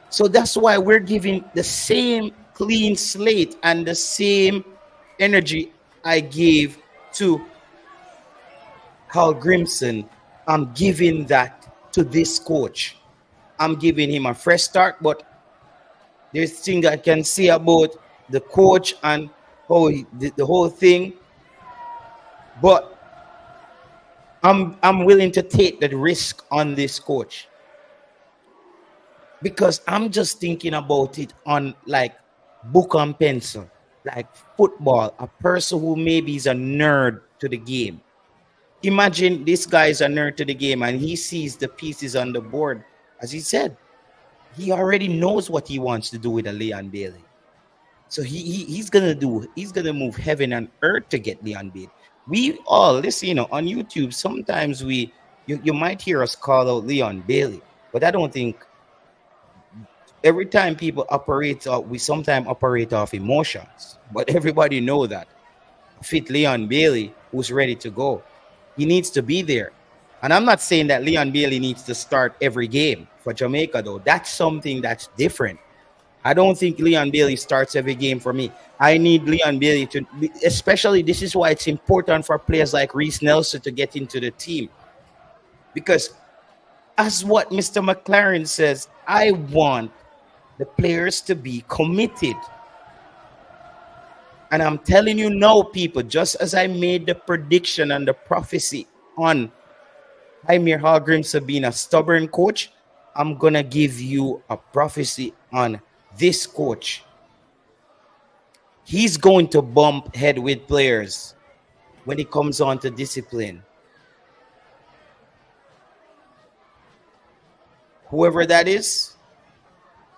Speaker 1: So that's why we're giving the same clean slate and the same energy I gave to Hal Grimson. I'm giving that to this coach. I'm giving him a fresh start, but there's things I can say about the coach and how the whole thing. But I'm willing to take the risk on this coach because I'm just thinking about it on like book and pencil, like football, a person who maybe is a nerd to the game. Imagine this guy is a nerd to the game and he sees the pieces on the board. As he said, he already knows what he wants to do with a Leon Bailey. So he's gonna move heaven and earth to get Leon Bailey. We all listen, on YouTube. Sometimes you might hear us call out Leon Bailey, but I don't think every time people operate, we sometimes operate off emotions. But everybody know that fit Leon Bailey, who's ready to go, he needs to be there. And I'm not saying that Leon Bailey needs to start every game for Jamaica, though. That's something that's different. I don't think Leon Bailey starts every game for me. I need Leon Bailey to, especially this is why it's important for players like Reese Nelson to get into the team. Because as what Mr. McClaren says, I want the players to be committed. And I'm telling you now, people, just as I made the prediction and the prophecy on Jaime Hallgrimson being a stubborn coach, I'm going to give you a prophecy on this coach. He's going to bump head with players when it comes on to discipline. Whoever that is.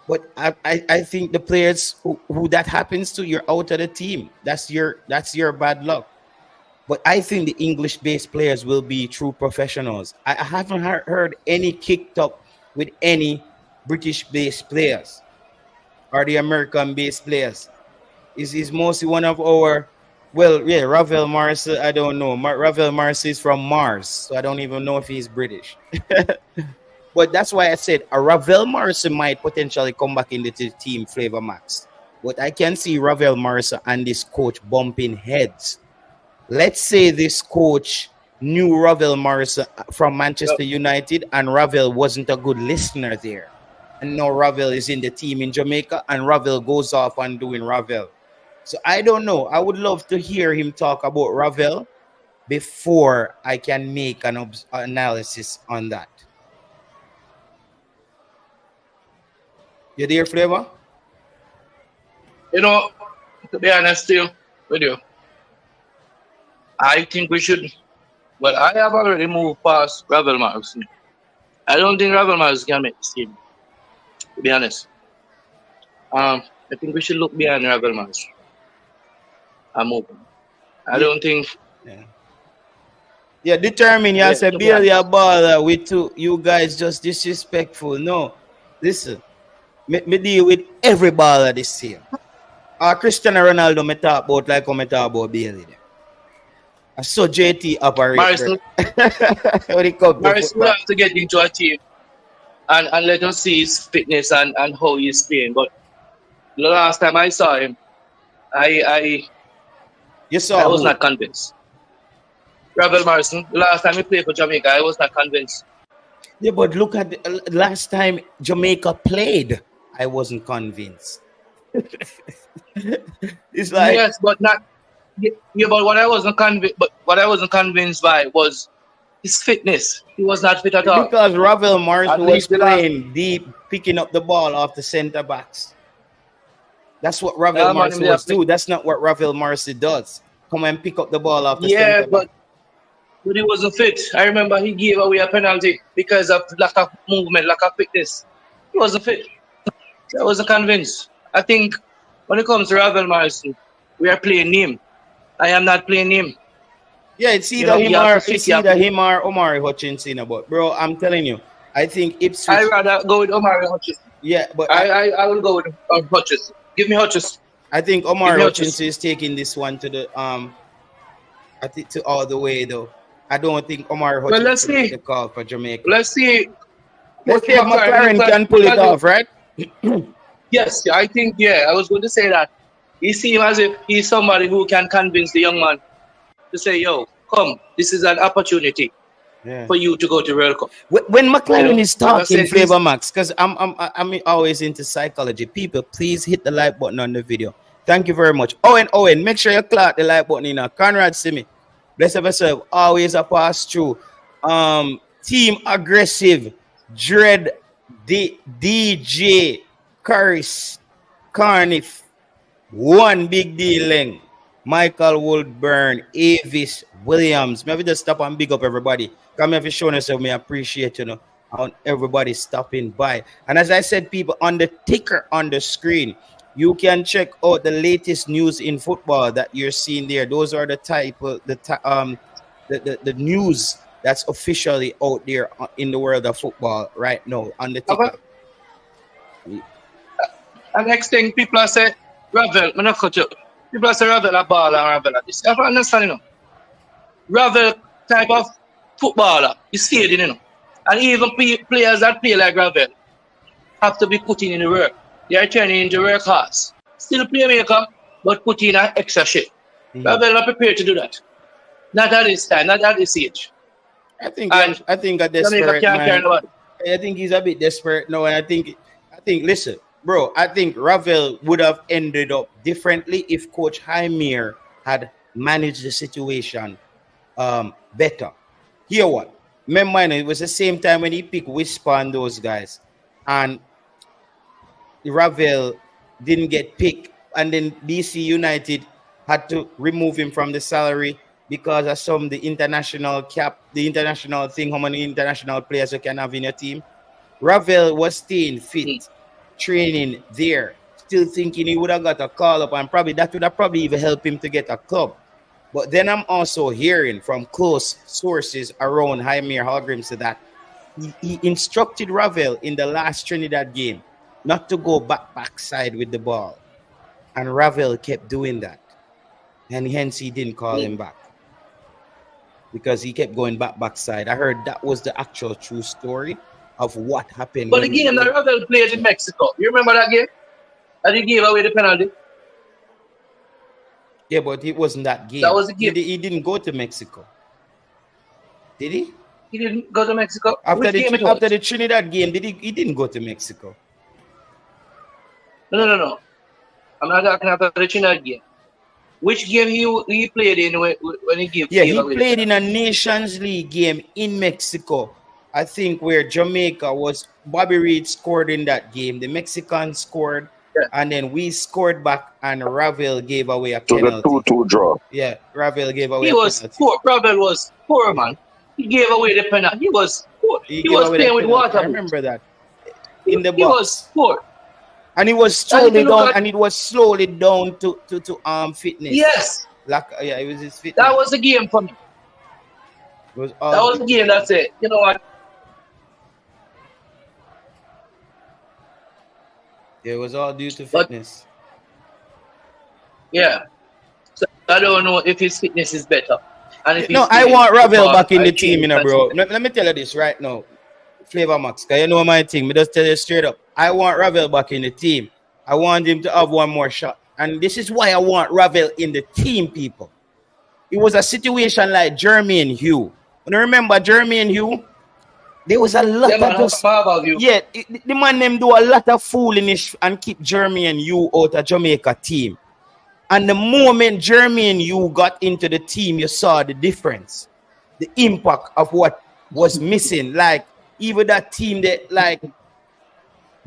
Speaker 1: But I think the players who that happens to, you're out of the team. That's your bad luck. But I think the English-based players will be true professionals. I haven't heard any kicked up with any British-based players or the American-based players. Is mostly one of our, Ravel Morris, I don't know. Ravel Morris is from Mars, so I don't even know if he's British. But that's why I said a Ravel Morrison might potentially come back into the team Flavor Max. But I can see Ravel Morrison and this coach bumping heads. Let's say this coach knew Ravel Morrison from Manchester United and Ravel wasn't a good listener there. And now Ravel is in the team in Jamaica and Ravel goes off and doing Ravel. So I don't know. I would love to hear him talk about Ravel before I can make an analysis on that. You there, Flavor?
Speaker 5: To be honest still with you, I think we should, I have already moved past Ravel Morrison. I don't think Ravel Morrison can make this team, to be honest. I think we should look beyond Ravel Morrison. I'm open. I don't think.
Speaker 1: Yeah, determine. You say Bailey a baller with you guys just disrespectful. No, listen. Me deal with every baller this year. Cristiano Ronaldo me talk about like how me talk about Bailey. I saw JT operate.
Speaker 5: Morrison will have to get into a team and let us see his fitness and how he's playing. But the last time I saw him, I was not convinced. Ravel Morrison, the last time he played for Jamaica, I was not convinced.
Speaker 1: Yeah, but look at the last time Jamaica played, I wasn't convinced. It's like
Speaker 5: yes, but not. Yeah, but what I wasn't convinced by was his fitness. He was not fit at all.
Speaker 1: Because Ravel Morrison was playing deep, picking up the ball off the center backs. That's what Ravel Morrison was doing. That's not what Ravel Morrison does. Come and pick up the ball off the center back.
Speaker 5: But he wasn't fit. I remember he gave away a penalty because of lack of movement, lack of fitness. He wasn't fit. I wasn't convinced. I think when it comes to Ravel Morrison, we are playing him. I am not playing him.
Speaker 1: Yeah, it's
Speaker 5: You
Speaker 1: either
Speaker 5: know,
Speaker 1: him
Speaker 5: you have
Speaker 1: or
Speaker 5: to fit,
Speaker 1: it's
Speaker 5: you have
Speaker 1: either
Speaker 5: to-
Speaker 1: him or Omari Hutchinson. But bro, I'm telling you, I think Ipswich.
Speaker 5: I'd rather go with Omari Hutchison.
Speaker 1: Yeah, but
Speaker 5: I will go with Hutchison. Give me Hutchison.
Speaker 1: I think
Speaker 5: Give
Speaker 1: Omari
Speaker 5: me
Speaker 1: Hutchinson is taking this one to the I think to all the way though. I don't think Omari
Speaker 5: Well, let's
Speaker 1: Hutchinson
Speaker 5: see.
Speaker 1: is the call for Jamaica.
Speaker 5: Let's see.
Speaker 1: Let's see if McClaren can pull it off, right?
Speaker 5: Yes, I think, I was going to say that. He seems as if he's somebody who can convince the young man to say, yo, come, this is an opportunity for you to go to World Cup.
Speaker 1: When McClaren is talking,
Speaker 5: said
Speaker 1: Flavor Max, because I'm always into psychology. People, please hit the like button on the video. Thank you very much. Owen, make sure you clap the like button in. Conrad Simi, bless yourself. Always a pass through. Team Aggressive, Dread, DJ, Caris, Carnif, One Big Dealing, Michael Woodburn, Avis, Williams. Maybe just stop and big up everybody. Come here for showing yourself. Me appreciate on everybody stopping by. And as I said, people, on the ticker on the screen, you can check out the latest news in football that you're seeing there. Those are the the news that's officially out there in the world of football right now on the ticker.
Speaker 5: And next thing, people are saying, Ravel, I'm not cut you. People are saying Ravel a baller and Ravel a this. I don't understand, Ravel type of footballer is fading, And even players that play like Ravel have to be putting in the work. They are turning into workhorse. Still playmaker, but put in an extra shit. Ravel not prepared to do that. Not at this time, not at this age.
Speaker 1: I think a desperate man. I think he's a bit desperate now, and I think listen, bro, I think Ravel would have ended up differently if Coach Jaime had managed the situation better. Hear what? Remember, it was the same time when he picked Whisper and those guys, and Ravel didn't get picked, and then DC United had to remove him from the salary because of the international cap, the international thing, how many international players you can have in your team. Ravel was staying fit, training there, still thinking he would have got a call up, and probably that would have probably even helped him to get a club. But then I'm also hearing from close sources around Jaime Hallgrimsey that he instructed Ravel in the last Trinidad game not to go backside with the ball. And Ravel kept doing that. And hence he didn't call him back. Because he kept going backside. I heard that was the actual true story of what happened.
Speaker 5: But the game that Ravel played in Mexico, you remember that game? And he gave away the penalty.
Speaker 1: Yeah, but it wasn't that game.
Speaker 5: That was the game.
Speaker 1: He didn't go to Mexico. Did he?
Speaker 5: He didn't go to Mexico.
Speaker 1: After the Trinidad game, he didn't go to Mexico.
Speaker 5: No. I'm not talking about the Trinidad game. Which game he played in when he gave?
Speaker 1: Yeah, he played in a Nations League game in Mexico. I think where Jamaica was. Bobby Reed scored in that game. The Mexicans scored. Yeah. And then we scored back, and Ravel gave away a penalty.
Speaker 2: So the 2-2 draw.
Speaker 1: Yeah, Ravel gave away a penalty.
Speaker 5: Ravel was poor, man. He gave away the penalty. He was poor. He was playing with water.
Speaker 1: I remember that. In the box.
Speaker 5: He was poor.
Speaker 1: And it was slowly down, to fitness.
Speaker 5: Yes.
Speaker 1: It was his fitness.
Speaker 5: That was the game for me. That was the game. That's it. You know what?
Speaker 1: It was all due to fitness.
Speaker 5: Yeah. So I don't know if his fitness is better. And if
Speaker 1: I want Ravel back in the team, bro. Let me tell you this right now. Flavor Max, because you know my thing. Me just tell you straight up. I want Ravel back in the team. I want him to have one more shot. And this is why I want Ravel in the team, people. It was a situation like Jeremy and Hugh. When you remember Jeremy and Hugh, there was a lot the man them do a lot of foolishness and keep Jeremy and Hugh out of Jamaica team. And the moment Jeremy and Hugh got into the team, you saw the difference. The impact of what was missing. Like, even that team that, like,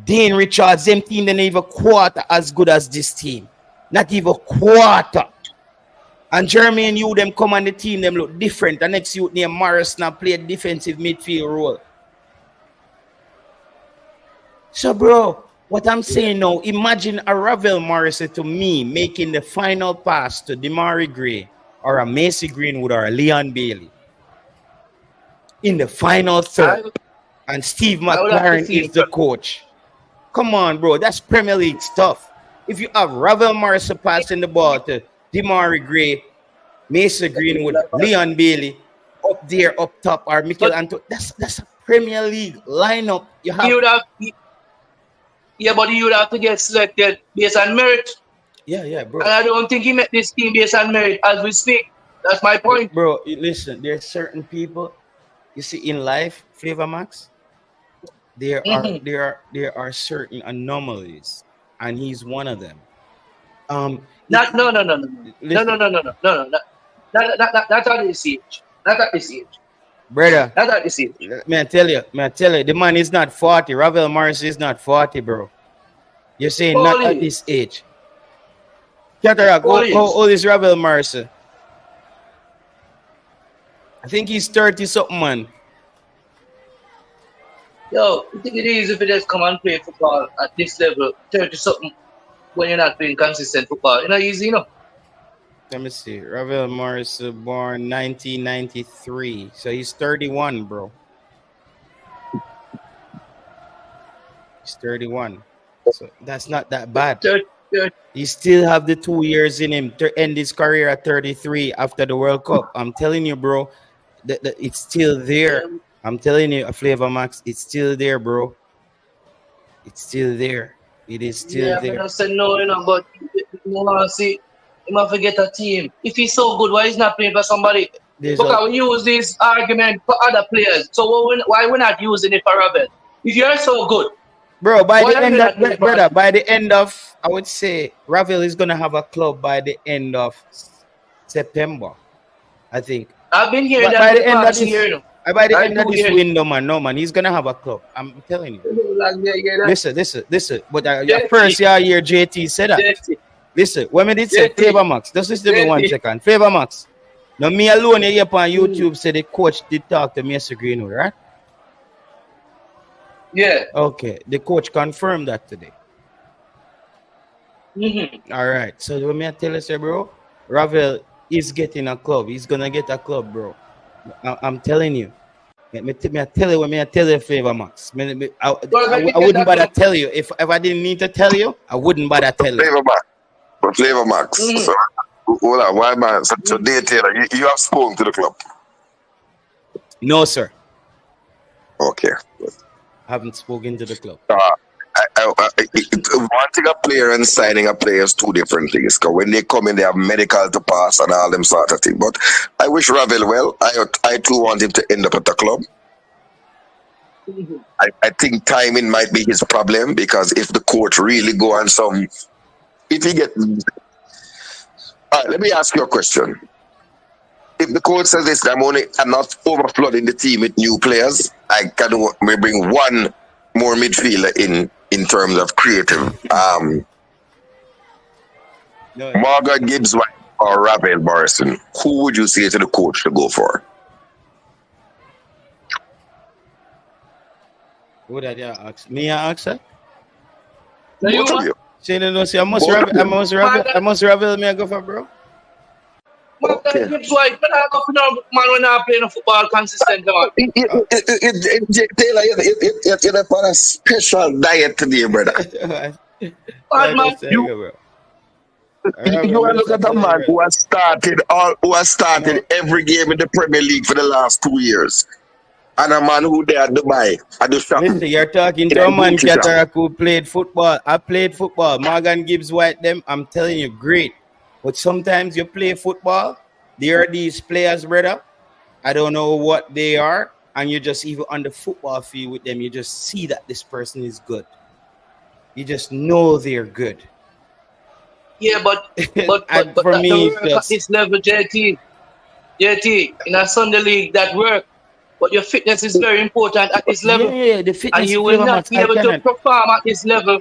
Speaker 1: Dane Richards, them team, they never quarter as good as this team. Not even quarter. And Jeremy and you, them come on the team, them look different. The next youth named Morris now play a defensive midfield role. So, bro, what I'm saying now, imagine a Ravel Morrissey to me making the final pass to Demari Gray or a Macy Greenwood or a Leon Bailey in the final third, and Steve McClaren is the coach. Come on, bro. That's Premier League stuff. If you have Ravel Morris passing the ball to Demari Gray, Mason Greenwood, Leon Bailey up there, up top, or Mikel Antonio, that's a Premier League lineup. You have.
Speaker 5: But you would have to get selected based on merit.
Speaker 1: Yeah, bro.
Speaker 5: And I don't think he met this team based on merit as we speak. That's my point.
Speaker 1: Bro, listen, there's certain people, you see, in life, Flavor Max, there are certain anomalies, and he's one of them.
Speaker 5: No. Not at this age. Not at this age.
Speaker 1: Brother,
Speaker 5: not at this age.
Speaker 1: Man, I tell you, the man is not 40. Ravel Morris is not 40, bro. You're saying not at this age. Cataract, how old is Ravel Morris? I think he's 30 something, man.
Speaker 5: Yo, you think it is if you just come and play football at this level, 30 something, when you're not playing consistent football? It's not easy, you know.
Speaker 1: Let me see. Ravel Morris born 1993. So he's 31, bro. He's 31. So that's not that bad. He still have the 2 years in him to end his career at 33 after the World Cup. I'm telling you, bro, it's still there. I'm telling you, Flavor Max, it's still there, bro. It's still there. It is still there.
Speaker 5: I said no, you know, but see, you must forget a team. If he's so good, why he's not playing for somebody? Because we use this argument for other players. So why we're not using it for Ravel? If you're so good,
Speaker 1: bro, by the end of, I would say Ravel is gonna have a club by the end of September. I think.
Speaker 5: I've been hearing that
Speaker 1: by the end of this window, man. No, man, he's gonna have a club. I'm telling you. Listen. But first year, JT said that. Listen, when I did say Flavor Max, just listen to me 1 second. Flavor Max. Now, me alone here on YouTube said the coach did talk to Mason Greenwood, right?
Speaker 5: Yeah.
Speaker 1: Okay, the coach confirmed that today.
Speaker 5: Mm-hmm.
Speaker 1: All right. So when I tell you, say, bro, Ravel is getting a club. He's gonna get a club, bro. I'm telling you. I tell you, Flavor Max. I wouldn't bother tell you if I didn't need to tell you. I wouldn't bother tell you.
Speaker 2: Flavor Max.
Speaker 5: Mm-hmm.
Speaker 2: So, hold on, why man? So today, Taylor, you have spoken to the club?
Speaker 1: No, sir.
Speaker 2: Okay.
Speaker 1: Haven't spoken to the club.
Speaker 2: Wanting a player and signing a player is two different things. Because when they come in, they have medical to pass and all them sort of things. But I wish Ravel well. I too want him to end up at the club.
Speaker 5: Mm-hmm.
Speaker 2: I think timing might be his problem, because if the coach really go on some, if he get, all right, let me ask you a question. If the coach says this, I'm not overflooding the team with new players, I can bring one more midfielder in terms of creative. Morgan Gibbs White or Ravel Morrison, who would you say to the coach to go for?
Speaker 1: What did I ask? Me ask her?
Speaker 2: Both of you.
Speaker 1: I must Ravel me go for, bro.
Speaker 5: Morgan Gibbs White, but I go for man when I play no football consistent.
Speaker 2: Taylor, you're on a special diet today, brother. You look at a man who has started every game in the Premier League for the last 2 years. And a man who there at Dubai at the shop.
Speaker 1: Listen, you're talking to a man, Cataract, who played football. I played football. Morgan Gibbs White, them, I'm telling you, great. But sometimes you play football, there are these players, brother. I don't know what they are. And you just, even on the football field with them, you just see that this person is good. You just know they're good.
Speaker 5: Yeah, but
Speaker 1: for me,
Speaker 5: at this level, JT, in a Sunday league, that work. But your fitness is very important at this level.
Speaker 1: Yeah, the fitness.
Speaker 5: And you will not be able to perform at this level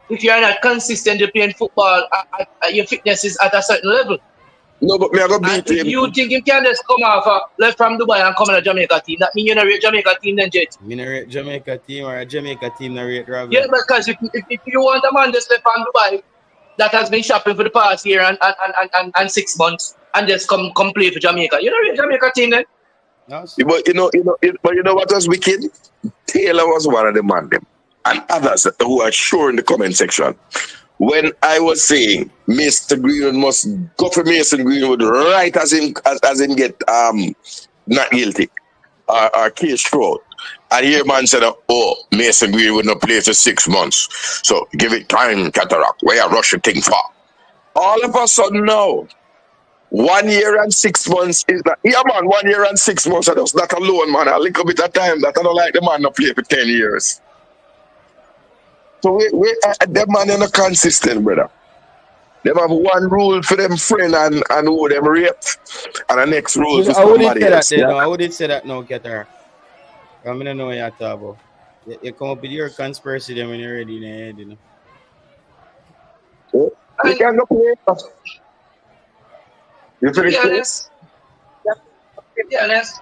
Speaker 5: if you are not consistently playing football. Your fitness is at a certain level.
Speaker 2: No, but me I go beat him.
Speaker 5: You think you can just come off left from Dubai and come in a Jamaica team? That means you're not a Jamaica team then, JT.
Speaker 1: Me not rate Jamaica team, or a Jamaica team not rate Ravel.
Speaker 5: Yeah, because if you want a man just left from Dubai that has been shopping for the past year and 6 months, and just come play for Jamaica. You know the Jamaica team then?
Speaker 3: But you know what was wicked? Taylor was one of the man them, and others who are sure in the comment section. When I was saying Mr. Greenwood must go for Mason Greenwood right as him get not guilty or case throughout. And here man said, oh, Mason Greenwood not play for 6 months. So give it time, Cataract. Where you rush the thing for? All of a sudden now, 1 year and 6 months is that. Yeah, man, 1 year and 6 months. That's not alone, man. A little bit of time that I don't like the man to play for 10 years. So them man are not consistent, brother. Them have one rule for them friend and who them rape, and the next rule for somebody else.
Speaker 1: I wouldn't say that no, Qatar. I don't know what you're talking about. You come up with your conspiracy then when you're ready in the head, you know.
Speaker 3: You can't go play. You finish playing?
Speaker 5: Be honest.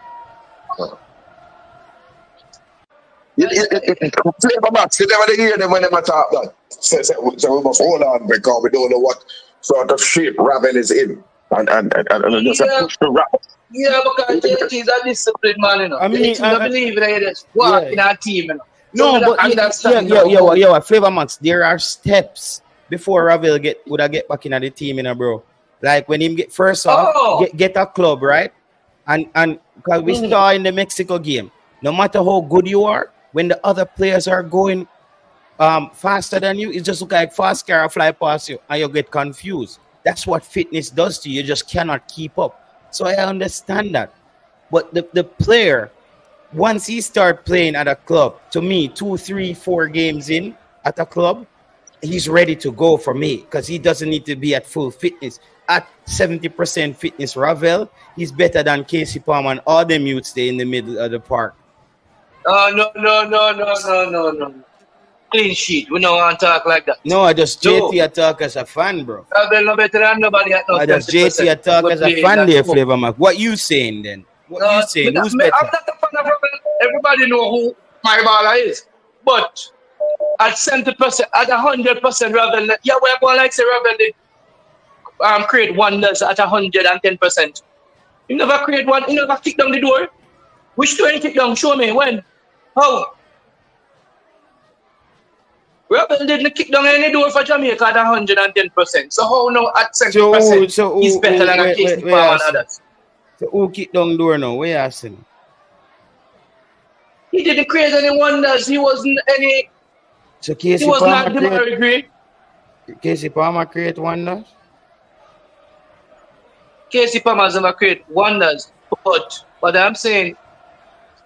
Speaker 3: Flavor Max, you never hear them when they talk that. So we must hold on because we don't know what sort of shape Ravel is in. And just push the rap.
Speaker 5: Yeah, because he's a disciplined man, you know. I mean, I believe that he just work in our team, you know.
Speaker 1: No, but Flavor Max, there are steps before Ravel would have get back in the team, you know, bro. Like when him get first off, get a club, right? And because we saw in the Mexico game, no matter how good you are, when the other players are going faster than you, it just look like fast car fly past you and you get confused. That's what fitness does to you. You just cannot keep up. So I understand that. But the player, once he start playing at a club, to me, 2, 3, 4 games in at a club, he's ready to go for me because he doesn't need to be at full fitness. At 70% fitness, Ravel, he's better than Casey Palmer and all them youths stay in the middle of the park.
Speaker 5: No. Clean sheet. We don't want to talk like that.
Speaker 1: No, I just JT I talk as a fan, bro.
Speaker 5: Ravel no better than nobody at no.
Speaker 1: I just JT I talk as a fan there, Flavor Mac. What you saying then? What you saying? Who's better?
Speaker 5: I'm not a fan of Ravel. Everybody know who my baller is. But at 70%, at 100%, Ravel, yeah, we're going like say Ravel did create wonders at 110%. You never create one, you never kick down the door. Which door you kick down? Show me when. How? Ravel didn't kick down any door for Jamaica at 110%. So how now at 70% he's better than a Casey Palmer and others?
Speaker 1: So who kicked down the door now? Where you asking?
Speaker 5: He didn't create any wonders. He wasn't any.
Speaker 1: So Casey
Speaker 5: he was
Speaker 1: Palmer
Speaker 5: not very great.
Speaker 1: Casey Palmer create wonders?
Speaker 5: Casey Palmer never create wonders. But what I'm saying,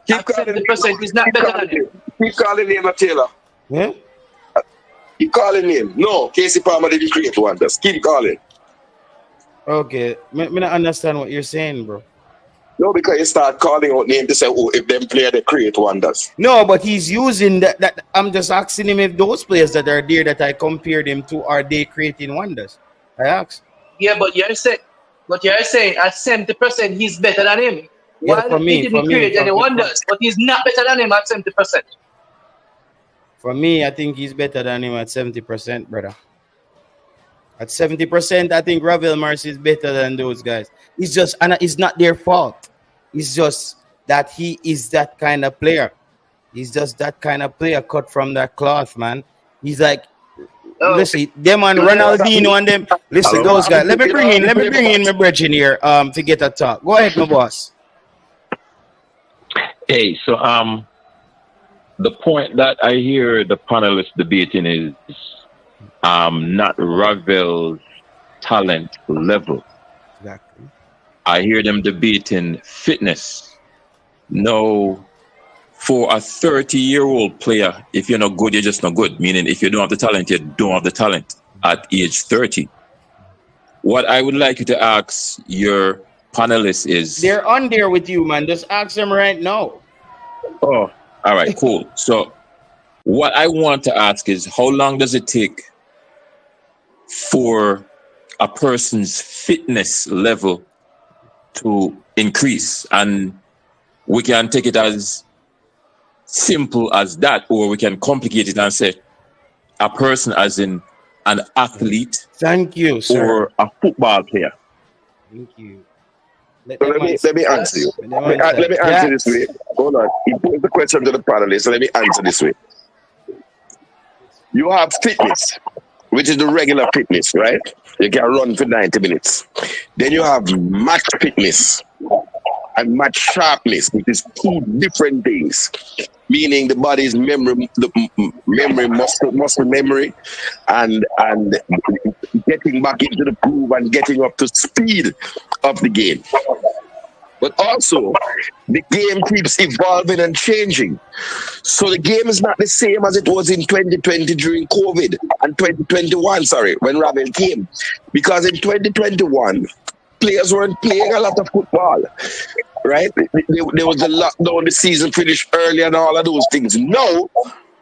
Speaker 5: 70% is not better than him.
Speaker 3: Keep calling him a Taylor.
Speaker 1: Yeah?
Speaker 3: Keep calling him. No, Casey Palmer didn't create wonders. Keep calling.
Speaker 1: Okay. I don't understand what you're saying, bro.
Speaker 3: No, because you start calling out names to say, oh, if them play, they create wonders.
Speaker 1: No, but he's using that. I'm just asking him if those players that are there that I compared him to, are they creating wonders? I asked.
Speaker 5: Yeah, but you're saying at 70% he's better than him.
Speaker 1: Yeah,
Speaker 5: Well, he didn't create any wonders, but he's not better than him at 70%.
Speaker 1: For me, I think he's better than him at 70%, brother. At 70%, I think Ravel Marcy is better than those guys. It's just, and it's not their fault. It's just that he is that kind of player. He's just that kind of player cut from that cloth, man. He's like, listen, them and Ronaldinho and them. Listen, those guys. Let me bring in my brethren here to get a talk. Go ahead, my boss.
Speaker 7: Hey, so the point that I hear the panelists debating is not Ravel's talent level.
Speaker 1: Exactly.
Speaker 7: I hear them debating fitness. No, for a 30-year-old player, if you're not good, you're just not good. Meaning, if you don't have the talent, you don't have the talent at age 30. What I would like you to ask your panelists is...
Speaker 1: They're on there with you, man. Just ask them right now.
Speaker 7: Oh, all right, cool. So what I want to ask is, how long does it take for a person's fitness level to increase? And we can take it as simple as that, or we can complicate it and say a person as in an athlete.
Speaker 1: Thank you, sir.
Speaker 7: Or a football player.
Speaker 1: Thank you.
Speaker 3: So let me answer you. Let me answer this way. Hold on. He posed the question to the panelists, so let me answer this way. You have fitness, which is the regular fitness, right? You can run for 90 minutes. Then you have match fitness and match sharpness, which is two different things. Meaning the body's memory, muscle memory, and getting back into the groove and getting up to speed of the game. But also, the game keeps evolving and changing. So the game is not the same as it was in 2020 during COVID and 2021, when Ravel came. Because in 2021, players weren't playing a lot of football, right? There was a lockdown, the season finished early and all of those things. Now,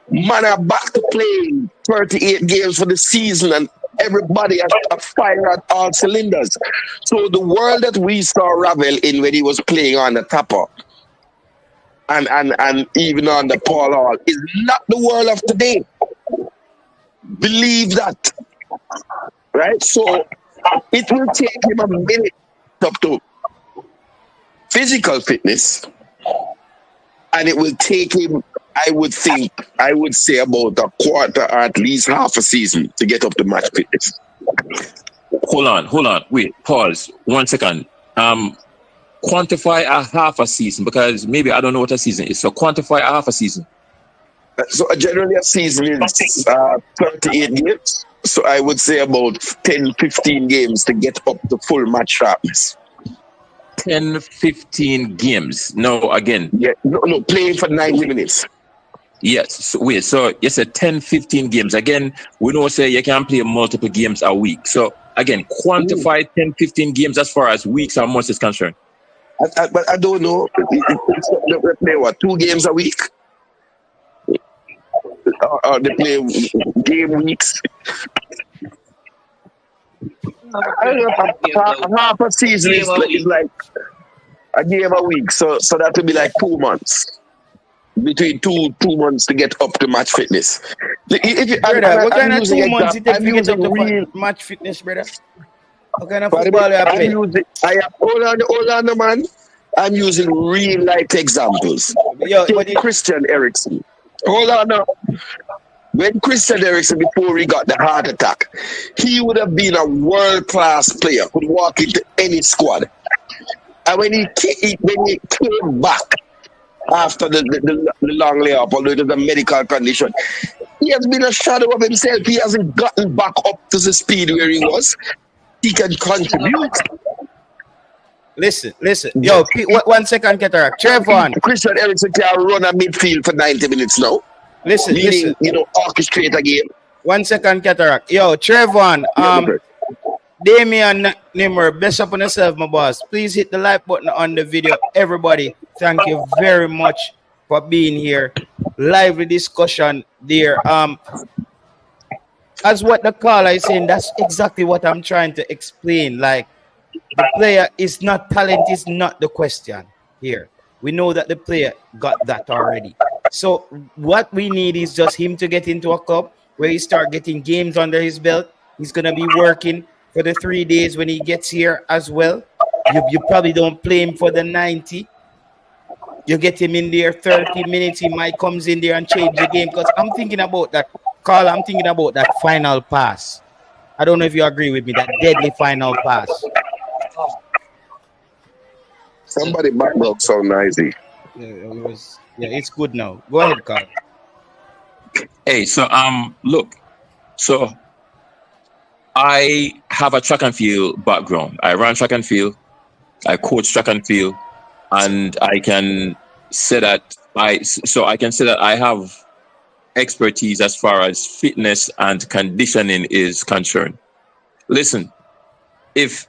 Speaker 3: man are back to playing 38 games for the season and everybody has a fire at all cylinders. So the world that we saw Ravel in when he was playing on the Tapper and even on the Paul Hall is not the world of today. Believe that. Right? So it will take him a minute up to physical fitness, and it will take him, I would say about a quarter or at least half a season to get up to match fitness.
Speaker 7: Hold on, wait, pause 1 second. Quantify a half a season, because maybe I don't know what a season is. So quantify a half a season.
Speaker 3: So generally a season is 38 games. So I would say about 10, 15 games to get up to full match sharpness.
Speaker 7: 10, 15 games. No, again.
Speaker 3: Yeah, no, playing for 90 minutes.
Speaker 7: Yes. So wait, so you said 10, 15 games. Again, we don't say you can play multiple games a week. So again, quantify 10, 15 games as far as weeks or months is concerned.
Speaker 3: But I don't know. They play what, 2 games a week? Or they play game weeks? Half a season is like a game a week. So that would be like 2 months. Between two months to get up to match fitness.
Speaker 1: Brother, what kind of 2 months it takes to get up to match fitness, brother? What kind of football you play?
Speaker 3: Hold on, man. I'm using real life examples. Christian Eriksen. Hold on now. When Christian Eriksen, before he got the heart attack, he would have been a world-class player, could walk into any squad. And when he came back after the long layoff, although it was a medical condition, he has been a shadow of himself. He hasn't gotten back up to the speed where he was. He can contribute.
Speaker 1: Listen. Yo, 1 second, Cataract. Trevon.
Speaker 3: Christian Eriksen can run a midfield for 90 minutes now.
Speaker 1: Listen.
Speaker 3: Orchestrate a game.
Speaker 1: 1 second, Cataract. Yo, Trevon. Damian Nimmer, best up on yourself, my boss. Please hit the like button on the video. Everybody, thank you very much for being here. Lively discussion there. As what the caller is saying, that's exactly what I'm trying to explain. Like, the player is not, talent is not the question here. We know that the player got that already. So what we need is just him to get into a club where he start getting games under his belt. He's going to be working for the 3 days when he gets here as well. You probably don't play him for the 90. You get him in there 30 minutes. He might comes in there and change the game. Because I'm thinking about that, Carl. I'm thinking about that final pass. I don't know if you agree with me. That deadly final pass.
Speaker 3: Somebody background so noisy.
Speaker 1: Yeah, it's good now. Go ahead, Carl.
Speaker 7: Hey, so look, so I have a track and field background. I run track and field, I coach track and field, and I can say that I have expertise as far as fitness and conditioning is concerned. Listen, if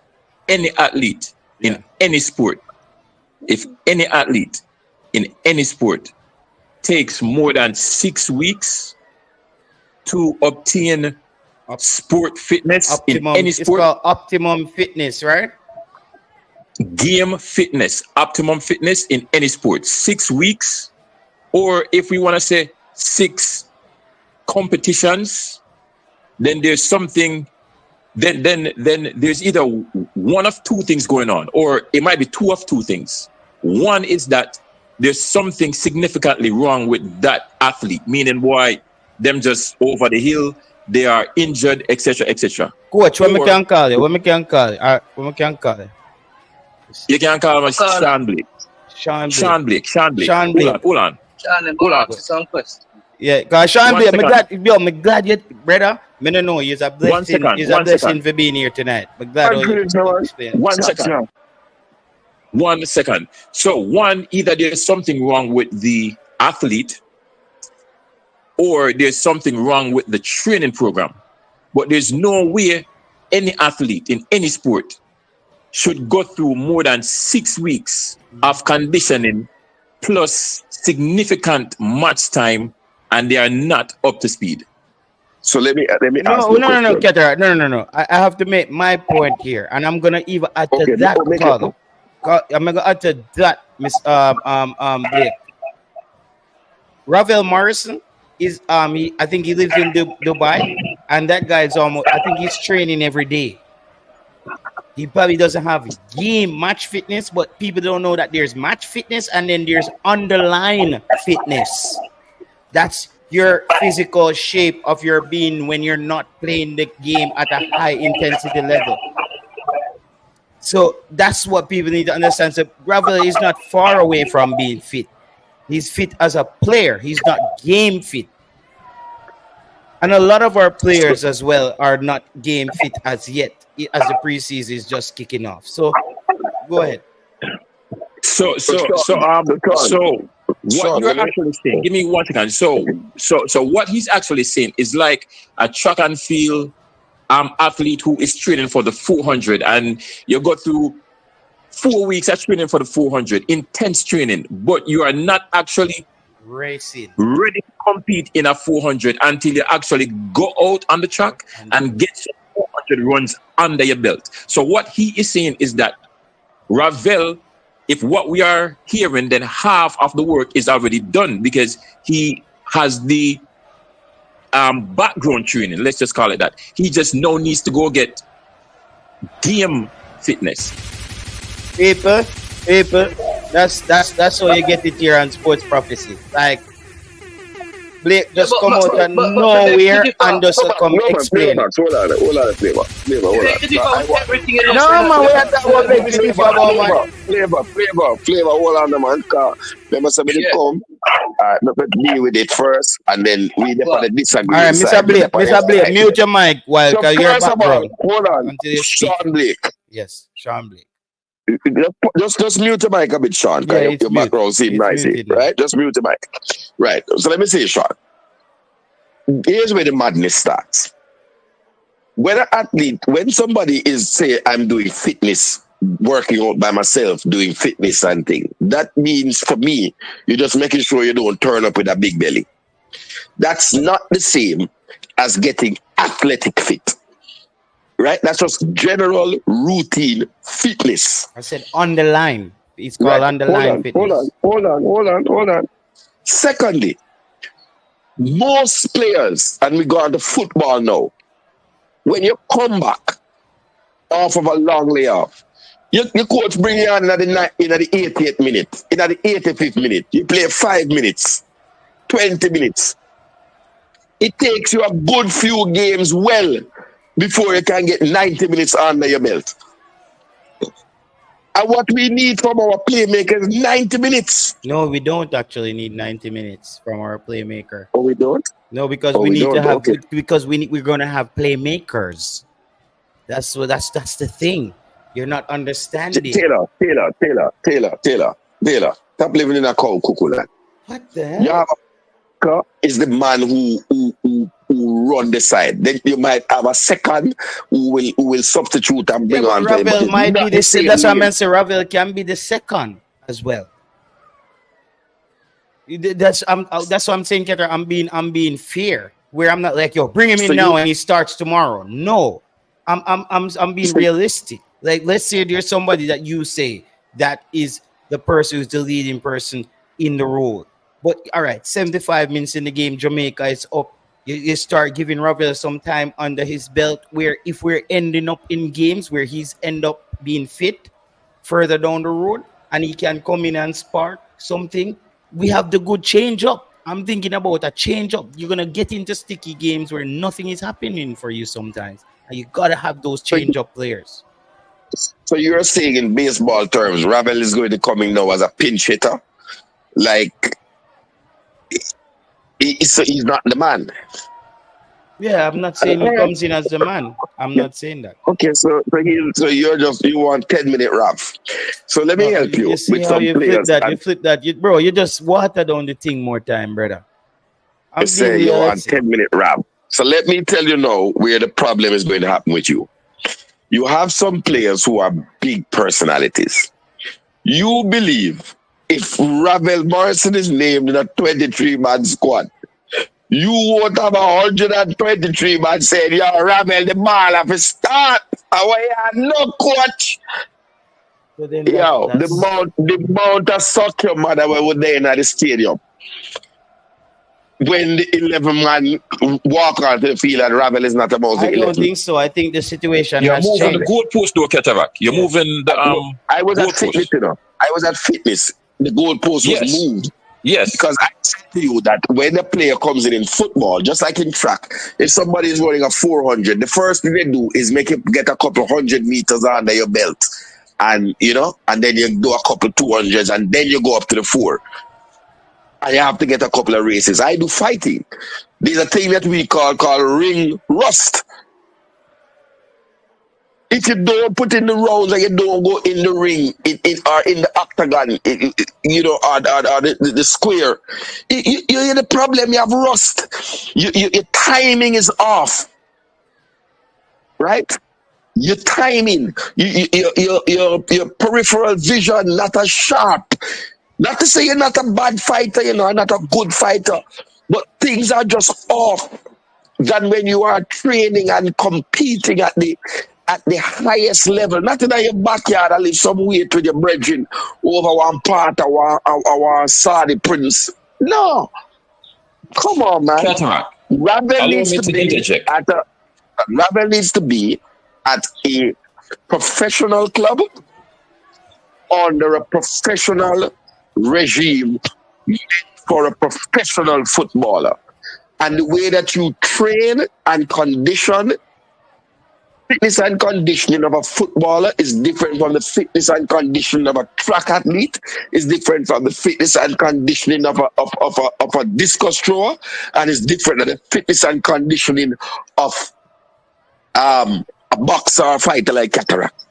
Speaker 7: any athlete in any sport, takes more than 6 weeks to obtain sport fitness in any sport,
Speaker 1: it's called optimum fitness, right?
Speaker 7: Game fitness, optimum fitness in any sport, 6 weeks, or if we want to say 6 competitions, then there's something then there's either one of two things going on, or it might be two of two things. One is that there's something significantly wrong with that athlete, meaning why them just over the hill, they are injured, etc., etc.
Speaker 1: Coach, what me can call you? What me can call you? What me can call you?
Speaker 7: You can call him Sean Blake.
Speaker 1: Sean Blake.
Speaker 7: Hold on.
Speaker 5: Some question.
Speaker 1: Yeah, cause Sean Blake, me glad you, brother. Me no know, he's a blessing. He's a blessing for being here tonight. I'm glad you explain.
Speaker 7: 1 second. 1 second. So one, either there's something wrong with the athlete, or there's something wrong with the training program. But there's no way any athlete in any sport should go through more than 6 weeks of conditioning plus significant match time, and they are not up to speed.
Speaker 2: So let me ask
Speaker 1: no, Keter. No. I have to make my point here, and I'm gonna even add to that. I'm gonna add to that, Miss Blake. Ravel Morrison is I think he lives in Dubai, and that guy is almost, I think he's training every day. He probably doesn't have game match fitness, but people don't know that there's match fitness and then there's underlying fitness. That's your physical shape of your being when you're not playing the game at a high intensity level. So that's what people need to understand. So Ravel is not far away from being fit. He's fit as a player. He's not game fit. And a lot of our players as well are not game fit as yet, as the preseason is just kicking off. So go ahead.
Speaker 7: So what you're actually saying, give me 1 second. So what he's actually saying is like a track and field athlete who is training for the 400, and you go through 4 weeks of training for the 400, intense training, but you are not actually
Speaker 1: racing
Speaker 7: ready to compete in a 400 until you actually go out on the track and get some 400 runs under your belt. So what he is saying is that Ravel, if what we are hearing, then half of the work is already done because he has the background training. Let's just call it that. He just now needs to go get game fitness.
Speaker 1: Paper. That's how you get it here on Sports Prophecy. Like Blake just come out of nowhere and just come explain.
Speaker 2: Hold on, Flavor.
Speaker 1: No, man, we are talking about Blake
Speaker 2: Flavor, hold on, man. Remember, somebody come, let's deal with it first, and then we definitely disagree.
Speaker 1: All right, Mr. Blake, mute your mic while you're background.
Speaker 2: Hold on, Sean Blake.
Speaker 1: Yes, Sean Blake.
Speaker 2: Just mute the mic a bit, Sean.
Speaker 1: Yeah,
Speaker 2: your background seems nice, right? Just mute the mic. Right. So let me say, Sean. Here's where the madness starts. When somebody is say, I'm doing fitness, working out by myself, doing fitness and thing, that means for me, you're just making sure you don't turn up with a big belly. That's not the same as getting athletic fit. Right? That's just general routine fitness.
Speaker 1: I said underline. It's called underline fitness.
Speaker 2: Hold on. Secondly, most players, and we go on to football now, when you come back off of a long layoff, your coach bring you on in the 88th minute, in the 85th minute. You play 5 minutes, 20 minutes. It takes you a good few games before you can get 90 minutes under your belt. And what we need from our playmaker is 90 minutes.
Speaker 1: No, we don't actually need 90 minutes from our playmaker.
Speaker 2: Oh, we don't?
Speaker 1: No, because we need to have because we're gonna have playmakers. That's the thing. You're not understanding.
Speaker 2: Taylor. Stop living in a cow cuckoo land.
Speaker 1: What the hell?
Speaker 2: Is the man who run the side. Then you might have a second who will substitute and bring on.
Speaker 1: Ravel might be the same. That's what I meant. Say Ravel can be the second as well. That's what I'm saying, Keter. I'm being fair. Where I'm not like, yo, bring him in now and he starts tomorrow. No, I'm being realistic. Like, let's say there's somebody that you say that is the person who's the leading person in the role. But all right, 75 minutes in the game, Jamaica is up You start giving Ravel some time under his belt, where if we're ending up in games where he's end up being fit further down the road and he can come in and spark something, we have the good change up. I'm thinking about a change up. You're gonna get into sticky games where nothing is happening for you sometimes, and you gotta have those change up players.
Speaker 3: So you're saying in baseball terms, Ravel is going to come in now as a pinch hitter, like he's not the man.
Speaker 1: Yeah, I'm not saying he comes in as the man. I'm not saying that.
Speaker 3: Okay, so you want 10-minute rap. So let me help you
Speaker 1: see
Speaker 3: with
Speaker 1: how
Speaker 3: some
Speaker 1: you
Speaker 3: players.
Speaker 1: flip that. You just water down the thing more time, brother.
Speaker 3: You say you want 10-minute rap. So let me tell you now where the problem is going to happen with you. You have some players who are big personalities. You believe if Ravel Morrison is named in a 23-man squad, you won't have 123 man saying, yo, Ravel, the ball have to start. No coach.
Speaker 1: So then
Speaker 3: the amount of soccer mother we were there in the stadium. When the 11 man walk onto the field and Ravel is not about the 11.
Speaker 1: I don't think so. I think the situation
Speaker 7: You're
Speaker 1: has
Speaker 7: moving
Speaker 1: changed.
Speaker 7: the goalpost though, Ketavac. You're moving the
Speaker 3: I was at fitness, I was at fitness. The goalpost was moved.
Speaker 7: Yes.
Speaker 3: Because I said to you that when a player comes in football, just like in track, if somebody is running a 400, the first thing they do is make you get a couple 100 meters under your belt. And, and then you do a couple 200s and then you go up to the 4. And you have to get a couple of races. I do fighting. There's a thing that we call ring rust. If you don't put in the rounds and you don't go in the ring, or in the octagon, or the square, you're the problem. You have rust. Your timing is off, right? Your timing, your peripheral vision not as sharp. Not to say you're not a bad fighter, not a good fighter, but things are just off than when you are training and competing at the highest level. Not in your backyard and live some weight with your brethren over one part of our Saudi prince. No. Come on, man. Ravel needs to be at a professional club under a professional regime for a professional footballer. And the way that you train and condition, fitness and conditioning of a footballer is different from the fitness and conditioning of a track athlete, is different from the fitness and conditioning of a discus thrower, and is different than the fitness and conditioning of a boxer or fighter like Cataract.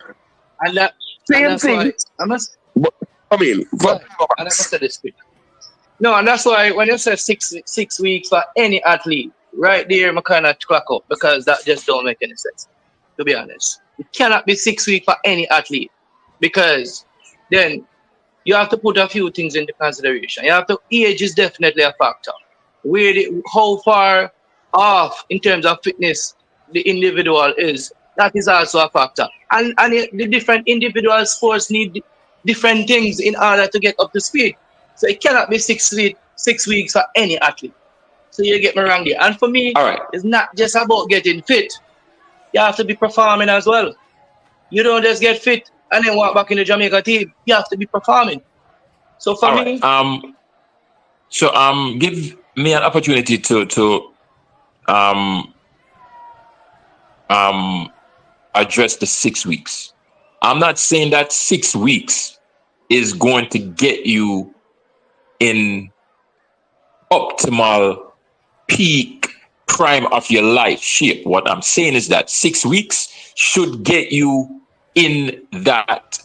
Speaker 5: And that
Speaker 3: same thing. And I must say this quick. No, and that's why when you say 6 weeks for any athlete, right there, I kind of crack up, because that just don't make any sense, to be honest. It cannot be 6 weeks for any athlete, because then you have to put a few things into consideration. Age is definitely a factor. How far off in terms of fitness the individual is, that is also a factor. And the different individual sports need different things in order to get up to speed. So it cannot be 6 weeks for any athlete. So you get me wrong there. And for me, it's not just about getting fit. You have to be performing as well. You don't just get fit and then walk back in the Jamaica team. You have to be performing. So for me,
Speaker 7: give me an opportunity to address the 6 weeks. I'm not saying that 6 weeks is going to get you in optimal peak prime of your life shape. What I'm saying is that 6 weeks should get you in that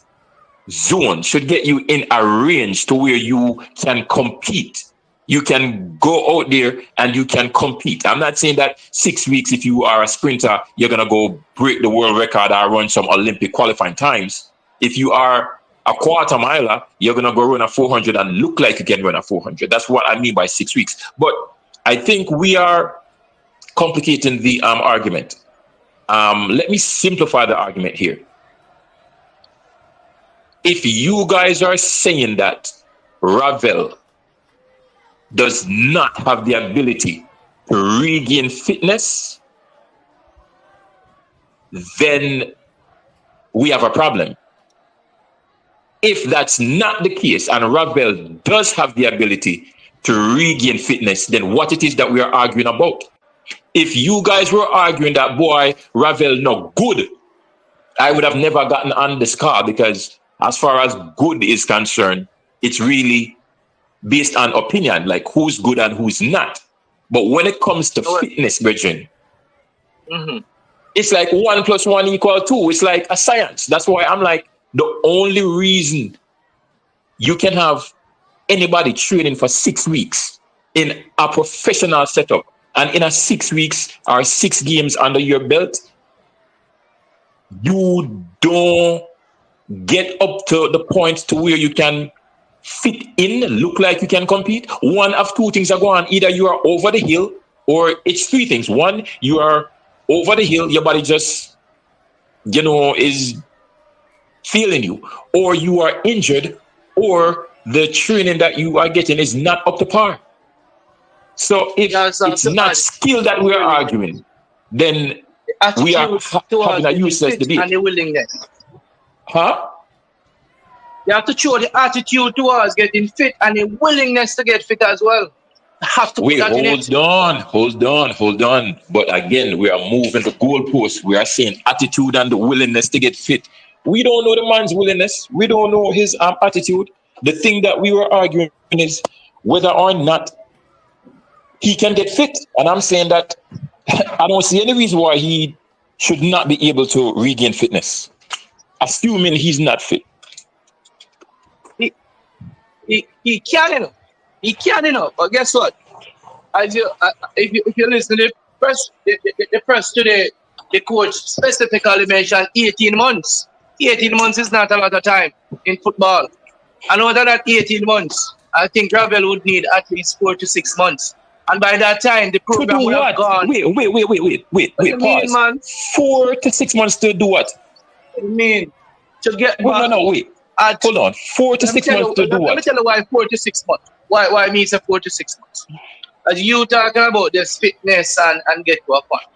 Speaker 7: zone, should get you in a range to where you can compete. You can go out there and you can compete. I'm not saying that 6 weeks, if you are a sprinter, you're going to go break the world record or run some Olympic qualifying times. If you are a quarter miler, you're going to go run a 400 and look like you can run a 400. That's what I mean by 6 weeks. But I think we are complicating the argument. Let me simplify the argument here. If you guys are saying that Ravel does not have the ability to regain fitness, then we have a problem. If that's not the case, and Ravel does have the ability to regain fitness, then what it is that we are arguing about? If you guys were arguing that, boy, Ravel not good, I would have never gotten on this car, because as far as good is concerned, it's really based on opinion, like who's good and who's not. But when it comes to fitness, brethren, it's like 1 + 1 = 2. It's like a science. That's why I'm like, the only reason you can have anybody training for 6 weeks in a professional setup, and in a 6 weeks or 6 games under your belt, you don't get up to the point to where you can fit in, look like you can compete. One of two things are going on. Either you are over the hill, or it's 3 things. One, you are over the hill, your body just, is failing you, or you are injured, or the training that you are getting is not up to par. So if it's not skill that we are arguing, then we are having a useless debate.
Speaker 5: And the willingness.
Speaker 7: Huh?
Speaker 5: You have to show the attitude towards getting fit and the willingness to get fit as well. Have to
Speaker 7: wait, hold on. But again, we are moving the goalposts. We are saying attitude and the willingness to get fit. We don't know the man's willingness. We don't know his attitude. The thing that we were arguing is whether or not he can get fit. And I'm saying that I don't see any reason why he should not be able to regain fitness, assuming he's not fit.
Speaker 5: He can, He can, But guess what? As you, if you listen to the press today, the coach specifically mentioned 18 months. 18 months is not a lot of time in football. And over that 18 months, I think Ravel would need at least 4 to 6 months. And by that time, the program would have gone.
Speaker 7: Wait, pause. Man? 4 to 6 months to do what?
Speaker 5: I mean, to get back.
Speaker 7: Wait. Hold on. 4 to 6 months to do what?
Speaker 5: Let me tell you why 4 to 6 months. Why me say 4 to 6 months. As you talking about this fitness and get to a point.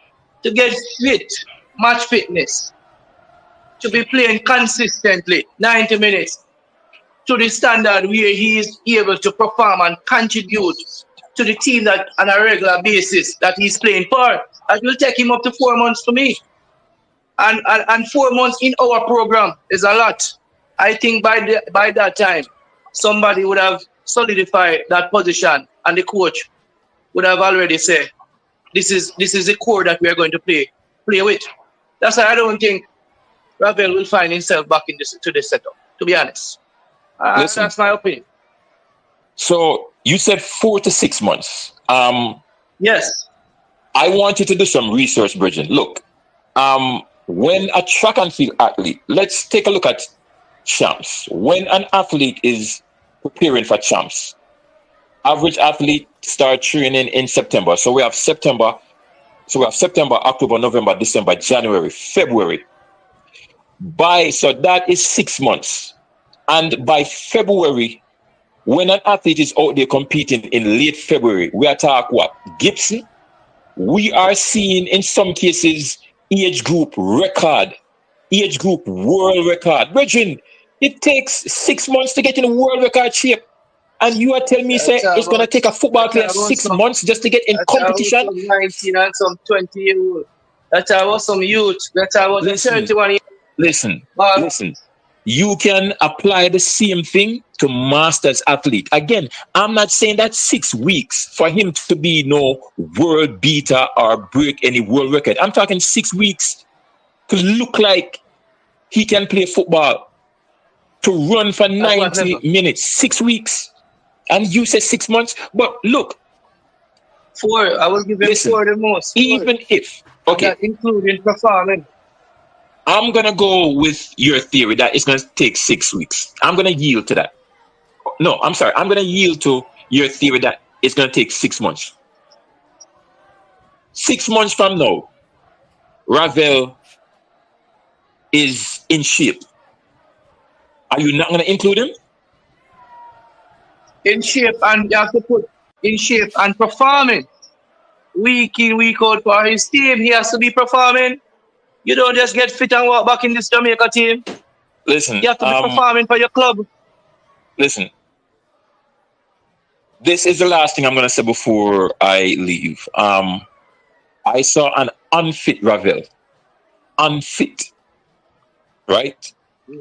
Speaker 5: To get fit, match fitness, to be playing consistently, 90 minutes, to the standard where he is able to perform and contribute to the team that on a regular basis that he's playing for. It will take him up to 4 months to me. And 4 months in our program is a lot. I think by that time, somebody would have solidified that position, and the coach would have already said, this is the core that we are going to play with. That's why I don't think Ravel will find himself back to this setup, to be honest. That's my opinion.
Speaker 7: So you said 4 to 6 months.
Speaker 5: Yes.
Speaker 7: I want you to do some research, Bridget. Look, when a track and field athlete, let's take a look at champs. When an athlete is preparing for champs, average athlete start training in September. So we have September, October, November, December, January, February. So that is 6 months. And by February, when an athlete is out there competing in late February, we are talking what? Gibson? We are seeing in some cases age group record, age group world record. Brethren, it takes 6 months to get in world record shape. And you are telling me it's going to take a football player 6 months just to get in competition?
Speaker 5: Some 19 and some 20-year-old. That's about some youth. That's about 31 years.
Speaker 7: Listen. You can apply the same thing to masters athlete. Again, I'm not saying that 6 weeks for him to be no world beater or break any world record. I'm talking 6 weeks to look like he can play football, to run for 90 minutes. 6 weeks. And you said 6 months. But look.
Speaker 5: 4. I will give him 4 the most. 4.
Speaker 7: Even if. Okay.
Speaker 5: Not including performing.
Speaker 7: I'm going to go with your theory that it's going to take 6 weeks. I'm going to yield to that. No, I'm sorry. I'm going to yield to your theory that it's going to take 6 months. 6 months from now, Ravel is in shape. Are you not going to include him?
Speaker 5: In shape, and you have to put in shape and performing. week in, week out for his team. He has to be performing. You don't just get fit and walk back in this Jamaica team.
Speaker 7: Listen,
Speaker 5: you have to be performing for your club.
Speaker 7: Listen, this is the last thing I'm going to say before I leave. I saw an unfit Ravel. Unfit. Right?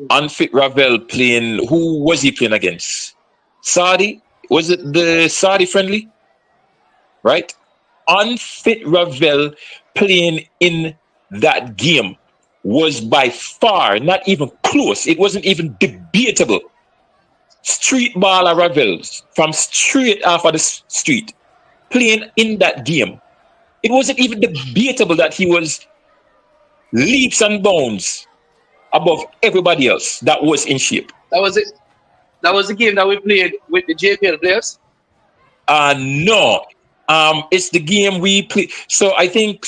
Speaker 7: Unfit Ravel playing. Who was he playing against? Saudi? Was it the Saudi friendly? Right? Unfit Ravel playing in that game was by far not even close. It wasn't even debatable. Street baller Ravels from straight off of the street playing in that game. It wasn't even debatable that he was leaps and bounds above everybody else that was in shape.
Speaker 5: That was it. That was the game that we played with the JPL players?
Speaker 7: No. It's the game we played. So I think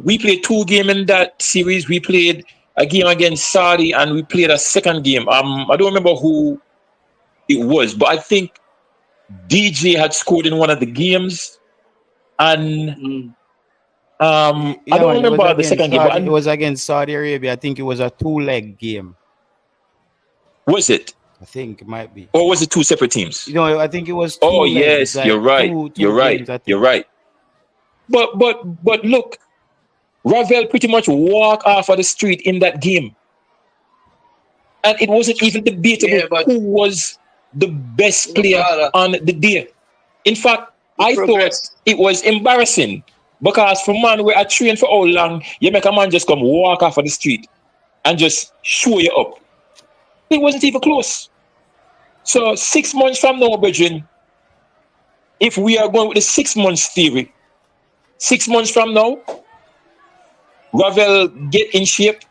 Speaker 7: we played 2 games in that series. We played a game against Saudi and we played a second game. I don't remember who it was, but I think DJ had scored in one of the games. And I don't remember the second game.
Speaker 1: It was against Saudi Arabia. I think it was a 2-leg game.
Speaker 7: Was it?
Speaker 1: I think it might be.
Speaker 7: Or was it 2 separate teams?
Speaker 1: No, I think it was 2
Speaker 7: Oh,
Speaker 1: legs.
Speaker 7: yes, like you're right. You're right. Games, you're right. But look, Ravel pretty much walked off of the street in that game. And it wasn't even debatable who was the best player on the day. In fact, I thought it was embarrassing because for man, where I train for how long, you make a man just come walk off of the street and just show you up. It wasn't even close. So 6 months from now, brethren, if we are going with the 6 months theory, 6 months from now, Ravel get in shape.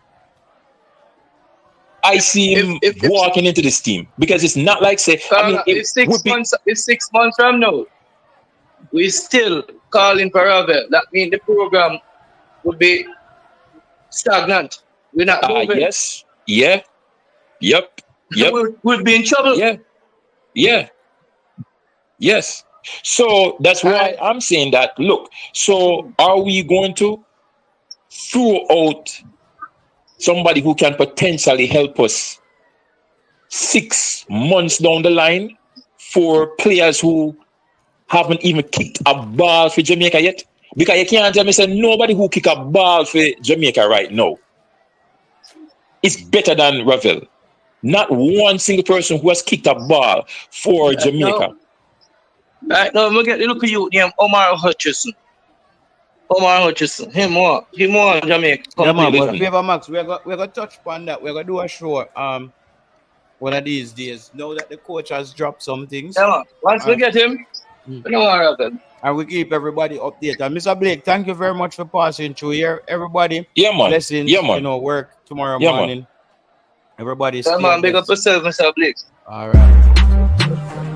Speaker 7: I see him walking into this team because it's not like say.
Speaker 5: If 6 months from now, we still calling for Ravel. That means the program would be stagnant. We're not moving.
Speaker 7: Yes. Yeah. Yep.
Speaker 5: We'll be in trouble.
Speaker 7: Yeah. Yes. So that's why I'm saying that. Look, so are we going to throw out somebody who can potentially help us 6 months down the line for players who haven't even kicked a ball for Jamaica yet? Because you can't tell me say nobody who kick a ball for Jamaica right now is better than Ravel. Not one single person who has kicked a ball for Jamaica.
Speaker 5: Right now, look at you named Omar Hutchison. Him more Jamaica.
Speaker 1: Yeah, man, but Favor Max, we're gonna touch upon that. We're gonna do a show one of these days. Now that the coach has dropped some things.
Speaker 5: Yeah, man. Once we get him, we don't worry about it.
Speaker 1: And we keep everybody updated. And Mr. Blake, thank you very much for passing through here. Everybody,
Speaker 7: yeah, man.
Speaker 1: Blessings,
Speaker 7: yeah, man.
Speaker 1: Work tomorrow
Speaker 7: yeah,
Speaker 1: morning.
Speaker 7: Man.
Speaker 1: Everybody,
Speaker 5: yeah, man, big up yourself, Mr. Blake.
Speaker 1: All right.